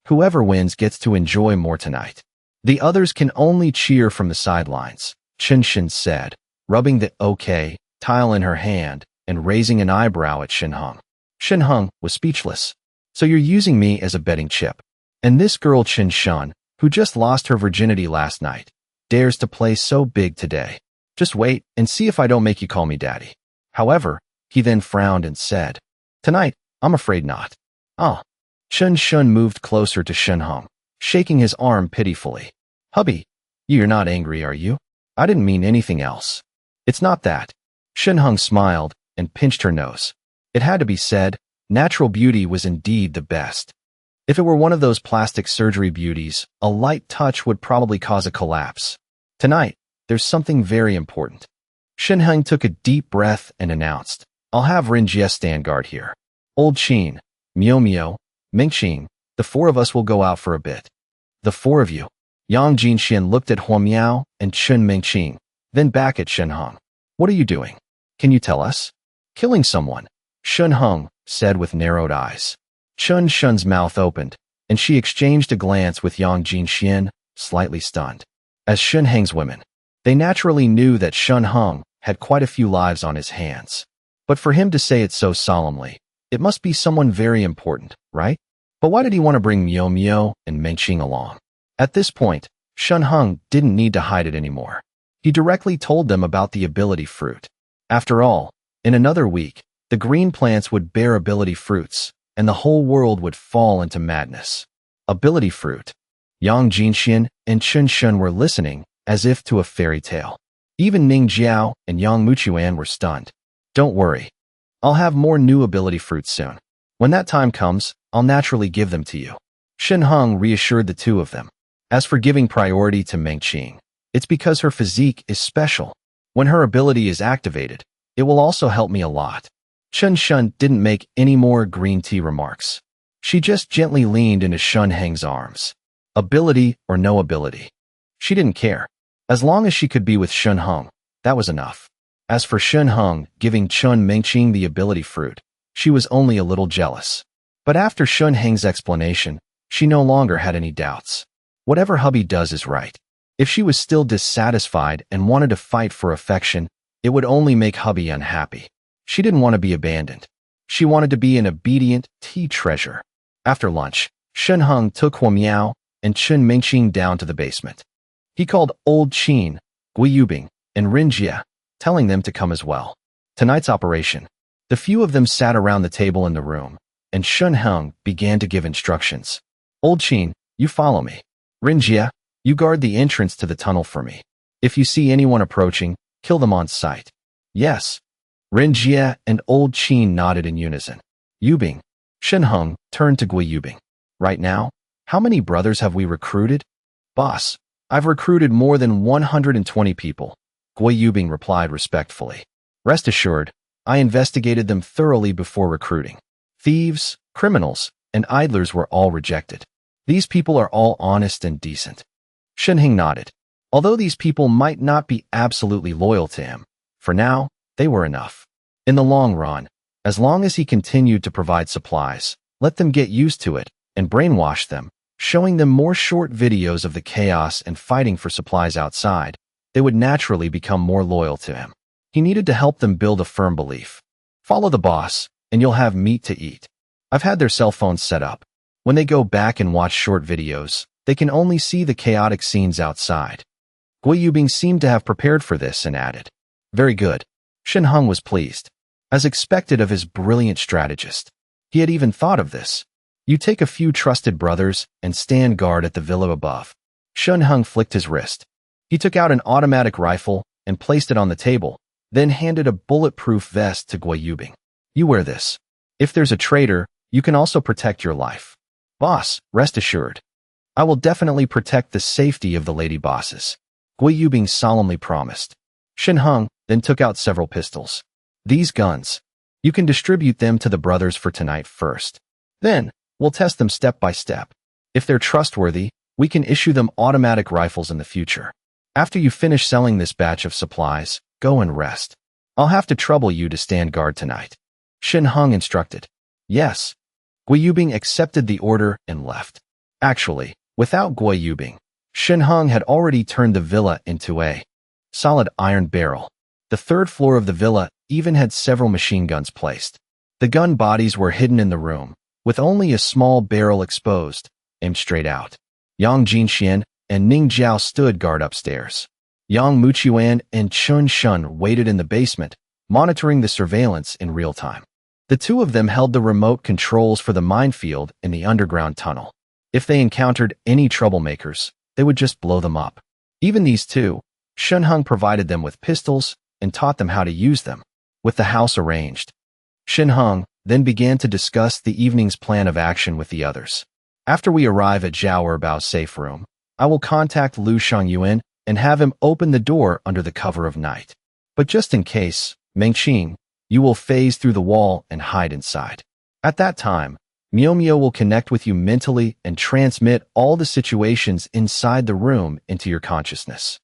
Whoever wins gets to enjoy more tonight. The others can only cheer from the sidelines, Chun Shin said, rubbing the OK tile in her hand and raising an eyebrow at Shan Hung. Shan Hung was speechless. So you're using me as a betting chip. And this girl Chen Shun, who just lost her virginity last night, dares to play so big today. Just wait and see if I don't make you call me daddy. However, he then frowned and said, "Tonight, I'm afraid not." Ah. Chen Shun moved closer to Shan Hung, shaking his arm pitifully. "Hubby, you're not angry, are you? I didn't mean anything else." "It's not that." Shan Hung smiled and pinched her nose. It had to be said, natural beauty was indeed the best. If it were one of those plastic surgery beauties, a light touch would probably cause a collapse. Tonight, there's something very important. Shan Hung took a deep breath and announced, "I'll have Wong Jia stand guard here. Old Chen, Mio, Mingqing, the four of us will go out for a bit." "The four of you?" Yang Jinxian looked at Huo Miao and Chen Mingqing, then back at Shan Hung. "What are you doing? Can you tell us?" "Killing someone," Shan Hung said with narrowed eyes. Chun Shun's mouth opened, and she exchanged a glance with Yang Jinxian, slightly stunned. As Shan Hung's women, they naturally knew that Shan Hung had quite a few lives on his hands. But for him to say it so solemnly, it must be someone very important, right? But why did he want to bring Mio and Mingqing along? At this point, Shan Hung didn't need to hide it anymore. He directly told them about the ability fruit. After all, in another week, the green plants would bear ability fruits, and the whole world would fall into madness. Ability fruit. Yang Jinxian and Chen Shun were listening as if to a fairy tale. Even Ning Jiao and Yang Muchuan were stunned. "Don't worry. I'll have more new ability fruits soon. When that time comes, I'll naturally give them to you." Shan Hung reassured the two of them. As for giving priority to Mingqing, it's because her physique is special. When her ability is activated, it will also help me a lot. Chen Shun didn't make any more green tea remarks. She just gently leaned into Shan Hung's arms. Ability or no ability. She didn't care. As long as she could be with Shan Hung, that was enough. As for Shan Hung giving Chen Mingqing the ability fruit, she was only a little jealous. But after Shan Hung's explanation, she no longer had any doubts. Whatever hubby does is right. If she was still dissatisfied and wanted to fight for affection, it would only make hubby unhappy. She didn't want to be abandoned. She wanted to be an obedient tea treasure. After lunch, Shan Hung took Huo Miao and Chen Mingqing down to the basement. He called Old Chen, Gui Yubing, and Wong Jia, telling them to come as well. Tonight's operation. The few of them sat around the table in the room, and Shan Hung began to give instructions. "Old Chen, you follow me. Wong Jia, you guard the entrance to the tunnel for me. If you see anyone approaching, kill them on sight." "Yes." Wong Jia and Old Chen nodded in unison. "Yubing." Shan Hung turned to Gui Yubing. "Right now, how many brothers have we recruited?" "Boss, I've recruited more than 120 people," Gui Yubing replied respectfully. "Rest assured, I investigated them thoroughly before recruiting. Thieves, criminals, and idlers were all rejected. These people are all honest and decent." Shan Hung nodded. Although these people might not be absolutely loyal to him, for now, they were enough. In the long run, as long as he continued to provide supplies, let them get used to it and brainwash them, showing them more short videos of the chaos and fighting for supplies outside, they would naturally become more loyal to him. He needed to help them build a firm belief. Follow the boss, and you'll have meat to eat. I've had their cell phones set up. When they go back and watch short videos, they can only see the chaotic scenes outside. Gui Yubing seemed to have prepared for this and added, "Very good." Shan Hung was pleased. As expected of his brilliant strategist, he had even thought of this. "You take a few trusted brothers and stand guard at the villa above." Shan Hung flicked his wrist. He took out an automatic rifle and placed it on the table, then handed a bulletproof vest to Gui Yubing. "You wear this. If there's a traitor, you can also protect your life." "Boss, rest assured. I will definitely protect the safety of the lady bosses," Gui Yubing solemnly promised. Shan Hung then took out several pistols. "These guns, you can distribute them to the brothers for tonight first. Then, We'll test them step by step. If they're trustworthy, we can issue them automatic rifles in the future. After you finish selling this batch of supplies, go and rest. I'll have to trouble you to stand guard tonight." Shan Hung instructed. Yes. Gui Yubing accepted the order and left. Actually, without Gui Yubing, Shan Hung had already turned the villa into a solid iron barrel. The third floor of the villa even had several machine guns placed. The gun bodies were hidden in the room, with only a small barrel exposed, aimed straight out. Yang Jinxian and Ning Jiao stood guard upstairs. Yang Muqiuan and Chun Shun waited in the basement, monitoring the surveillance in real time. The two of them held the remote controls for the minefield in the underground tunnel. If they encountered any troublemakers, they would just blow them up. Even these two, Shan Hung provided them with pistols and taught them how to use them. With the house arranged, Shan Hung then began to discuss the evening's plan of action with the others. After we arrive at Zhao Erbao's safe room, I will contact Lu Shangyuan and have him open the door under the cover of night. But just in case, Mingqing, you will phase through the wall and hide inside. At that time, Miao Miao will connect with you mentally and transmit all the situations inside the room into your consciousness.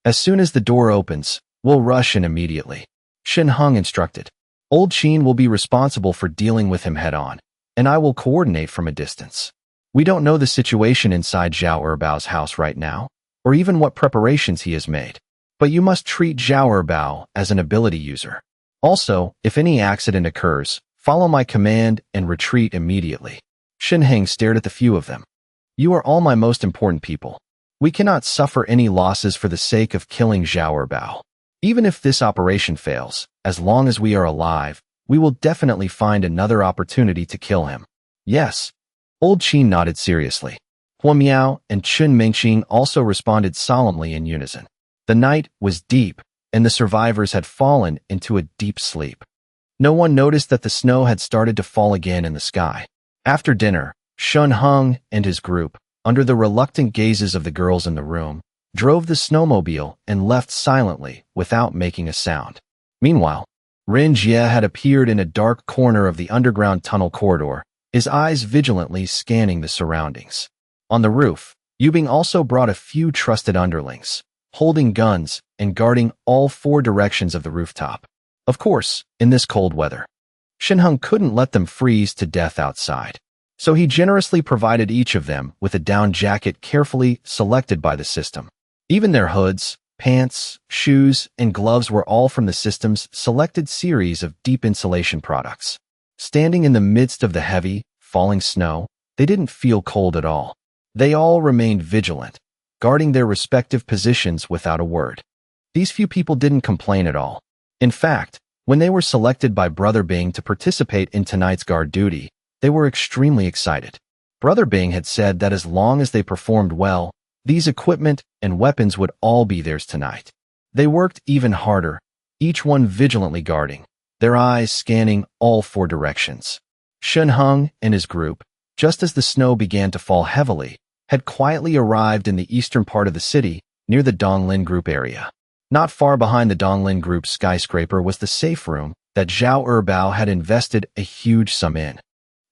As soon as the door opens, we'll rush in immediately. Shan Hung instructed. Old Qin will be responsible for dealing with him head-on, and I will coordinate from a distance. We don't know the situation inside Zhao Erbao's house right now, or even what preparations he has made, but you must treat Zhao Erbao as an ability user. Also, if any accident occurs, follow my command and retreat immediately. Shan Hung stared at the few of them. You are all my most important people. We cannot suffer any losses for the sake of killing Zhao Erbao. Even if this operation fails, as long as we are alive, we will definitely find another opportunity to kill him. Yes. Old Qin nodded seriously. Hua Miao and Chun Mingqing also responded solemnly in unison. The night was deep, and the survivors had fallen into a deep sleep. No one noticed that the snow had started to fall again in the sky. After dinner, Shan Hung and his group, under the reluctant gazes of the girls in the room, drove the snowmobile and left silently without making a sound. Meanwhile, Wong Jia had appeared in a dark corner of the underground tunnel corridor, his eyes vigilantly scanning the surroundings. On the roof, Yubing also brought a few trusted underlings, holding guns and guarding all four directions of the rooftop. Of course, in this cold weather, Shan Hung couldn't let them freeze to death outside, so he generously provided each of them with a down jacket carefully selected by the system. Even their hoods, pants, shoes, and gloves were all from the system's selected series of deep insulation products. Standing in the midst of the heavy, falling snow, they didn't feel cold at all. They all remained vigilant, guarding their respective positions without a word. These few people didn't complain at all. In fact, when they were selected by Brother Bing to participate in tonight's guard duty, they were extremely excited. Brother Bing had said that as long as they performed well, these equipment and weapons would all be theirs tonight. They worked even harder, each one vigilantly guarding, their eyes scanning all four directions. Shan Hung and his group, just as the snow began to fall heavily, had quietly arrived in the eastern part of the city, near the Donglin Group area. Not far behind the Donglin Group skyscraper was the safe room that Zhao Erbao had invested a huge sum in.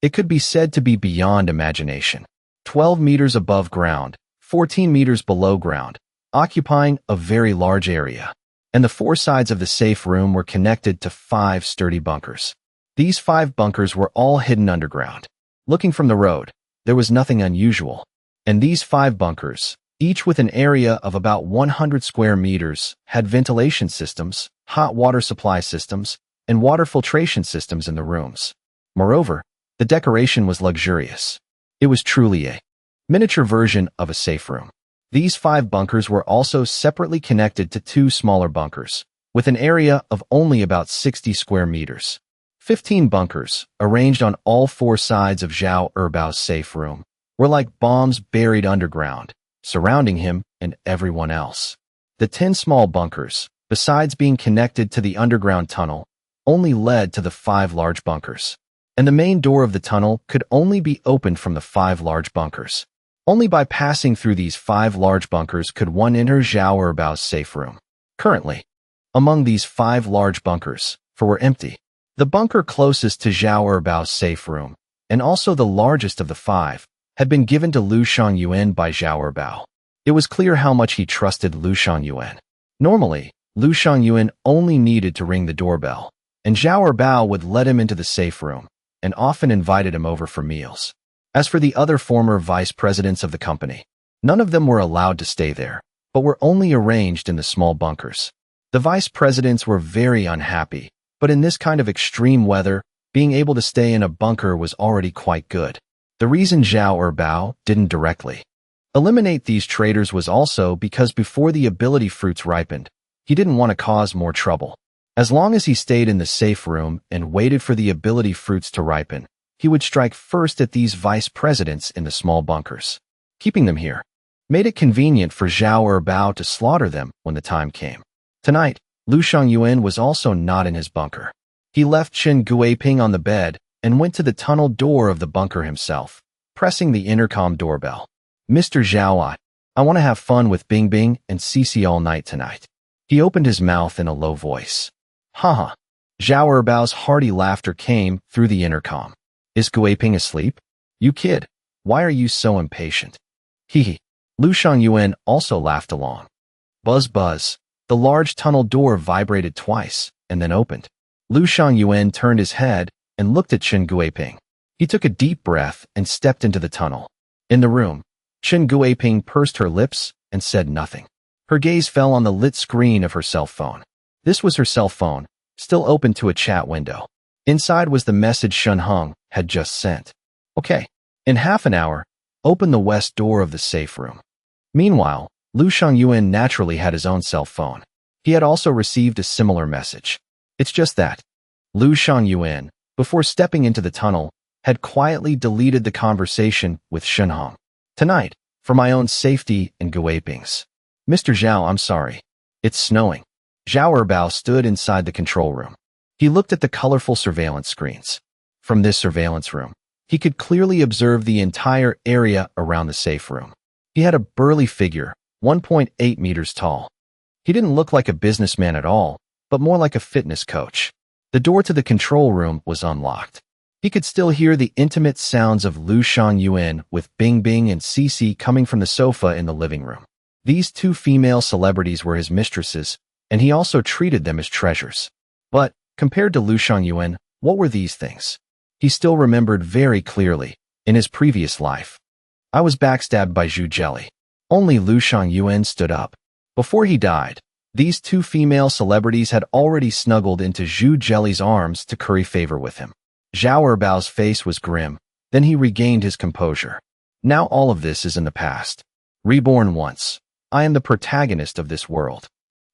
It could be said to be beyond imagination. 12 meters above ground, 14 meters below ground, occupying a very large area. And the four sides of the safe room were connected to 5 sturdy bunkers. These 5 bunkers were all hidden underground. Looking from the road, there was nothing unusual. And these 5 bunkers, each with an area of about 100 square meters, had ventilation systems, hot water supply systems, and water filtration systems in the rooms. Moreover, the decoration was luxurious. It was truly a miniature version of a safe room. These 5 bunkers were also separately connected to 2 smaller bunkers, with an area of only about 60 square meters. 15 bunkers, arranged on all 4 sides of Zhao Erbao's safe room, were like bombs buried underground, surrounding him and everyone else. The 10 small bunkers, besides being connected to the underground tunnel, only led to the 5 large bunkers. And the main door of the tunnel could only be opened from the 5 large bunkers. Only by passing through these 5 large bunkers could one enter Zhao Erbao's safe room. Currently, among these 5 large bunkers, 4 were empty. The bunker closest to Zhao Erbao's safe room and also the largest of the 5, had been given to Lu Shangyuan by Xiao Bao. It was clear how much he trusted Lu Shangyuan. Normally, Lu Shangyuan only needed to ring the doorbell, and Xiao Bao would let him into the safe room, and often invited him over for meals. As for the other former vice presidents of the company, none of them were allowed to stay there, but were only arranged in the small bunkers. The vice presidents were very unhappy, but in this kind of extreme weather, being able to stay in a bunker was already quite good. The reason Xiao Bao didn't directly eliminate these traitors was also because before the ability fruits ripened, he didn't want to cause more trouble. As long as he stayed in the safe room and waited for the ability fruits to ripen, he would strike first at these vice presidents in the small bunkers. Keeping them here made it convenient for Xiao Bao to slaughter them when the time came. Tonight, Lu Shangyuan was also not in his bunker. He left Chen Guiping on the bed and went to the tunnel door of the bunker himself, pressing the intercom doorbell. "Mr. Zhao, I want to have fun with Bing and Cici all night tonight." He opened his mouth in a low voice. Haha. Xiao Bao's hearty laughter came through the intercom. "Is Guiping asleep? You kid, why are you so impatient?" Hee. Lu Shangyuan also laughed along. Buzz buzz. The large tunnel door vibrated twice and then opened. Lu Shangyuan turned his head and looked at Chen Guiping. He took a deep breath and stepped into the tunnel. In the room, Chen Guiping pursed her lips and said nothing. Her gaze fell on the lit screen of her cell phone. This was her cell phone, still open to a chat window. Inside was the message Shan Hung had just sent. "Okay. In half an hour, open the west door of the safe room." Meanwhile, Lu Shangyuan naturally had his own cell phone. He had also received a similar message. It's just that Lu Shangyuan, before stepping into the tunnel, had quietly deleted the conversation with Shan Hung. "Tonight, for my own safety and Guiping's. Mr. Zhao, I'm sorry. It's snowing." Xiao Bao stood inside the control room. He looked at the colorful surveillance screens. From this surveillance room, he could clearly observe the entire area around the safe room. He had a burly figure, 1.8 meters tall. He didn't look like a businessman at all, but more like a fitness coach. The door to the control room was unlocked. He could still hear the intimate sounds of Lu Shangyuan with Bing and Cici coming from the sofa in the living room. These 2 female celebrities were his mistresses, and he also treated them as treasures. But, compared to Lu Shangyuan, what were these things? He still remembered very clearly, in his previous life. "I was backstabbed by Zhu Jelly." Only Lu Shangyuan stood up. Before he died, these 2 female celebrities had already snuggled into Zhu Jelly's arms to curry favor with him. Xiao Bao's face was grim, then he regained his composure. "Now all of this is in the past. Reborn once. I am the protagonist of this world.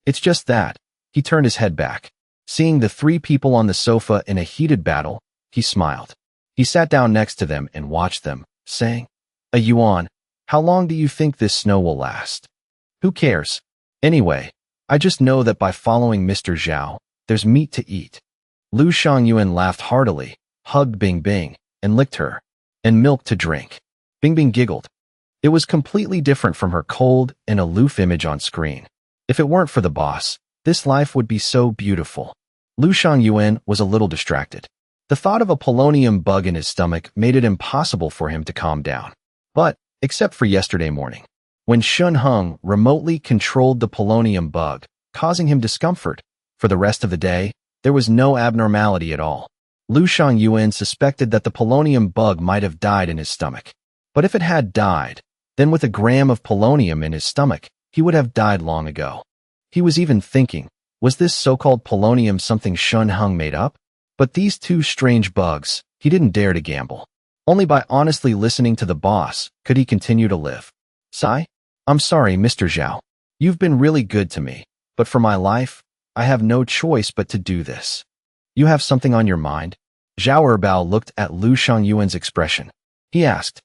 It's just that." He turned his head back. Seeing the 3 people on the sofa in a heated battle, he smiled. He sat down next to them and watched them, saying, "A yuan, how long do you think this snow will last? Who cares? Anyway, I just know that by following Mr. Zhao, there's meat to eat." Lu Shangyuan laughed heartily, hugged Bing, and licked her, and milk to drink. Bing giggled. It was completely different from her cold and aloof image on screen. If it weren't for the boss, this life would be so beautiful. Lu Shangyuan was a little distracted. The thought of a polonium bug in his stomach made it impossible for him to calm down. But, except for yesterday morning, when Shan Hung remotely controlled the polonium bug, causing him discomfort, for the rest of the day, there was no abnormality at all. Lu Shangyuan suspected that the polonium bug might have died in his stomach. But if it had died, then with a gram of polonium in his stomach, he would have died long ago. He was even thinking, was this so-called polonium something Shan Hung made up? But these 2 strange bugs, he didn't dare to gamble. Only by honestly listening to the boss could he continue to live. "Sigh? I'm sorry, Mr. Zhao. You've been really good to me, but for my life, I have no choice but to do this. You have something on your mind?" Xiao Bao looked at Lu Shangyuan's expression. He asked,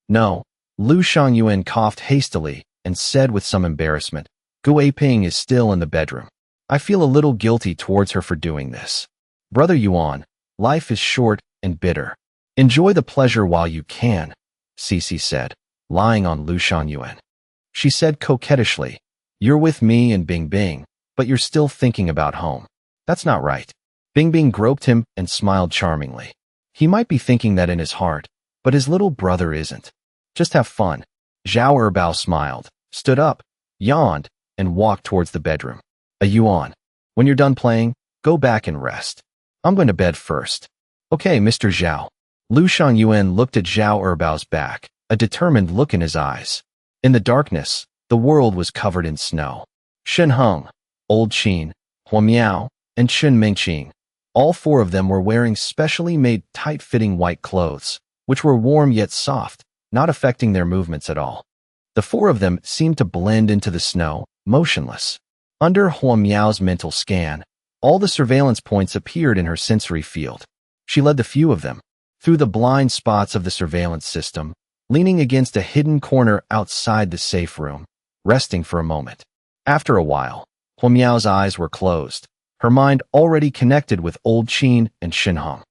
No. Lu Shangyuan coughed hastily and said with some embarrassment, "Guiping is still in the bedroom. I feel a little guilty towards her for doing this. Brother Yuan, life is short and bitter. Enjoy the pleasure while you can," Cici said, lying on Lu Shangyuan. She said coquettishly, "You're with me and Bing, but you're still thinking about home. That's not right." Bing groped him and smiled charmingly. He might be thinking that in his heart, but his little brother isn't. Just have fun. Xiao Bao smiled, stood up, yawned, and walked towards the bedroom. A yuan. When you're done playing, go back and rest. I'm going to bed first. Okay, Mr. Zhao. Lu Shangyuan looked at Xiao Bao's back, a determined look in his eyes. In the darkness, the world was covered in snow. Shan Hung, Old Qin, Hua Miao, and Chen Mingqing. All four of them were wearing specially made tight-fitting white clothes, which were warm yet soft, not affecting their movements at all. The four of them seemed to blend into the snow, motionless. Under Hua Miao's mental scan, all the surveillance points appeared in her sensory field. She led the few of them through the blind spots of the surveillance system, leaning against a hidden corner outside the safe room, resting for a moment. After a while, Hua Miao's eyes were closed, her mind already connected with Old Qin and Shan Hung.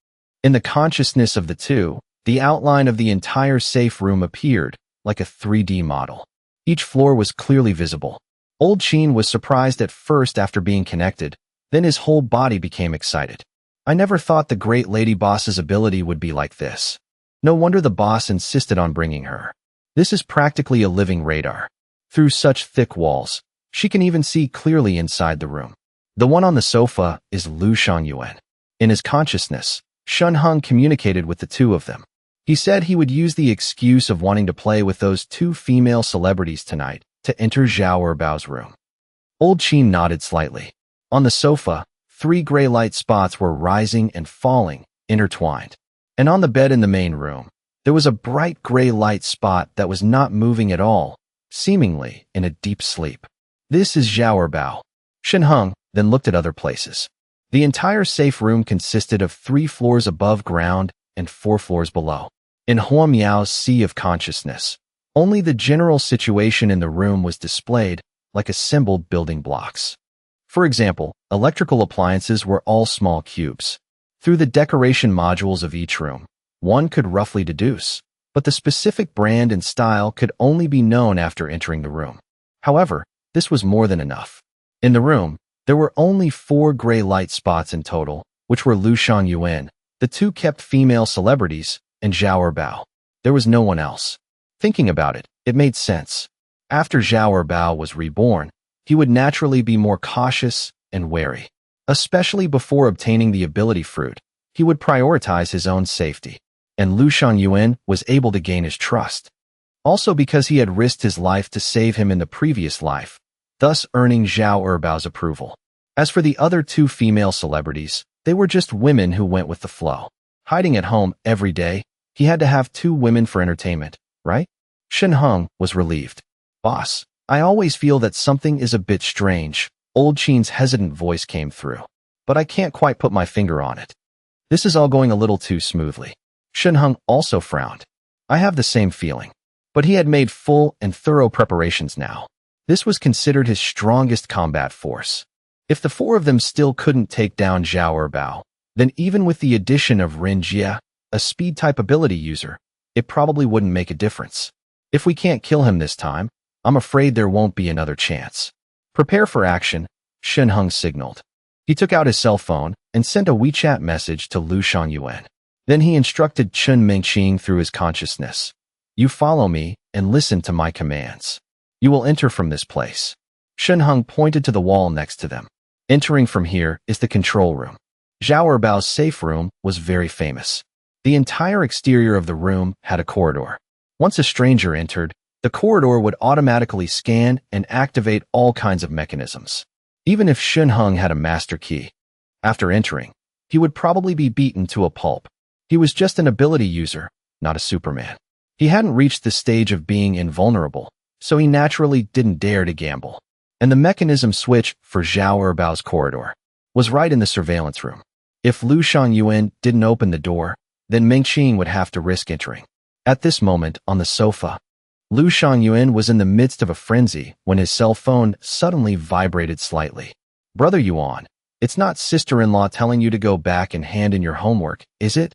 In the consciousness of the two, the outline of the entire safe room appeared, like a 3D model. Each floor was clearly visible. Old Qin was surprised at first after being connected, then his whole body became excited. I never thought the great lady boss's ability would be like this. No wonder the boss insisted on bringing her. This is practically a living radar. Through such thick walls, she can even see clearly inside the room. The one on the sofa is Lu Shangyuan. In his consciousness, Shan Hung communicated with the two of them. He said he would use the excuse of wanting to play with those two female celebrities tonight to enter Xiao Bao's room. Old Qin nodded slightly. On the sofa, 3 gray light spots were rising and falling, intertwined. And on the bed in the main room, there was a bright gray light spot that was not moving at all, seemingly in a deep sleep. This is Xiao Bao. Shan Hung then looked at other places. The entire safe room consisted of 3 floors above ground and 4 floors below. In Hua Miao's sea of consciousness, only the general situation in the room was displayed, like assembled building blocks. For example, electrical appliances were all small cubes. Through the decoration modules of each room, one could roughly deduce, but the specific brand and style could only be known after entering the room. However, this was more than enough. In the room, there were only 4 gray light spots in total, which were Lu Shangyuan, the 2 kept female celebrities, and Xiao Bao. There was no one else. Thinking about it, it made sense. After Xiao Bao was reborn, he would naturally be more cautious and wary. Especially before obtaining the ability fruit, he would prioritize his own safety. And Lu Shangyuan was able to gain his trust. Also because he had risked his life to save him in the previous life, thus earning Xiao Bao's approval. As for the other 2 female celebrities, they were just women who went with the flow. Hiding at home every day, he had to have 2 women for entertainment, right? Shan Hung was relieved. Boss, I always feel that something is a bit strange. Old Qin's hesitant voice came through. But I can't quite put my finger on it. This is all going a little too smoothly. Shan Hung also frowned. I have the same feeling. But he had made full and thorough preparations now. This was considered his strongest combat force. If the 4 of them still couldn't take down Xiao Bao, then even with the addition of Wong Jia, a speed-type ability user, it probably wouldn't make a difference. If we can't kill him this time, I'm afraid there won't be another chance. Prepare for action, Shan Hung signaled. He took out his cell phone and sent a WeChat message to Lu Shangyuan. Then he instructed Chen Mingqing through his consciousness. You follow me and listen to my commands. You will enter from this place. Shan Hung pointed to the wall next to them. Entering from here is the control room. Xiao Bao's safe room was very famous. The entire exterior of the room had a corridor. Once a stranger entered, the corridor would automatically scan and activate all kinds of mechanisms. Even if Shan Hung had a master key, after entering, he would probably be beaten to a pulp. He was just an ability user, not a Superman. He hadn't reached the stage of being invulnerable, so he naturally didn't dare to gamble. And the mechanism switch for Xiao Bao's corridor was right in the surveillance room. If Lu Shangyuan didn't open the door, then Mingqing would have to risk entering. At this moment, on the sofa, Lu Shangyuan was in the midst of a frenzy when his cell phone suddenly vibrated slightly. Brother Yuan, it's not sister-in-law telling you to go back and hand in your homework, is it?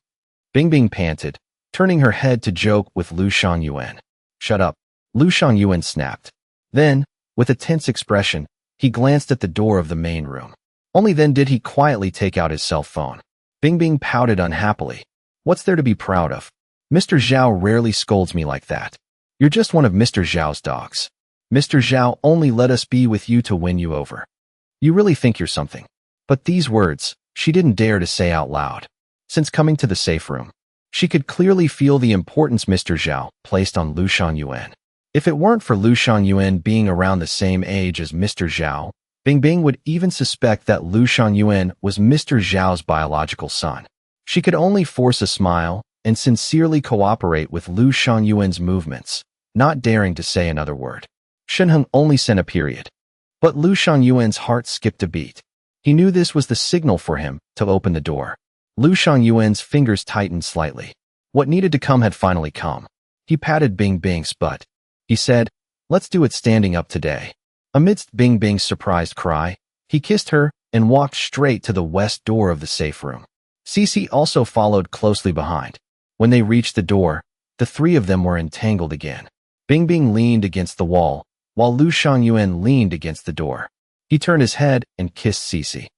Bingbing panted, turning her head to joke with Lu Shangyuan. Shut up, Lu Shangyuan snapped. Then, with a tense expression, he glanced at the door of the main room. Only then did he quietly take out his cell phone. Bingbing pouted unhappily. What's there to be proud of? Mr. Zhao rarely scolds me like that. You're just one of Mr. Zhao's dogs. Mr. Zhao only let us be with you to win you over. You really think you're something. But these words, she didn't dare to say out loud. Since coming to the safe room, she could clearly feel the importance Mr. Zhao placed on Lu Shangyuan. If it weren't for Lu Shangyuan being around the same age as Mr. Zhao, Bingbing would even suspect that Lu Shangyuan was Mr. Zhao's biological son. She could only force a smile and sincerely cooperate with Lu Shangyuan's movements, not daring to say another word. Shan Hung only sent a period. But Lu Shangyuan's heart skipped a beat. He knew this was the signal for him to open the door. Lu Shangyuan's fingers tightened slightly. What needed to come had finally come. He patted Bingbing's butt. He said, "Let's do it standing up today." Amidst Bingbing's surprised cry, he kissed her and walked straight to the west door of the safe room. Cece also followed closely behind. When they reached the door, the three of them were entangled again. Bingbing leaned against the wall, while Lu Shangyuan leaned against the door. He turned his head and kissed Cece.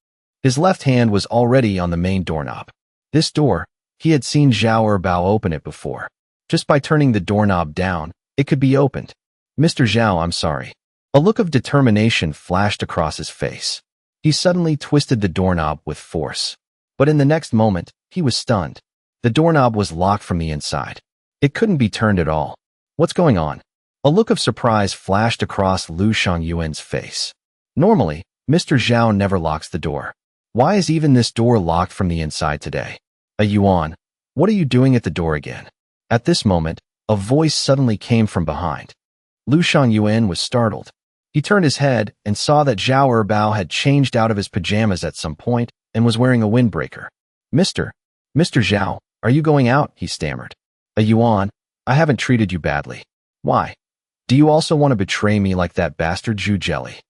His left hand was already on the main doorknob. This door, he had seen Xiao Bao open it before. Just by turning the doorknob down, it could be opened. "Mr. Zhao, I'm sorry." A look of determination flashed across his face. He suddenly twisted the doorknob with force. But in the next moment, he was stunned. The doorknob was locked from the inside. It couldn't be turned at all. What's going on? A look of surprise flashed across Lu Shangyuan's face. Normally, Mr. Zhao never locks the door. Why is even this door locked from the inside today? "A Yuan, what are you doing at the door again?" At this moment, a voice suddenly came from behind. Lu Shangyuan was startled. He turned his head and saw that Xiao Bao had changed out of his pajamas at some point and was wearing a windbreaker. Mr. Zhao, are you going out?" he stammered. "A Yuan, I haven't treated you badly. Why? Do you also want to betray me like that bastard Zhu Jelly?"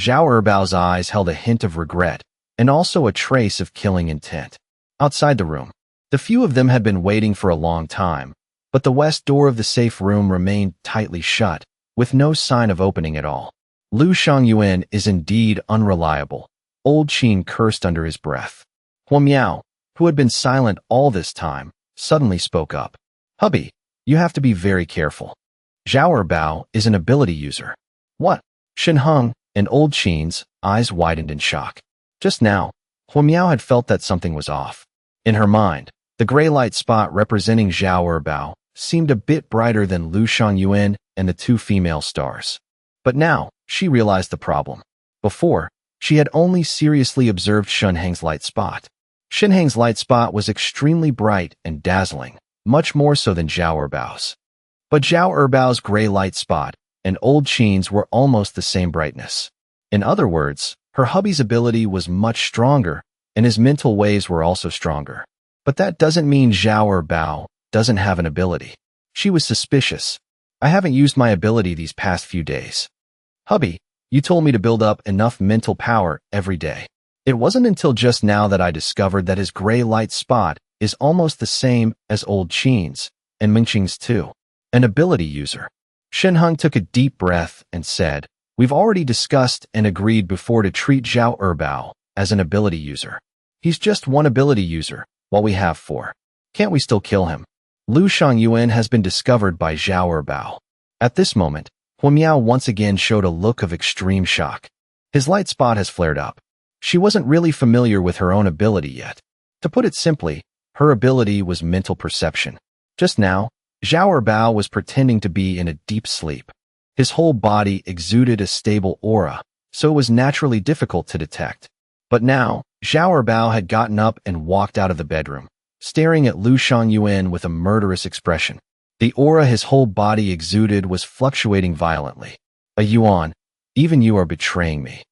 Xiao Bao's eyes held a hint of regret and also a trace of killing intent. Outside the room, the few of them had been waiting for a long time, but the west door of the safe room remained tightly shut, with no sign of opening at all. Lu Shangyuan is indeed unreliable, old Qin cursed under his breath. Huo Miao, who had been silent all this time, suddenly spoke up. "Hubby, you have to be very careful. Xiao Bao is an ability user." "What?" Shan Hung and old Qin's eyes widened in shock. Just now, Huo Miao had felt that something was off. In her mind, the gray light spot representing Xiao Bao seemed a bit brighter than Lu Shangyuan and the two female stars. But now, she realized the problem. Before, she had only seriously observed Shan Hung's light spot. Shan Hung's light spot was extremely bright and dazzling, much more so than Xiao Bao's. But Xiao Bao's gray light spot and old Qin's were almost the same brightness. In other words, her hubby's ability was much stronger, and his mental waves were also stronger. But that doesn't mean Xiao Bao doesn't have an ability. She was suspicious. "I haven't used my ability these past few days." "Hubby, you told me to build up enough mental power every day." It wasn't until just now that I discovered that his gray light spot is almost the same as old Qin's, and Mingqing's too. An ability user. Shan Hung took a deep breath and said, "We've already discussed and agreed before to treat Xiao Bao as an ability user. He's just one ability user, while we have four. Can't we still kill him?" Lu Shangyuan has been discovered by Xiao Bao. At this moment, Huo Miao once again showed a look of extreme shock. His light spot has flared up. She wasn't really familiar with her own ability yet. To put it simply, her ability was mental perception. Just now, Xiao Bao was pretending to be in a deep sleep. His whole body exuded a stable aura, so it was naturally difficult to detect. But now, Xiao Bao had gotten up and walked out of the bedroom, staring at Lu Shangyuan with a murderous expression. The aura his whole body exuded was fluctuating violently. "A Yuan, even you are betraying me.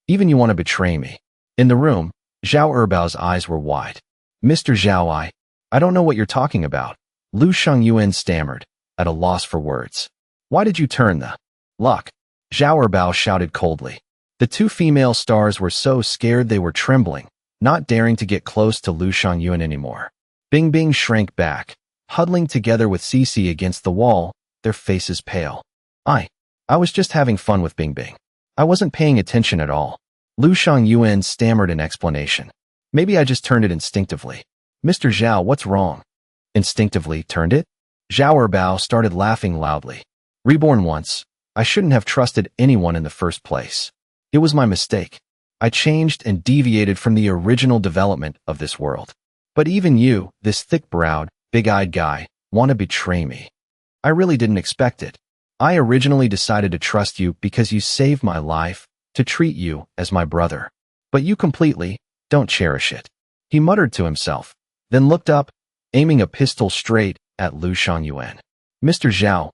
Even you want to betray me." In the room, Xiao Bao's eyes were wide. "Mr. Zhao, I don't know what you're talking about." Lu Shangyuan stammered, at a loss for words. "Why did you turn the lock?" Xiao Bao shouted coldly. The two female stars were so scared they were trembling, not daring to get close to Lu Shangyuan anymore. Bingbing shrank back, huddling together with Cece against the wall, their faces pale. I was just having fun with Bingbing. I wasn't paying attention at all." Lu Shangyuan stammered an explanation. "Maybe I just turned it instinctively." "Mr. Zhao, what's wrong?" instinctively turned it? Xiao Bao started laughing loudly. Reborn once, I shouldn't have trusted anyone in the first place. It was my mistake. I changed and deviated from the original development of this world. But even you, this thick-browed, big-eyed guy, want to betray me. I really didn't expect it. I originally decided to trust you because you saved my life, to treat you as my brother. But you completely don't cherish it. He muttered to himself, then looked up, aiming a pistol straight at Lu Shangyuan. Mr. Zhao,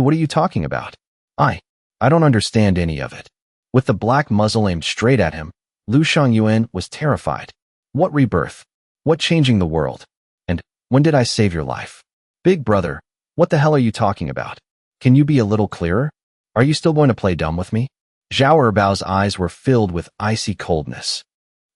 what are you talking about? I don't understand any of it. With the black muzzle aimed straight at him, Lu Shangyuan was terrified. What rebirth? What changing the world? And when did I save your life? Big brother, what the hell are you talking about? Can you be a little clearer? Are you still going to play dumb with me? Xiao Bao's eyes were filled with icy coldness.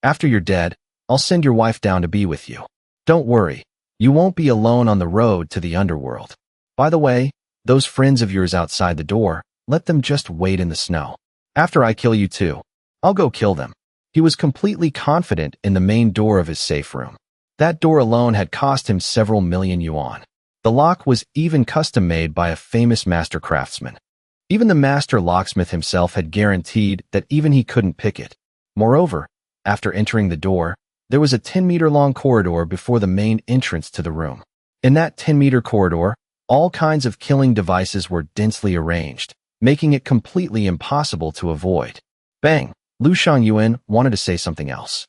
After you're dead, I'll send your wife down to be with you. Don't worry, you won't be alone on the road to the underworld. By the way, those friends of yours outside the door, let them just wait in the snow. After I kill you too, I'll go kill them. He was completely confident in the main door of his safe room. That door alone had cost him several million yuan. The lock was even custom-made by a famous master craftsman. Even the master locksmith himself had guaranteed that even he couldn't pick it. Moreover, after entering the door, there was a 10-meter-long corridor before the main entrance to the room. In that 10-meter corridor, all kinds of killing devices were densely arranged, making it completely impossible to avoid. Bang! Lu Shangyuan wanted to say something else.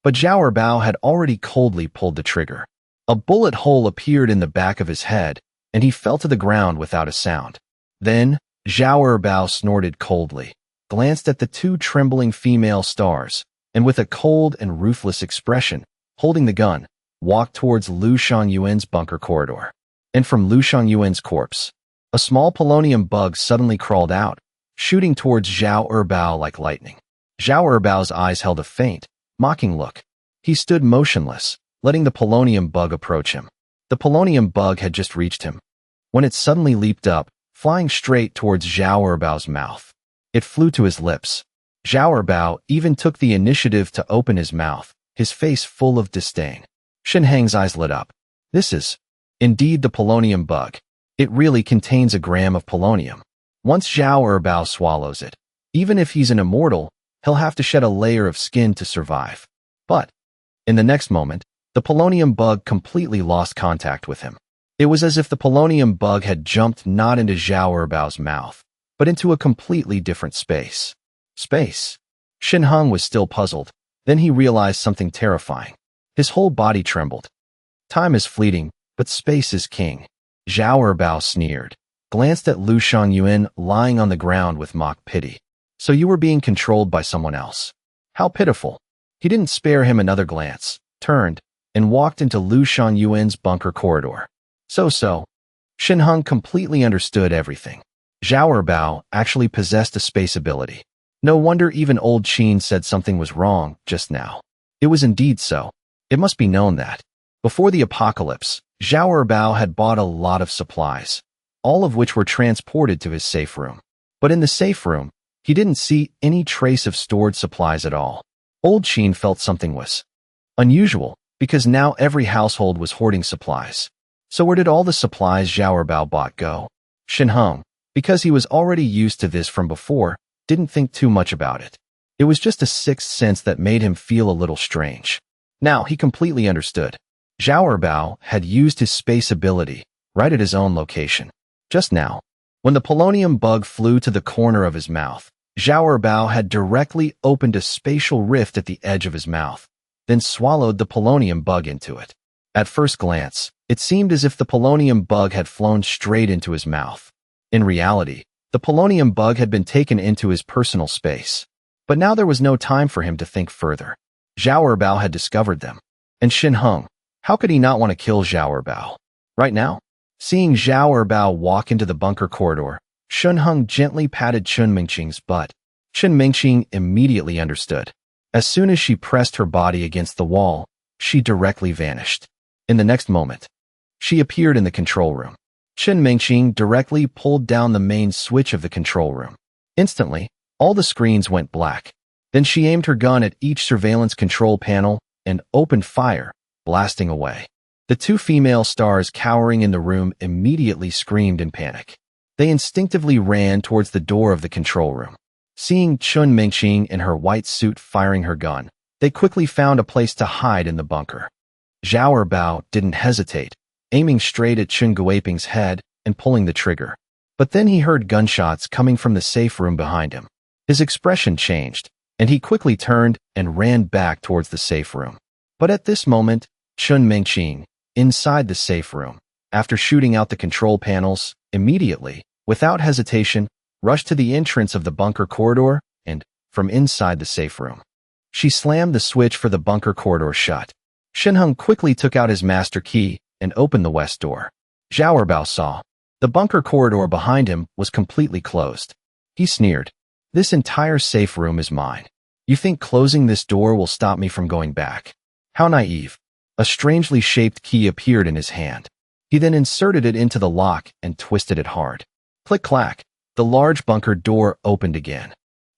But Xiao Bao had already coldly pulled the trigger. A bullet hole appeared in the back of his head, and he fell to the ground without a sound. Then, Xiao Bao snorted coldly, glanced at the two trembling female stars, and with a cold and ruthless expression, holding the gun, walked towards Lu Shangyuan's bunker corridor. And from Lu Shangyuan's corpse, a small polonium bug suddenly crawled out, shooting towards Xiao Bao like lightning. Xiao Bao's eyes held a faint, mocking look. He stood motionless, letting the polonium bug approach him. The polonium bug had just reached him, when it suddenly leaped up, flying straight towards Xiao Bao's mouth. It flew to his lips. Xiao Bao even took the initiative to open his mouth, his face full of disdain. Shan Hung's eyes lit up. This is, indeed, the polonium bug. It really contains a gram of polonium. Once Xiao Bao swallows it, even if he's an immortal, he'll have to shed a layer of skin to survive. But, in the next moment, the polonium bug completely lost contact with him. It was as if the polonium bug had jumped not into Xiao Bao's mouth, but into a completely different space. Space? Shan Hung was still puzzled. Then he realized something terrifying. His whole body trembled. Time is fleeting, but space is king. Xiao Bao sneered, glanced at Lu Shangyuan lying on the ground with mock pity. So you were being controlled by someone else. How pitiful. He didn't spare him another glance, turned, and walked into Lu Shangyuan's bunker corridor. So. Shan Hung completely understood everything. Xiao Bao actually possessed a space ability. No wonder even old Chen said something was wrong just now. It was indeed so. It must be known that, before the apocalypse, Xiao Bao had bought a lot of supplies, all of which were transported to his safe room. But in the safe room, he didn't see any trace of stored supplies at all. Old Chen felt something was unusual, because now every household was hoarding supplies. So where did all the supplies Xiao Bao bought go? Shan Hung, because he was already used to this from before, didn't think too much about it. It was just a sixth sense that made him feel a little strange. Now he completely understood. Xiao Bao had used his space ability right at his own location. Just now, when the polonium bug flew to the corner of his mouth, Xiao Bao had directly opened a spatial rift at the edge of his mouth, then swallowed the polonium bug into it. At first glance, it seemed as if the polonium bug had flown straight into his mouth. In reality, the polonium bug had been taken into his personal space. But now there was no time for him to think further. Xiao Bao had discovered them. And Shan Hung, how could he not want to kill Xiao Bao? Right now? Seeing Xiao Bao walk into the bunker corridor, Shan Hung gently patted Chen Mingqing's butt. Chen Mingqing immediately understood. As soon as she pressed her body against the wall, she directly vanished. In the next moment, she appeared in the control room. Chen Mingqing directly pulled down the main switch of the control room. Instantly, all the screens went black. Then she aimed her gun at each surveillance control panel and opened fire, blasting away. The two female stars cowering in the room immediately screamed in panic. They instinctively ran towards the door of the control room. Seeing Mingqing in her white suit firing her gun, they quickly found a place to hide in the bunker. Xiao Bao didn't hesitate, aiming straight at Chen Guiping's head and pulling the trigger. But then he heard gunshots coming from the safe room behind him. His expression changed, and he quickly turned and ran back towards the safe room. But at this moment, Mingqing, inside the safe room, after shooting out the control panels, immediately, without hesitation, rushed to the entrance of the bunker corridor and, from inside the safe room, she slammed the switch for the bunker corridor shut. Shan Hung quickly took out his master key and opened the west door. Xiao Bao saw. The bunker corridor behind him was completely closed. He sneered. This entire safe room is mine. You think closing this door will stop me from going back? How naive. A strangely shaped key appeared in his hand. He then inserted it into the lock and twisted it hard. Click-clack. The large bunker door opened again.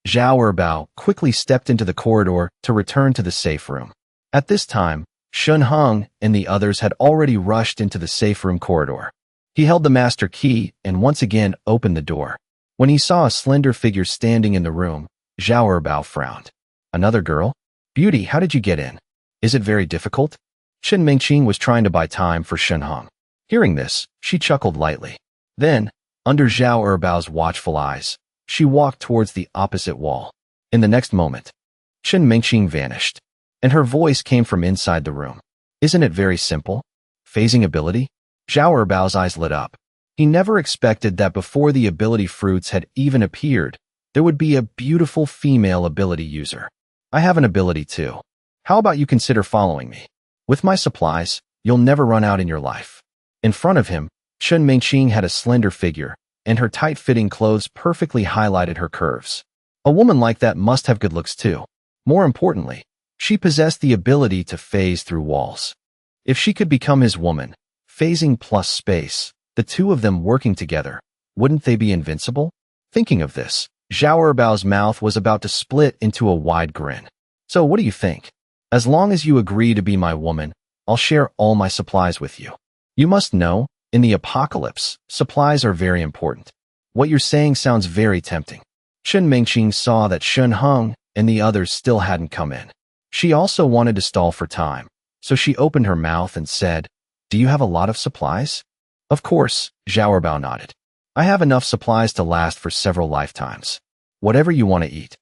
Xiao Bao quickly stepped into the corridor to return to the safe room. At this time, Shan Hung and the others had already rushed into the safe room corridor. He held the master key and once again opened the door. When he saw a slender figure standing in the room, Xiao Bao frowned. Another girl? Beauty, how did you get in? Is it very difficult? Mingqing was trying to buy time for Shan Hung. Hearing this, she chuckled lightly. Then, under Xiao Bao's watchful eyes, she walked towards the opposite wall. In the next moment, Mingqing vanished, and her voice came from inside the room. Isn't it very simple? Phasing ability? Xiao Bao's eyes lit up. He never expected that before the ability fruits had even appeared, there would be a beautiful female ability user. I have an ability too. How about you consider following me? With my supplies, you'll never run out in your life. In front of him, Mingqing had a slender figure, and her tight-fitting clothes perfectly highlighted her curves. A woman like that must have good looks too. More importantly, she possessed the ability to phase through walls. If she could become his woman, phasing plus space, the two of them working together, wouldn't they be invincible? Thinking of this, Xiao Bao's mouth was about to split into a wide grin. So what do you think? As long as you agree to be my woman, I'll share all my supplies with you. You must know, in the apocalypse, supplies are very important. What you're saying sounds very tempting. Mingqing saw that Shan Hung and the others still hadn't come in. She also wanted to stall for time, so she opened her mouth and said, Do you have a lot of supplies? Of course, Xiao Bao nodded. I have enough supplies to last for several lifetimes. Whatever you want to eat.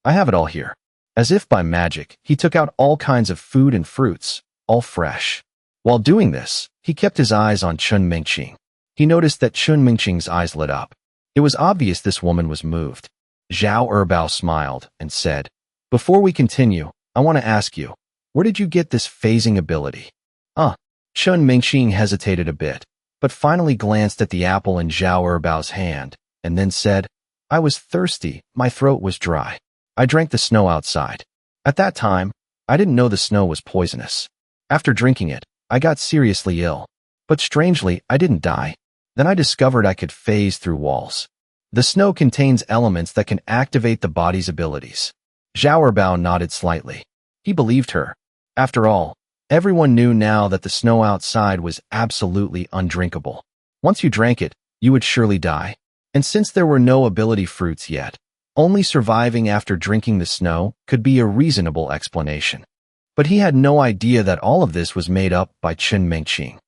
I have it all here. As if by magic, he took out all kinds of food and fruits, all fresh. While doing this, he kept his eyes on Mingqing. He noticed that Mingqing's eyes lit up. It was obvious this woman was moved. Xiao Bao smiled and said, Before we continue, I want to ask you, where did you get this phasing ability? Mingqing hesitated a bit, but finally glanced at the apple in Xiao Bao's hand, and then said, I was thirsty, my throat was dry. I drank the snow outside. At that time, I didn't know the snow was poisonous. After drinking it, I got seriously ill. But strangely, I didn't die. Then I discovered I could phase through walls. The snow contains elements that can activate the body's abilities. Xiao Bao nodded slightly. He believed her. After all, everyone knew now that the snow outside was absolutely undrinkable. Once you drank it, you would surely die. And since there were no ability fruits yet, only surviving after drinking the snow could be a reasonable explanation. But he had no idea that all of this was made up by Mingqing.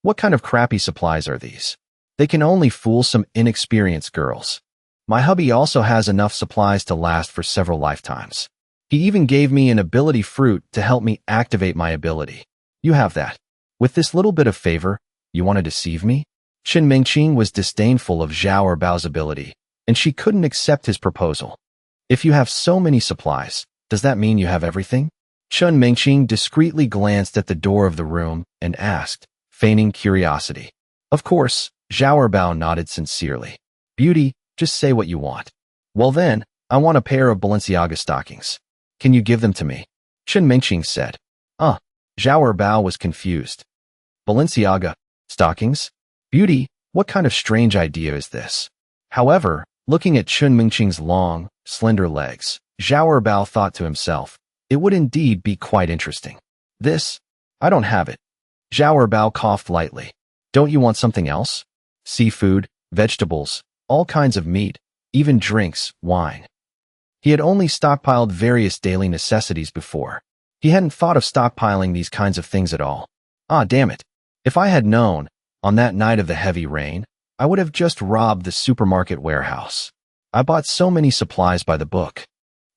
What kind of crappy supplies are these? They can only fool some inexperienced girls. My hubby also has enough supplies to last for several lifetimes. He even gave me an ability fruit to help me activate my ability. You have that. With this little bit of favor, you want to deceive me? Mingqing was disdainful of Xiao Bao's ability, and she couldn't accept his proposal. If you have so many supplies, does that mean you have everything? Mingqing discreetly glanced at the door of the room and asked, feigning curiosity. Of course, Xiao Bao nodded sincerely. Beauty, just say what you want. Well then, I want a pair of Balenciaga stockings. Can you give them to me? Mingqing said. Xiao Bao was confused. Balenciaga stockings? Beauty, what kind of strange idea is this? However, looking at Mingqing's long, slender legs, Xiao Bao thought to himself, it would indeed be quite interesting. This, I don't have it. Xiao Bao coughed lightly. Don't you want something else? Seafood, vegetables, all kinds of meat, even drinks, wine. He had only stockpiled various daily necessities before. He hadn't thought of stockpiling these kinds of things at all. Ah, damn it. If I had known, on that night of the heavy rain, I would have just robbed the supermarket warehouse. I bought so many supplies by the book.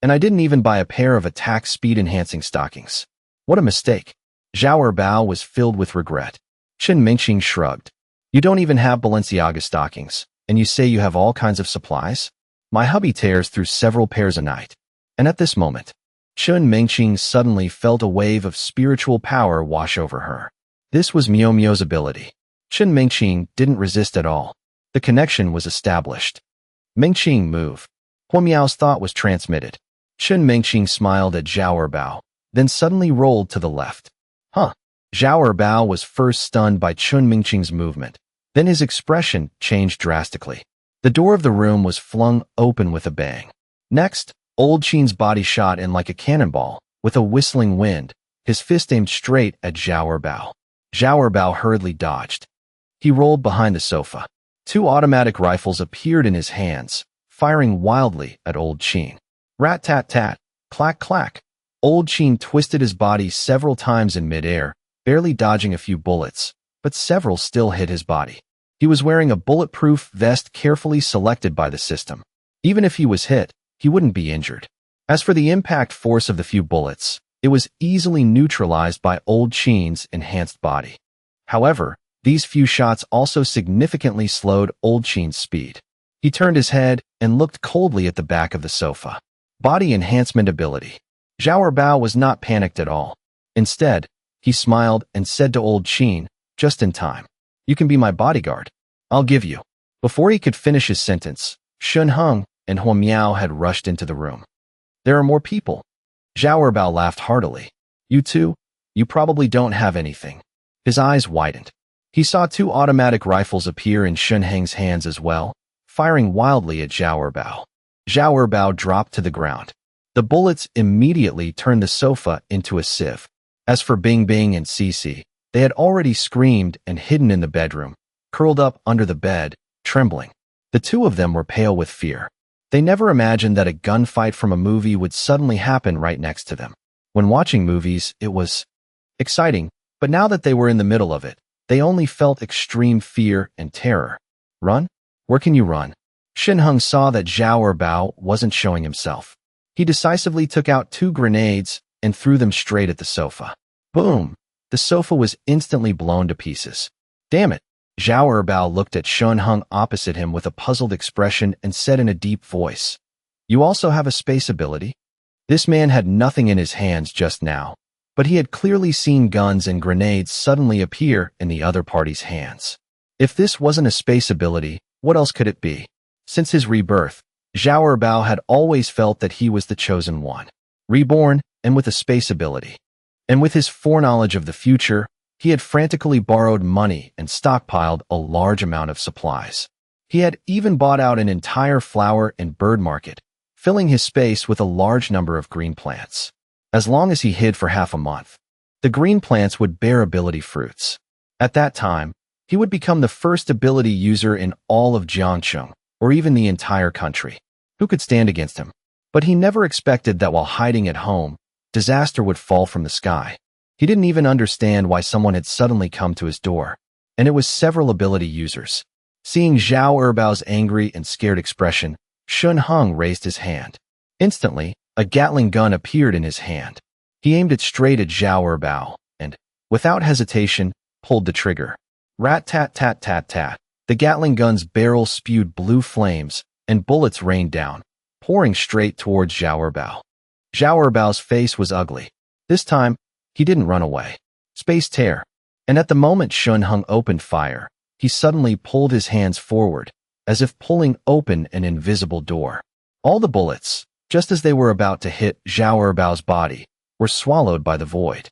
And I didn't even buy a pair of attack speed-enhancing stockings. What a mistake. Xiao Bao was filled with regret. Mingqing shrugged. You don't even have Balenciaga stockings, and you say you have all kinds of supplies? My hubby tears through several pairs a night. And at this moment, Mingqing suddenly felt a wave of spiritual power wash over her. This was Miao Miao's ability. Mingqing didn't resist at all. The connection was established. Mingqing, move. Hua Miao's thought was transmitted. Mingqing smiled at Xiao Bao, then suddenly rolled to the left. Huh. Xiao Bao was first stunned by Mingqing's movement. Then his expression changed drastically. The door of the room was flung open with a bang. Next, Old Chen's body shot in like a cannonball, with a whistling wind, his fist aimed straight at Xiao Bao. Xiao Bao hurriedly dodged. He rolled behind the sofa. 2 automatic rifles appeared in his hands, firing wildly at Old Chen. Rat-tat-tat, clack-clack. Old Chen twisted his body several times in midair, barely dodging a few bullets, but several still hit his body. He was wearing a bulletproof vest carefully selected by the system. Even if he was hit, he wouldn't be injured. As for the impact force of the few bullets, it was easily neutralized by Old Chen's enhanced body. However, these few shots also significantly slowed Old Chen's speed. He turned his head and looked coldly at the back of the sofa. Body enhancement ability. Xiao Bao was not panicked at all. Instead, he smiled and said to Old Chen, just in time, "You can be my bodyguard. I'll give you." Before he could finish his sentence, Shan Hung and Hua Miao had rushed into the room. "There are more people." Xiao Bao laughed heartily. "You too? You probably don't have anything." His eyes widened. He saw 2 automatic rifles appear in Shan Hung's hands as well, firing wildly at Xiao Bao. Xiao Bao dropped to the ground. The bullets immediately turned the sofa into a sieve. As for Bing Bing and Cici, they had already screamed and hidden in the bedroom, curled up under the bed, trembling. The 2 of them were pale with fear. They never imagined that a gunfight from a movie would suddenly happen right next to them. When watching movies, it was exciting, but now that they were in the middle of it, they only felt extreme fear and terror. Run? Where can you run? Shan Hung saw that Xiao Bao wasn't showing himself. He decisively took out 2 grenades and threw them straight at the sofa. Boom! The sofa was instantly blown to pieces. Damn it! Xiao Bao looked at Shan Hung opposite him with a puzzled expression and said in a deep voice, "You also have a space ability?" This man had nothing in his hands just now, but he had clearly seen guns and grenades suddenly appear in the other party's hands. If this wasn't a space ability, what else could it be? Since his rebirth, Xiao Bao had always felt that he was the chosen one, reborn and with a space ability. And with his foreknowledge of the future, he had frantically borrowed money and stockpiled a large amount of supplies. He had even bought out an entire flower and bird market, filling his space with a large number of green plants. As long as he hid for half a month, the green plants would bear ability fruits. At that time, he would become the first ability user in all of Jiangcheng, or even the entire country. Who could stand against him? But he never expected that while hiding at home, disaster would fall from the sky. He didn't even understand why someone had suddenly come to his door, and it was several ability users. Seeing Xiao Bao's angry and scared expression, Shan Hung raised his hand. Instantly, a Gatling gun appeared in his hand. He aimed it straight at Xiao Bao, and, without hesitation, pulled the trigger. Rat-tat-tat-tat-tat. The Gatling gun's barrel spewed blue flames, and bullets rained down, pouring straight towards Xiao Bao. Xiao Bao's face was ugly. This time, he didn't run away. Space tear. And at the moment Shan Hung opened fire, he suddenly pulled his hands forward, as if pulling open an invisible door. All the bullets, just as they were about to hit Xiao Bao's body, were swallowed by the void.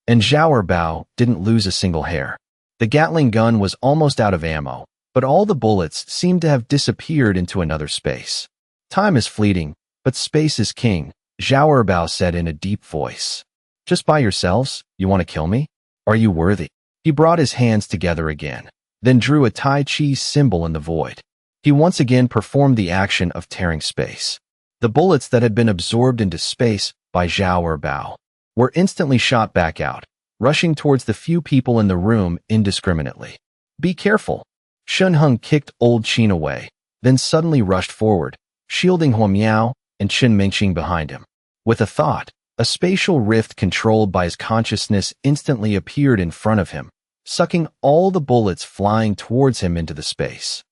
And Xiao Bao didn't lose a single hair. The Gatling gun was almost out of ammo, but all the bullets seemed to have disappeared into another space. Time is fleeting, but space is king, Xiao Bao said in a deep voice. Just by yourselves, you want to kill me? Are you worthy? He brought his hands together again, then drew a Tai Chi symbol in the void. He once again performed the action of tearing space. The bullets that had been absorbed into space by Xiao Bao were instantly shot back out, rushing towards the few people in the room indiscriminately. "Be careful!" Shan Hung kicked old Qin away, then suddenly rushed forward, shielding Huo Miao and Chen Mingqing behind him. With a thought, a spatial rift controlled by his consciousness instantly appeared in front of him, sucking all the bullets flying towards him into the space.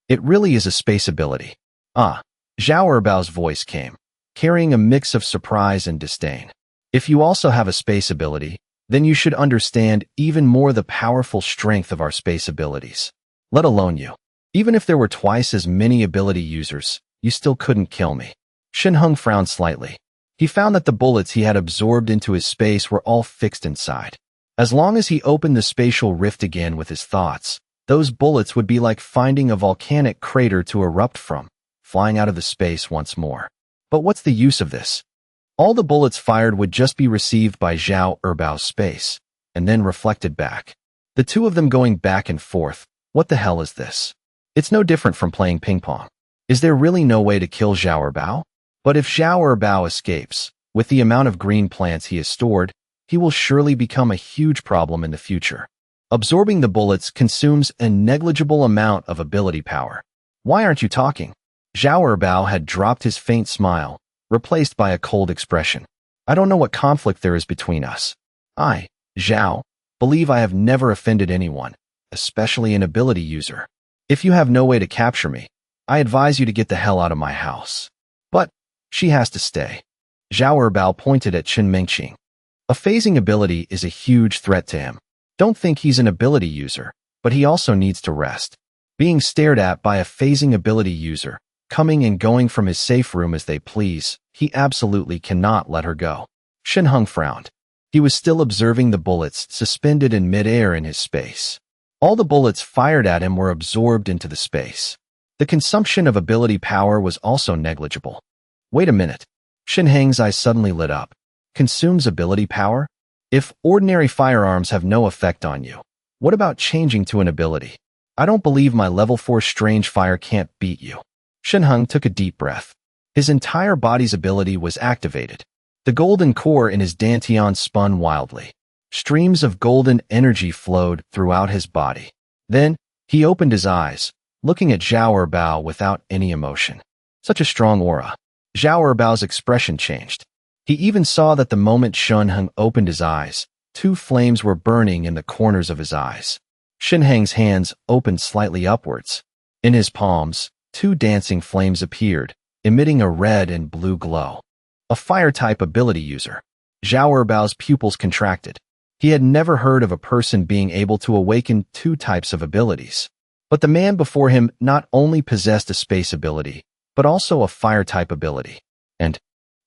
It really is a space ability. Ah, Xiao Bao's voice came, carrying a mix of surprise and disdain. If you also have a space ability, then you should understand even more the powerful strength of our space abilities. Let alone you. Even if there were twice as many ability users, you still couldn't kill me. Shan Hung frowned slightly. He found that the bullets he had absorbed into his space were all fixed inside. As long as he opened the spatial rift again with his thoughts, those bullets would be like finding a volcanic crater to erupt from, flying out of the space once more. But what's the use of this? All the bullets fired would just be received by Xiao Bao's space, and then reflected back. The two of them going back and forth. What the hell is this? It's no different from playing ping pong. Is there really no way to kill Xiao Bao? But if Xiao Bao escapes, with the amount of green plants he has stored, he will surely become a huge problem in the future. Absorbing the bullets consumes a negligible amount of ability power. Why aren't you talking? Xiao Bao had dropped his faint smile, replaced by a cold expression. I don't know what conflict there is between us. I, Xiao, believe I have never offended anyone, especially an ability user. If you have no way to capture me, I advise you to get the hell out of my house. But she has to stay. Xiao Bao pointed at Chen Mingqing. A phasing ability is a huge threat to him. Don't think he's an ability user, but he also needs to rest. Being stared at by a phasing ability user, coming and going from his safe room as they please, he absolutely cannot let her go. Shan Hung frowned. He was still observing the bullets suspended in midair in his space. All the bullets fired at him were absorbed into the space. The consumption of ability power was also negligible. Wait a minute. Shan Hung's eyes suddenly lit up. Consumes ability power? If ordinary firearms have no effect on you, what about changing to an ability? I don't believe my level 4 strange fire can't beat you. Shan Hung took a deep breath. His entire body's ability was activated. The golden core in his dantian spun wildly. Streams of golden energy flowed throughout his body. Then, he opened his eyes, looking at Xiao Bao without any emotion. Such a strong aura. Xiao Bao's expression changed. He even saw that the moment Shan Hung opened his eyes, two flames were burning in the corners of his eyes. Shan Hung's hands opened slightly upwards. In his palms, two dancing flames appeared, emitting a red and blue glow. A fire-type ability user. Xiao Bao's pupils contracted. He had never heard of a person being able to awaken two types of abilities. But the man before him not only possessed a space ability, but also a fire-type ability. And,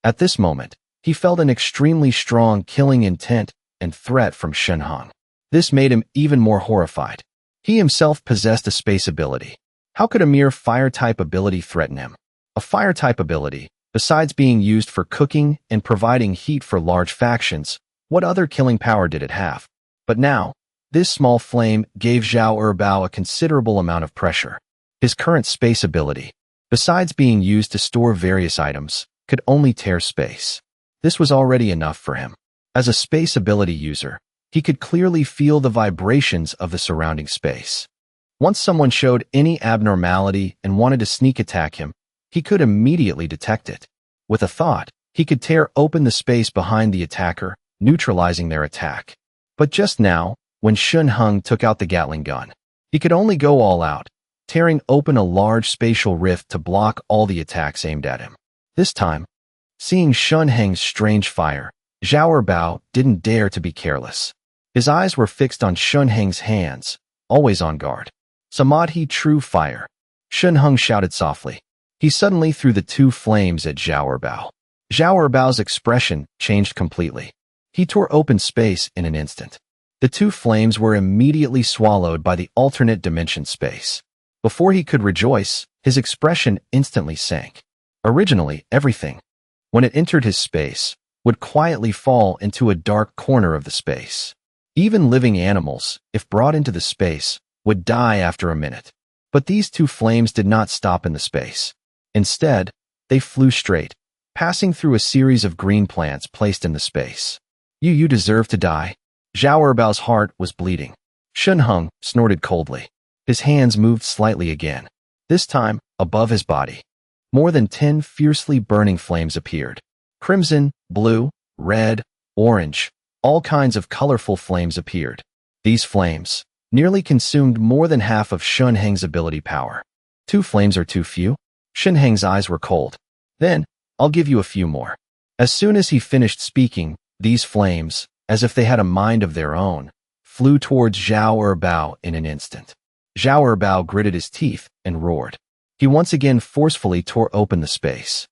at this moment, he felt an extremely strong killing intent and threat from Shan Hung. This made him even more horrified. He himself possessed a space ability. How could a mere fire-type ability threaten him? A fire-type ability, besides being used for cooking and providing heat for large factions, what other killing power did it have? But now, this small flame gave Xiao Bao a considerable amount of pressure. His current space ability, besides being used to store various items, could only tear space. This was already enough for him. As a space ability user, he could clearly feel the vibrations of the surrounding space. Once someone showed any abnormality and wanted to sneak attack him, he could immediately detect it. With a thought, he could tear open the space behind the attacker, neutralizing their attack. But just now, when Shan Hung took out the Gatling gun, he could only go all out, tearing open a large spatial rift to block all the attacks aimed at him. This time, seeing Shan Hung's strange fire, Xiao Bao didn't dare to be careless. His eyes were fixed on Shan Hung's hands, always on guard. Samadhi true fire. Shan Hung shouted softly. He suddenly threw the two flames at Xiao Bao. Xiao Bao's expression changed completely. He tore open space in an instant. The two flames were immediately swallowed by the alternate dimension space. Before he could rejoice, his expression instantly sank. Originally, everything, when it entered his space, would quietly fall into a dark corner of the space. Even living animals, if brought into the space, would die after a minute. But these two flames did not stop in the space. Instead, they flew straight, passing through a series of green plants placed in the space. You deserve to die. Xiao Bao's heart was bleeding. Shan Hung snorted coldly. His hands moved slightly again, this time above his body. More than 10 fiercely burning flames appeared. Crimson, blue, red, orange, all kinds of colorful flames appeared. These flames nearly consumed more than half of Shan Hung's ability power. 2 flames are too few? Shan Hung's eyes were cold. Then, I'll give you a few more. As soon as he finished speaking, these flames, as if they had a mind of their own, flew towards Xiao Bao in an instant. Xiao Bao gritted his teeth and roared. He once again forcefully tore open the space.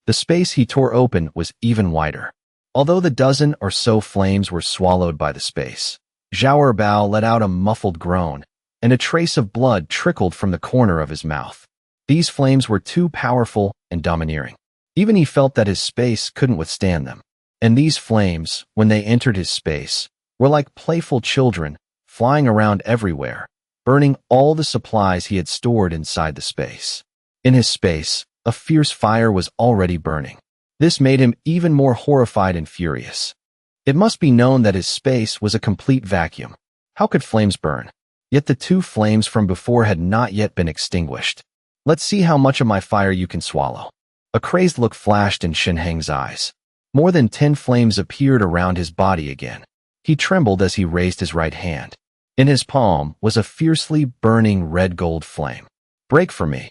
The space he tore open was even wider. Although the dozen or so flames were swallowed by the space, Xiao Bao let out a muffled groan, and a trace of blood trickled from the corner of his mouth. These flames were too powerful and domineering. Even he felt that his space couldn't withstand them. And these flames, when they entered his space, were like playful children, flying around everywhere, burning all the supplies he had stored inside the space. In his space, a fierce fire was already burning. This made him even more horrified and furious. It must be known that his space was a complete vacuum. How could flames burn? Yet the 2 flames from before had not yet been extinguished. Let's see how much of my fire you can swallow. A crazed look flashed in Shan Hung's eyes. More than 10 flames appeared around his body again. He trembled as he raised his right hand. In his palm was a fiercely burning red-gold flame. Break for me.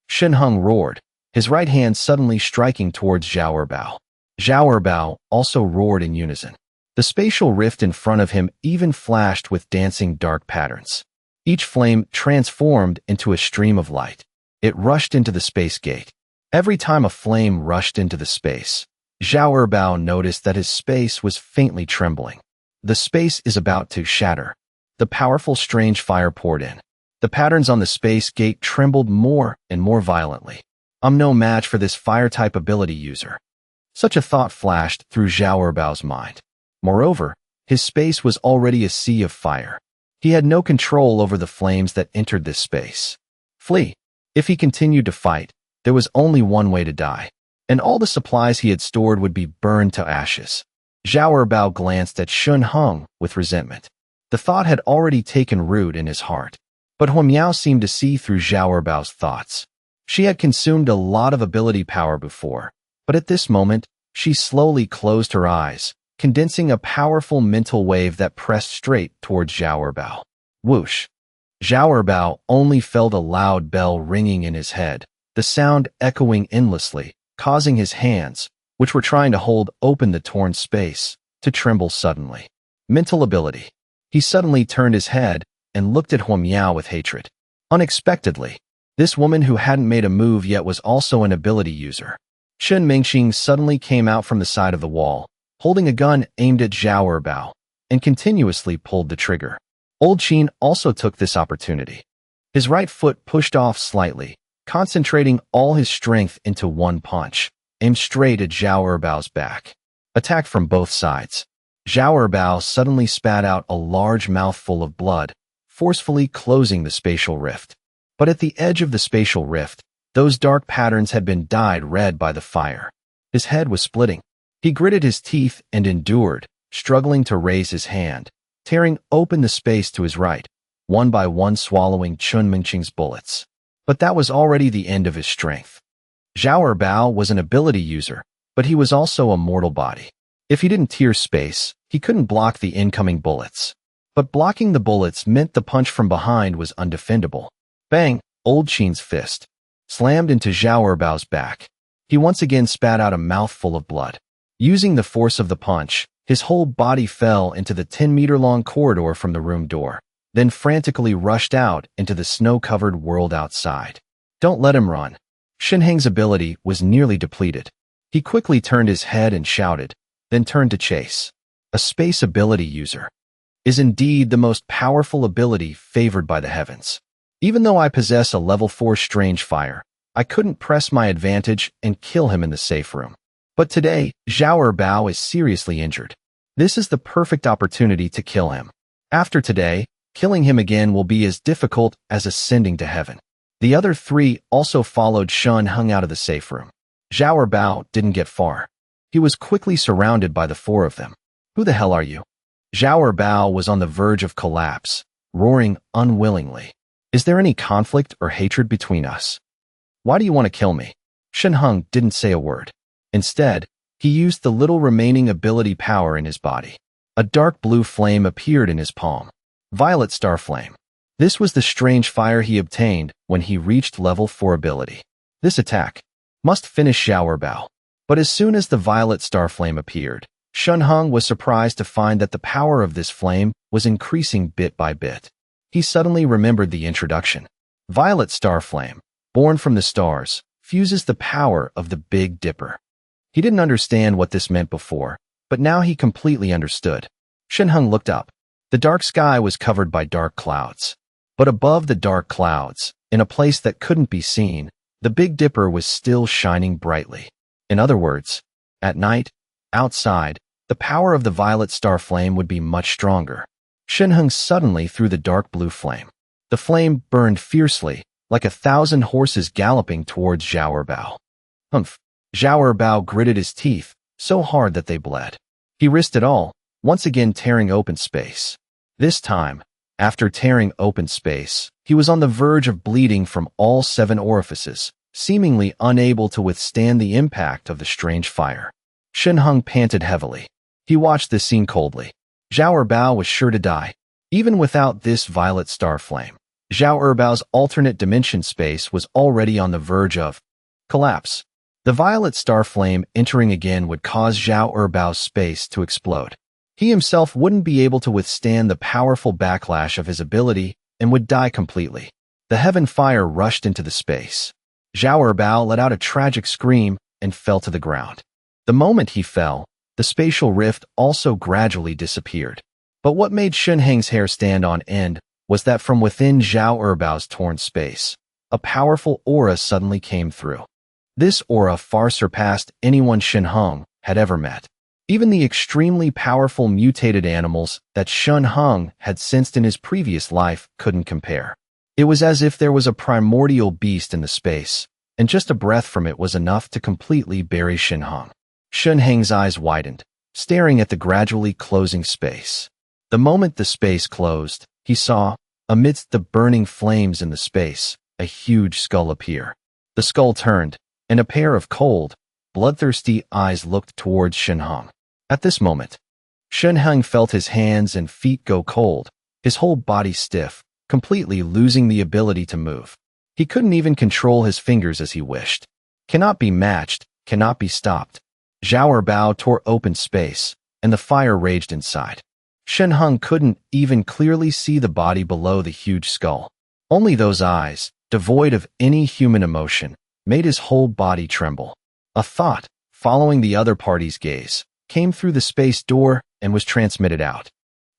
Shan Hung roared, his right hand suddenly striking towards Xiao Bao. Xiao Bao also roared in unison. The spatial rift in front of him even flashed with dancing dark patterns. Each flame transformed into a stream of light. It rushed into the space gate. Every time a flame rushed into the space, Xiao Bao noticed that his space was faintly trembling. The space is about to shatter. The powerful strange fire poured in. The patterns on the space gate trembled more and more violently. I'm no match for this fire-type ability user. Such a thought flashed through Xiao Bao's mind. Moreover, his space was already a sea of fire. He had no control over the flames that entered this space. Flee. If he continued to fight, there was only one way to die, and all the supplies he had stored would be burned to ashes. Xiao Bao glanced at Shan Hung with resentment. The thought had already taken root in his heart, but Huo Miao seemed to see through Xiao Bao's thoughts. She had consumed a lot of ability power before, but at this moment, she slowly closed her eyes, condensing a powerful mental wave that pressed straight towards Xiao Bao. Whoosh! Xiao Bao only felt a loud bell ringing in his head, the sound echoing endlessly, causing his hands, which were trying to hold open the torn space, to tremble suddenly. Mental ability. He suddenly turned his head and looked at Huo Miao with hatred. Unexpectedly, this woman who hadn't made a move yet was also an ability user. Chen Mingqing suddenly came out from the side of the wall, holding a gun aimed at Xiao Bao, and continuously pulled the trigger. Old Chen also took this opportunity. His right foot pushed off slightly, concentrating all his strength into one punch, aimed straight at Xiao Bao's back. Attacked from both sides. Xiao Bao suddenly spat out a large mouthful of blood, forcefully closing the spatial rift. But at the edge of the spatial rift, those dark patterns had been dyed red by the fire. His head was splitting. He gritted his teeth and endured, struggling to raise his hand, tearing open the space to his right, one by one swallowing Chen Mingqing's bullets. But that was already the end of his strength. Xiao Bao was an ability user, but he was also a mortal body. If he didn't tear space, he couldn't block the incoming bullets. But blocking the bullets meant the punch from behind was undefendable. Bang! Old Chen's fist slammed into Xiao Bao's back. He once again spat out a mouthful of blood. Using the force of the punch, his whole body fell into the 10-meter-long corridor from the room door, then frantically rushed out into the snow-covered world outside. Don't let him run. Shan Hung's ability was nearly depleted. He quickly turned his head and shouted, then turned to chase. A space ability user is indeed the most powerful ability favored by the heavens. Even though I possess a level 4 strange fire, I couldn't press my advantage and kill him in the safe room. But today, Xiao Bao is seriously injured. This is the perfect opportunity to kill him. After today, killing him again will be as difficult as ascending to heaven. The other three also followed Shan Hung out of the safe room. Xiao Bao didn't get far. He was quickly surrounded by the four of them. Who the hell are you? Xiao Bao was on the verge of collapse, roaring unwillingly. Is there any conflict or hatred between us? Why do you want to kill me? Shan Hung didn't say a word. Instead, he used the little remaining ability power in his body. A dark blue flame appeared in his palm. Violet Star Flame. This was the strange fire he obtained when he reached level 4 ability. This attack must finish Xiao Bao. But as soon as the Violet Star Flame appeared, Shan Hung was surprised to find that the power of this flame was increasing bit by bit. He suddenly remembered the introduction. Violet Star Flame, born from the stars, fuses the power of the Big Dipper. He didn't understand what this meant before, but now he completely understood. Shan Hung looked up. The dark sky was covered by dark clouds. But above the dark clouds, in a place that couldn't be seen, the Big Dipper was still shining brightly. In other words, at night, outside, the power of the Violet Star Flame would be much stronger. Shan Hung suddenly threw the dark blue flame. The flame burned fiercely, like 1,000 horses galloping towards Xiao Bao. Humph! Xiao Bao gritted his teeth, so hard that they bled. He risked it all, once again tearing open space. This time, after tearing open space, he was on the verge of bleeding from all 7 orifices, seemingly unable to withstand the impact of the strange fire. Shan Hung panted heavily. He watched this scene coldly. Xiao Bao was sure to die. Even without this Violet Star Flame, Xiao Bao's alternate dimension space was already on the verge of collapse. The Violet Star Flame entering again would cause Xiao Bao's space to explode. He himself wouldn't be able to withstand the powerful backlash of his ability and would die completely. The heaven fire rushed into the space. Xiao Bao let out a tragic scream and fell to the ground. The moment he fell, the spatial rift also gradually disappeared. But what made Shan Hung's hair stand on end was that from within Xiao Bao's torn space, a powerful aura suddenly came through. This aura far surpassed anyone Shan Hung had ever met. Even the extremely powerful mutated animals that Shan Hung had sensed in his previous life couldn't compare. It was as if there was a primordial beast in the space, and just a breath from it was enough to completely bury Shan Hung. Shan Hung's eyes widened, staring at the gradually closing space. The moment the space closed, he saw, amidst the burning flames in the space, a huge skull appear. The skull turned, and a pair of cold, bloodthirsty eyes looked towards Shan Hung. At this moment, Shan Hung felt his hands and feet go cold, his whole body stiff, completely losing the ability to move. He couldn't even control his fingers as he wished. Cannot be matched, cannot be stopped. Xiao Bao tore open space, and the fire raged inside. Shan Hung couldn't even clearly see the body below the huge skull. Only those eyes, devoid of any human emotion, made his whole body tremble. A thought, following the other party's gaze, came through the space door and was transmitted out.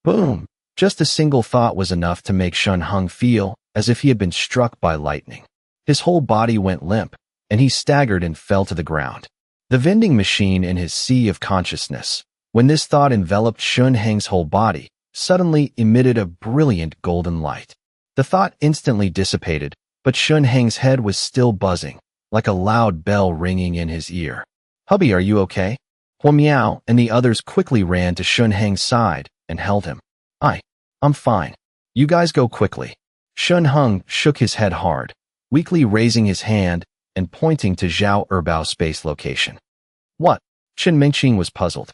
Boom! Just a single thought was enough to make Shan Hung feel as if he had been struck by lightning. His whole body went limp, and he staggered and fell to the ground. The vending machine in his sea of consciousness, when this thought enveloped Shan Hung's whole body, suddenly emitted a brilliant golden light. The thought instantly dissipated, but Shan Hung's head was still buzzing, like a loud bell ringing in his ear. "Hubby, are you okay?" Huo Miao and the others quickly ran to Shan Hung's side and held him. I'm fine. You guys go quickly." Shan Hung shook his head hard, weakly raising his hand and pointing to Xiao Bao's space location. "What?" Chen Mingqing was puzzled.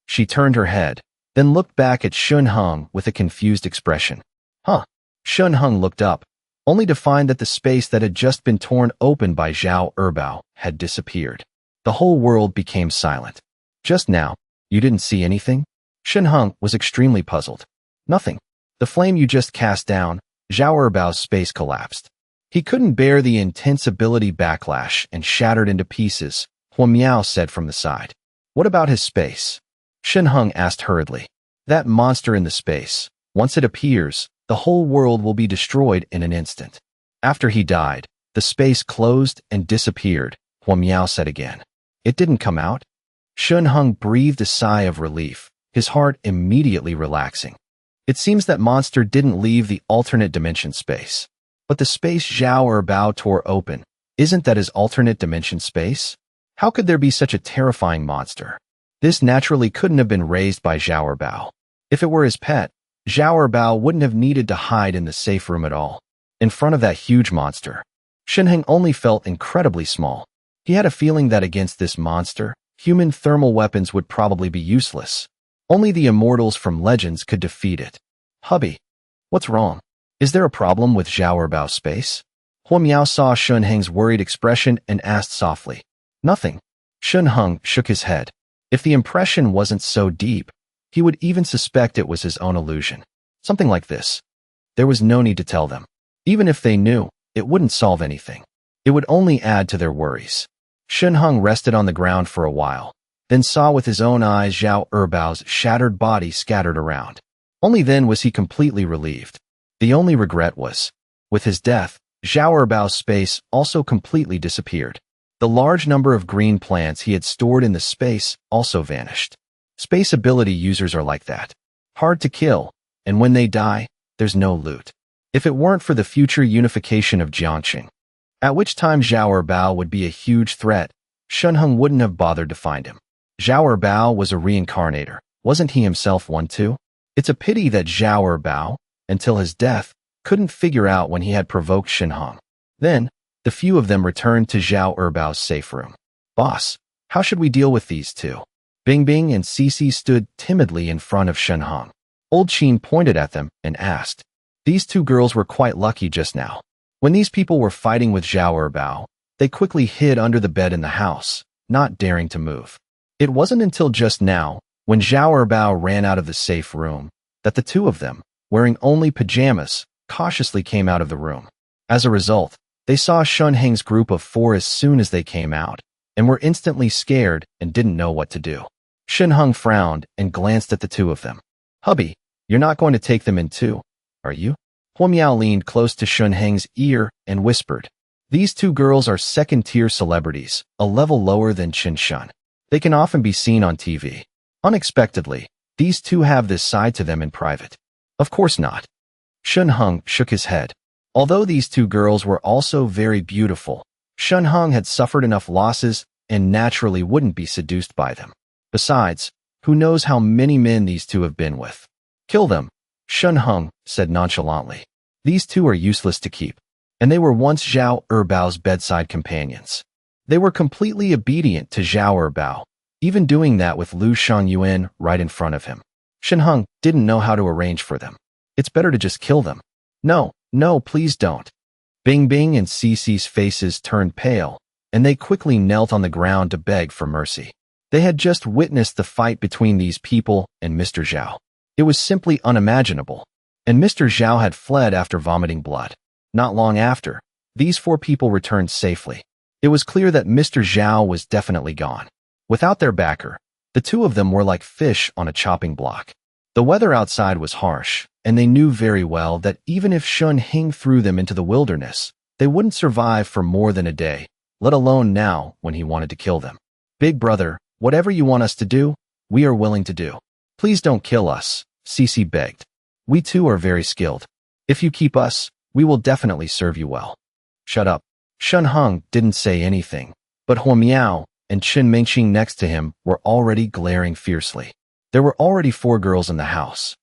She turned her head, then looked back at Shan Hung with a confused expression. "Huh?" Shan Hung looked up, only to find that the space that had just been torn open by Xiao Bao had disappeared. The whole world became silent. "Just now, you didn't see anything?" Shan Hung was extremely puzzled. "Nothing. The flame you just cast down, Xiao Bao's space collapsed. He couldn't bear the intense ability backlash and shattered into pieces," Huo Miao said from the side. "What about his space?" Shan Hung asked hurriedly. "That monster in the space, once it appears, the whole world will be destroyed in an instant." "After he died, the space closed and disappeared," Huo Miao said again. "It didn't come out?" Shan Hung breathed a sigh of relief, his heart immediately relaxing. It seems that monster didn't leave the alternate dimension space. But the space Xiao Bao tore open, isn't that his alternate dimension space? How could there be such a terrifying monster? This naturally couldn't have been raised by Xiao Bao. If it were his pet, Xiao Bao wouldn't have needed to hide in the safe room at all. In front of that huge monster, Shan Hung only felt incredibly small. He had a feeling that against this monster, human thermal weapons would probably be useless. Only the immortals from legends could defeat it. Hubby, what's wrong? Is there a problem with Xiao Bao's space? Hua Miao saw Shan Hung's worried expression and asked softly. Nothing. Shan Hung shook his head. If the impression wasn't so deep, he would even suspect it was his own illusion. Something like this. There was no need to tell them. Even if they knew, it wouldn't solve anything. It would only add to their worries. Shan Hung rested on the ground for a while, then saw with his own eyes Xiao Bao's shattered body scattered around. Only then was he completely relieved. The only regret was, with his death, Xiao Bao's space also completely disappeared. The large number of green plants he had stored in the space also vanished. Space ability users are like that. Hard to kill, and when they die, there's no loot. If it weren't for the future unification of Jiangxing, at which time Xiao Bao would be a huge threat, Shan Hung wouldn't have bothered to find him. Xiao Bao was a reincarnator. Wasn't he himself one too? It's a pity that Xiao Bao, until his death, couldn't figure out when he had provoked Shan Hung. Then, the few of them returned to Xiao Bao's safe room. Boss, how should we deal with these two? Bing and Cici stood timidly in front of Shan Hung. Old Chen pointed at them and asked. These two girls were quite lucky just now. When these people were fighting with Xiao Bao, they quickly hid under the bed in the house, not daring to move. It wasn't until just now, when Xiao Bao ran out of the safe room, that the two of them, wearing only pajamas, cautiously came out of the room. As a result, they saw Shan Hung's group of 4 as soon as they came out, and were instantly scared and didn't know what to do. Shan Hung frowned and glanced at the two of them. Hubby, you're not going to take them in too, are you? Hua Miao leaned close to Shan Hung's ear and whispered. These two girls are second-tier celebrities, a level lower than Chen Shun. They can often be seen on TV. Unexpectedly, these two have this side to them in private. Of course not. Shan Hung shook his head. Although these two girls were also very beautiful, Shan Hung had suffered enough losses and naturally wouldn't be seduced by them. Besides, who knows how many men these two have been with. Kill them, Shan Hung said nonchalantly. These two are useless to keep, and they were once Xiao Bao's bedside companions. They were completely obedient to Xiao Bao, even doing that with Lu Shangyuan right in front of him. Shan Hung didn't know how to arrange for them. It's better to just kill them. No, please don't. Bing and Cici's faces turned pale, and they quickly knelt on the ground to beg for mercy. They had just witnessed the fight between these people and Mr. Zhao. It was simply unimaginable, and Mr. Zhao had fled after vomiting blood. Not long after, these 4 people returned safely. It was clear that Mr. Zhao was definitely gone. Without their backer, the two of them were like fish on a chopping block. The weather outside was harsh, and they knew very well that even if Shan Hung threw them into the wilderness, they wouldn't survive for more than a day, let alone now when he wanted to kill them. Big brother, whatever you want us to do, we are willing to do. Please don't kill us, Cici begged. We too are very skilled. If you keep us, we will definitely serve you well. Shut up. Shan Hung didn't say anything, but Hua Miao and Chen Mingqing next to him were already glaring fiercely. There were already 4 girls in the house.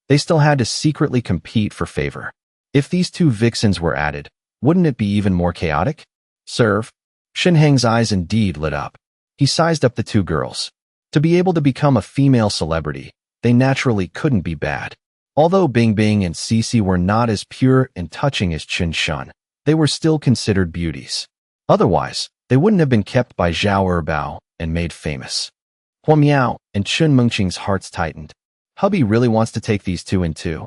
They still had to secretly compete for favor. If these 2 vixens were added, wouldn't it be even more chaotic? Serve. Shan Hung's eyes indeed lit up. He sized up the 2 girls. To be able to become a female celebrity, they naturally couldn't be bad. Although Bing and Cici were not as pure and touching as Chen Shun, they were still considered beauties. Otherwise, they wouldn't have been kept by Xiao Bao and made famous. Hua Miao and Chen Mingqing's hearts tightened. Hubby really wants to take these 2 in too.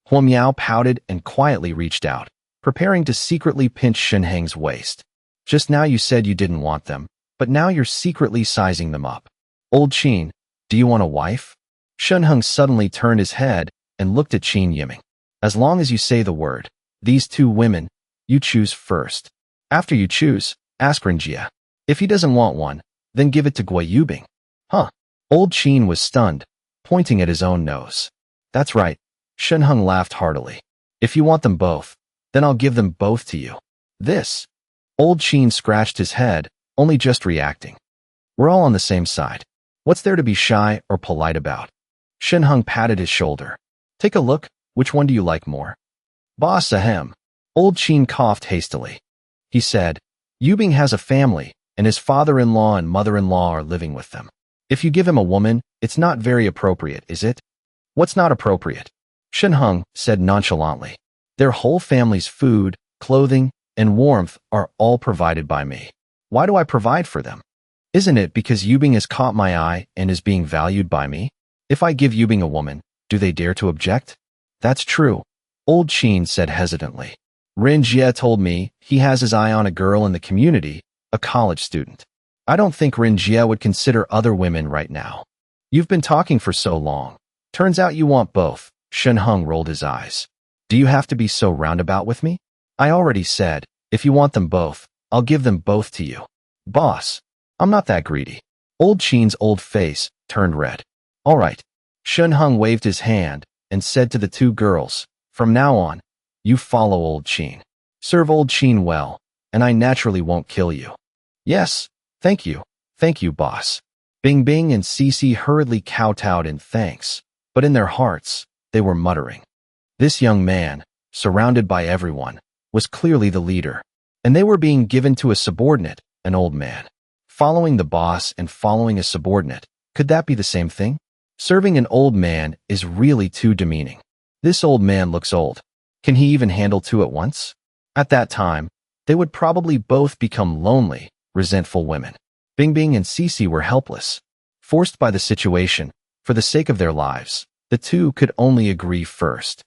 Hua Miao pouted and quietly reached out, preparing to secretly pinch Shan Hung's waist. Just now you said you didn't want them, but now you're secretly sizing them up. Old Chen, do you want a wife? Shan Hung suddenly turned his head and looked at Chen Yiming. As long as you say the word, these 2 women, you choose first. After you choose, ask Wong Jia. If he doesn't want one, then give it to Gui Yubing. Huh? Old Chen was stunned, pointing at his own nose. That's right. Shan Hung laughed heartily. If you want them both, then I'll give them both to you. This. Old Chen scratched his head, only just reacting. We're all on the same side. What's there to be shy or polite about? Shan Hung patted his shoulder. Take a look, which one do you like more? Boss ahem. Old Chen coughed hastily. He said, Yubing has a family, and his father-in-law and mother-in-law are living with them. If you give him a woman, it's not very appropriate, is it? What's not appropriate? Shan Hung said nonchalantly. Their whole family's food, clothing, and warmth are all provided by me. Why do I provide for them? Isn't it because Yubing has caught my eye and is being valued by me? If I give Yubing a woman, do they dare to object? That's true, Old Chen said hesitantly. Wong Jia told me he has his eye on a girl in the community, a college student. I don't think Wong Jia would consider other women right now. You've been talking for so long. Turns out you want both. Shan Hung rolled his eyes. Do you have to be so roundabout with me? I already said, if you want them both, I'll give them both to you. Boss, I'm not that greedy. Old Chen's old face turned red. All right. Shan Hung waved his hand and said to the two girls, from now on, you follow Old Chen. Serve Old Chen well, and I naturally won't kill you. Yes, thank you, boss. Bing Bing and Cici hurriedly kowtowed in thanks, but in their hearts, they were muttering. This young man, surrounded by everyone, was clearly the leader, and they were being given to a subordinate, an old man. Following the boss and following a subordinate, could that be the same thing? Serving an old man is really too demeaning. This old man looks old. Can he even handle two at once? At that time, they would probably both become lonely, resentful women. Bing Bing and Cici were helpless. Forced by the situation, for the sake of their lives, the two could only agree first.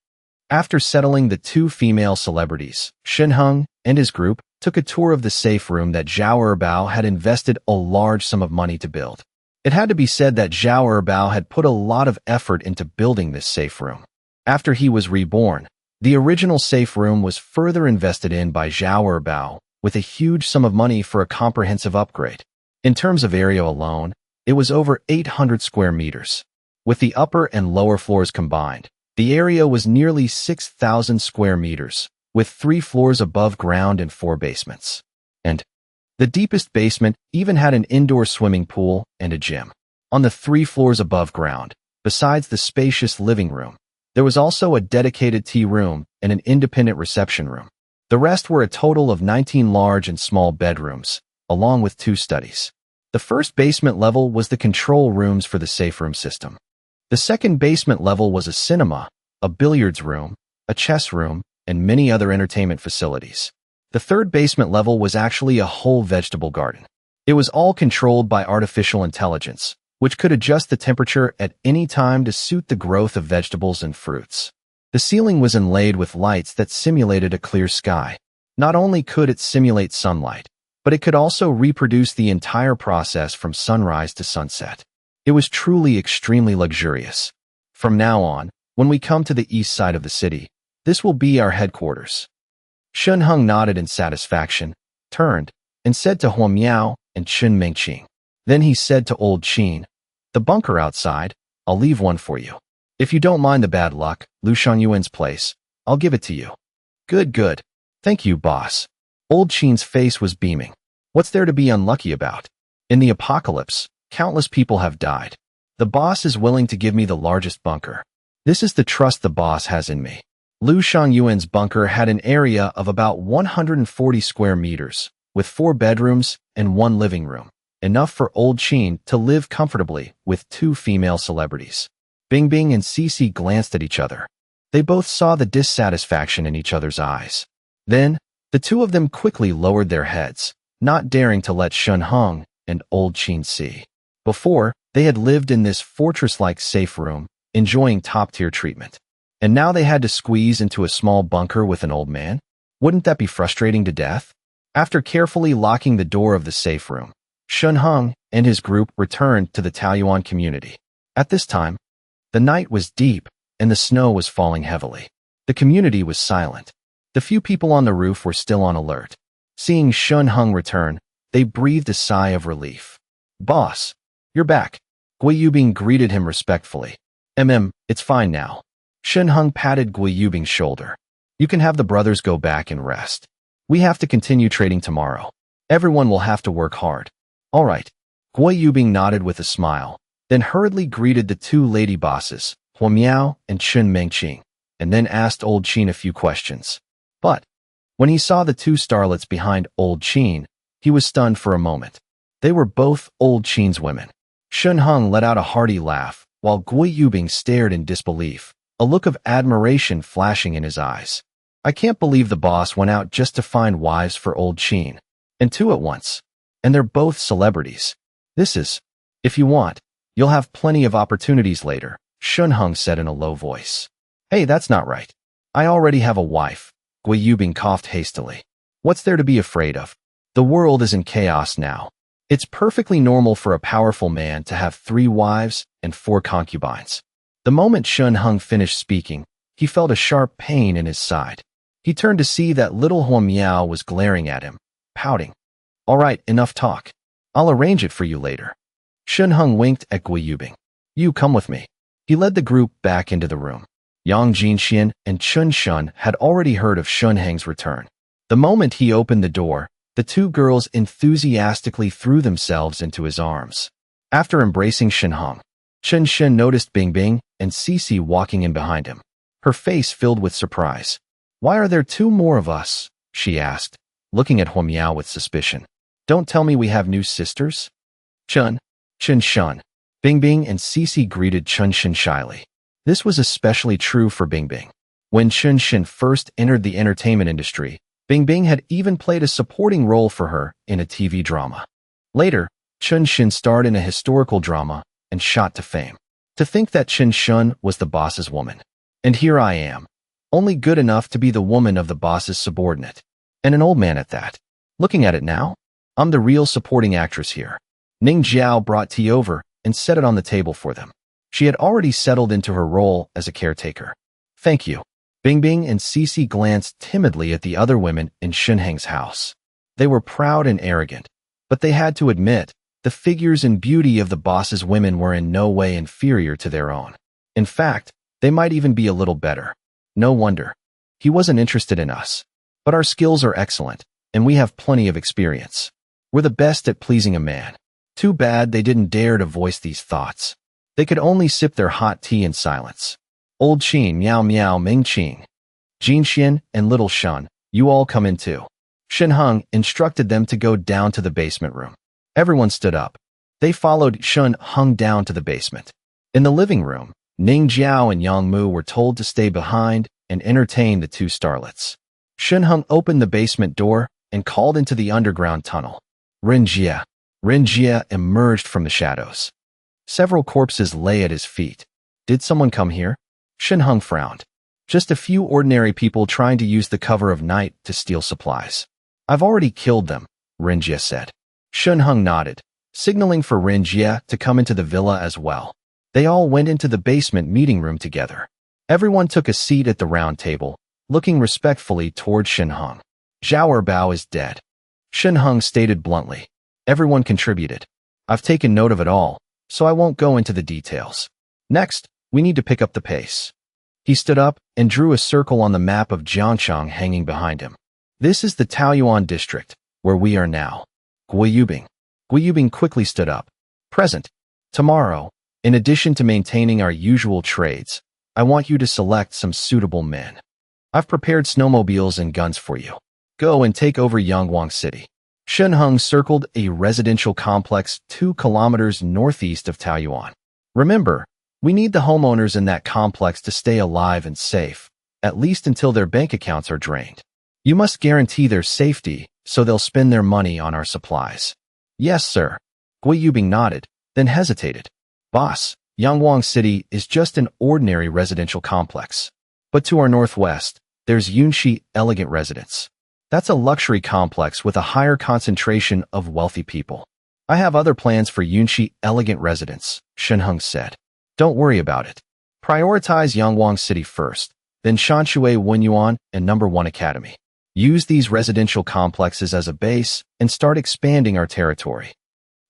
After settling the two female celebrities, Shan Hung and his group took a tour of the safe room that Xiao Bao had invested a large sum of money to build. It had to be said that Xiao Bao had put a lot of effort into building this safe room. After he was reborn, the original safe room was further invested in by Xiao Bao with a huge sum of money for a comprehensive upgrade. In terms of area alone, it was over 800 square meters. With the upper and lower floors combined, the area was nearly 6,000 square meters, with 3 floors above ground and 4 basements. And the deepest basement even had an indoor swimming pool and a gym. On the 3 floors above ground, besides the spacious living room, there was also a dedicated tea room and an independent reception room. The rest were a total of 19 large and small bedrooms, along with 2 studies. The first basement level was the control rooms for the safe room system. The second basement level was a cinema, a billiards room, a chess room, and many other entertainment facilities. The third basement level was actually a whole vegetable garden. It was all controlled by artificial intelligence, which could adjust the temperature at any time to suit the growth of vegetables and fruits. The ceiling was inlaid with lights that simulated a clear sky. Not only could it simulate sunlight, but it could also reproduce the entire process from sunrise to sunset. It was truly extremely luxurious. From now on, when we come to the east side of the city, this will be our headquarters. Shan Hung nodded in satisfaction, turned, and said to Huo Miao and Chen Mingqing. Then he said to Old Chen, the bunker outside, I'll leave one for you. If you don't mind the bad luck, Lu Shangyuan's place, I'll give it to you. Good. Thank you, boss. Old Chen's face was beaming. What's there to be unlucky about? In the apocalypse, countless people have died. The boss is willing to give me the largest bunker. This is the trust the boss has in me. Lu Shangyuan's bunker had an area of about 140 square meters, with 4 bedrooms and 1 living room, enough for Old Chen to live comfortably with 2 female celebrities. Bing Bing and Cici glanced at each other. They both saw the dissatisfaction in each other's eyes. Then, the two of them quickly lowered their heads, not daring to let Shan Hung and Old Chen see. Before, they had lived in this fortress-like safe room, enjoying top-tier treatment. And now they had to squeeze into a small bunker with an old man? Wouldn't that be frustrating to death? After carefully locking the door of the safe room, Shan Hung and his group returned to the Taoyuan community. At this time, the night was deep and the snow was falling heavily. The community was silent. The few people on the roof were still on alert. Seeing Shan Hung return, they breathed a sigh of relief. Boss, you're back. Gui Yubing greeted him respectfully. It's fine now. Shan Hung patted Gui Yubing's shoulder. You can have the brothers go back and rest. We have to continue trading tomorrow. Everyone will have to work hard. All right. Gui Yubing nodded with a smile, then hurriedly greeted the two lady bosses, Hua Miao and Chen Mingqing, and then asked Old Qin a few questions. But when he saw the two starlets behind Old Qin, he was stunned for a moment. They were both Old Qin's women. Shan Hung let out a hearty laugh, while Gui Yubing stared in disbelief, a look of admiration flashing in his eyes. I can't believe the boss went out just to find wives for Old Qin, and two at once. And they're both celebrities. This is, if you want, you'll have plenty of opportunities later, Shan Hung said in a low voice. Hey, that's not right. I already have a wife. Gui Yubing coughed hastily. What's there to be afraid of? The world is in chaos now. It's perfectly normal for a powerful man to have 3 wives and 4 concubines. The moment Shan Hung finished speaking, he felt a sharp pain in his side. He turned to see that little Hua Miao was glaring at him, pouting. All right, enough talk. I'll arrange it for you later. Shan Hung winked at Gui Yubing. You come with me. He led the group back into the room. Yang Jinxian and Chun Shun had already heard of Shan Hung's return. The moment he opened the door, the 2 girls enthusiastically threw themselves into his arms. After embracing Shan Hung, Chen Shen noticed Bingbing and Cici walking in behind him, her face filled with surprise. Why are there 2 more of us? She asked, looking at Hua Miao with suspicion. Don't tell me we have new sisters? Chen Shun. Bingbing and Cici greeted Chen Shen shyly. This was especially true for Bingbing. When Chen Shen first entered the entertainment industry, Bingbing had even played a supporting role for her in a TV drama. Later, Chen Shen starred in a historical drama and shot to fame. To think that Chen Shun was the boss's woman. And here I am, only good enough to be the woman of the boss's subordinate. And an old man at that. Looking at it now, I'm the real supporting actress here. Ning Jiao brought tea over and set it on the table for them. She had already settled into her role as a caretaker. Thank you. Bingbing and Cici glanced timidly at the other women in Shan Hung's house. They were proud and arrogant, but they had to admit, the figures and beauty of the boss's women were in no way inferior to their own. In fact, they might even be a little better. No wonder. He wasn't interested in us. But our skills are excellent, and we have plenty of experience. We're the best at pleasing a man. Too bad they didn't dare to voice these thoughts. They could only sip their hot tea in silence. Old Qin, Miao Miao, Mingqing, Jinxian, and Little Shun, you all come in too. Shan Hung instructed them to go down to the basement room. Everyone stood up. They followed Shan Hung down to the basement. In the living room, Ning Jiao and Yang Mu were told to stay behind and entertain the 2 starlets. Shan Hung opened the basement door and called into the underground tunnel. Ren Jia. Ren Jia emerged from the shadows. Several corpses lay at his feet. Did someone come here? Shan Hung frowned. Just a few ordinary people trying to use the cover of night to steal supplies. I've already killed them, Ren Jia said. Shan Hung nodded, signaling for Ren Jia to come into the villa as well. They all went into the basement meeting room together. Everyone took a seat at the round table, looking respectfully toward Shan Hung. Xiao Bao is dead. Shan Hung stated bluntly. Everyone contributed. I've taken note of it all, so I won't go into the details. Next, we need to pick up the pace. He stood up and drew a circle on the map of Jiangchang hanging behind him. This is the Taoyuan district, where we are now. Gui Yubing. Gui Yubing quickly stood up. Present. Tomorrow, in addition to maintaining our usual trades, I want you to select some suitable men. I've prepared snowmobiles and guns for you. Go and take over Yangwang City. Shan Hung circled a residential complex 2 kilometers northeast of Taoyuan. Remember, we need the homeowners in that complex to stay alive and safe, at least until their bank accounts are drained. You must guarantee their safety, so they'll spend their money on our supplies. Yes, sir. Gui Yubing nodded, then hesitated. Boss, Yangwang City is just an ordinary residential complex. But to our northwest, there's Yunxi Elegant Residence. That's a luxury complex with a higher concentration of wealthy people. I have other plans for Yunxi Elegant Residence, Shan Hung said. Don't worry about it. Prioritize Yangwang City first, then Shanshui Wenyuan and No. 1 Academy. Use these residential complexes as a base and start expanding our territory.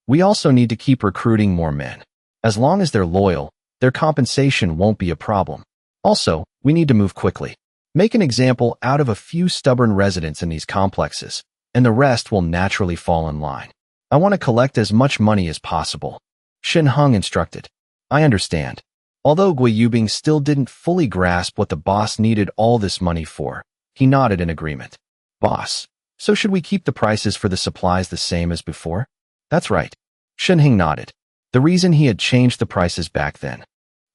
We also need to keep recruiting more men. As long as they're loyal, their compensation won't be a problem. Also, we need to move quickly. Make an example out of a few stubborn residents in these complexes, and the rest will naturally fall in line. I want to collect as much money as possible. Shan Hung instructed. I understand. Although Gui Yubing still didn't fully grasp what the boss needed all this money for, he nodded in agreement. Boss, so should we keep the prices for the supplies the same as before? That's right. Shan Hung nodded. The reason he had changed the prices back then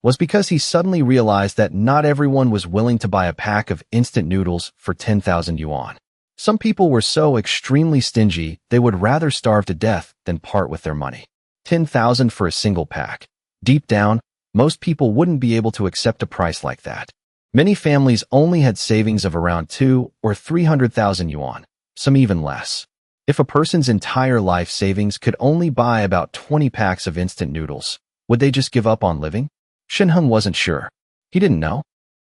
was because he suddenly realized that not everyone was willing to buy a pack of instant noodles for 10,000 yuan. Some people were so extremely stingy they would rather starve to death than part with their money. 10,000 for a single pack. Deep down, most people wouldn't be able to accept a price like that. Many families only had savings of around 2 or 300,000 yuan, some even less. If a person's entire life savings could only buy about 20 packs of instant noodles, would they just give up on living? Shan Hung wasn't sure. He didn't know.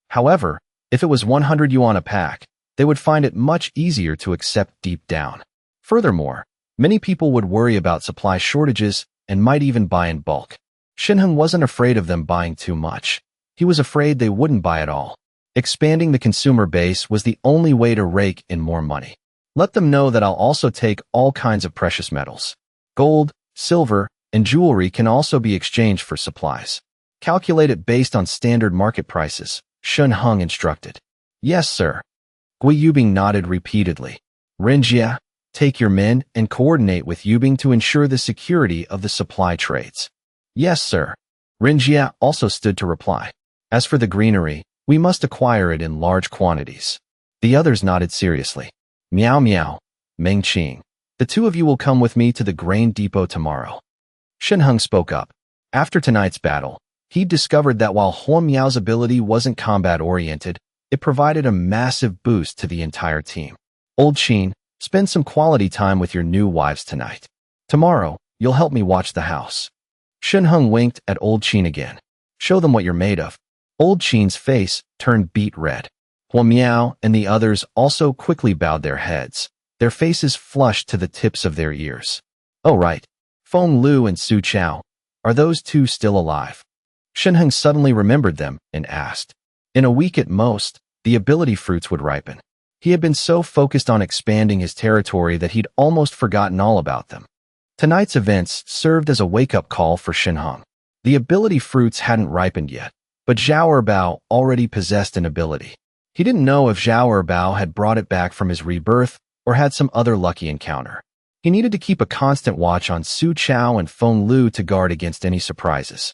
However, if it was 100 yuan a pack, they would find it much easier to accept deep down. Furthermore, many people would worry about supply shortages and might even buy in bulk. Shan Hung wasn't afraid of them buying too much. He was afraid they wouldn't buy at all. Expanding the consumer base was the only way to rake in more money. Let them know that I'll also take all kinds of precious metals. Gold, silver, and jewelry can also be exchanged for supplies. Calculate it based on standard market prices, Shan Hung instructed. Yes, sir. Gui Yubing nodded repeatedly. Wong Jia, take your men and coordinate with Yubing to ensure the security of the supply trades. Yes, sir. Wong Jia also stood to reply. As for the greenery, we must acquire it in large quantities. The others nodded seriously. Miao Miao, Mingqing, the two of you will come with me to the grain depot tomorrow. Shan Hung spoke up. After tonight's battle, he discovered that while Huan Miao's ability wasn't combat-oriented, it provided a massive boost to the entire team. Old Chen, spend some quality time with your new wives tonight. Tomorrow, you'll help me watch the house. Shan Hung winked at Old Chen again. Show them what you're made of. Old Chen's face turned beet red. Huan Miao and the others also quickly bowed their heads, their faces flushed to the tips of their ears. Oh right, Feng Lu and Su Chao, are those two still alive? Shan Hung suddenly remembered them and asked. In a week at most, the ability fruits would ripen. He had been so focused on expanding his territory that he'd almost forgotten all about them. Tonight's events served as a wake-up call for Shan Hung. The ability fruits hadn't ripened yet, but Xiao Bao already possessed an ability. He didn't know if Xiao Bao had brought it back from his rebirth or had some other lucky encounter. He needed to keep a constant watch on Su Chao and Feng Lu to guard against any surprises.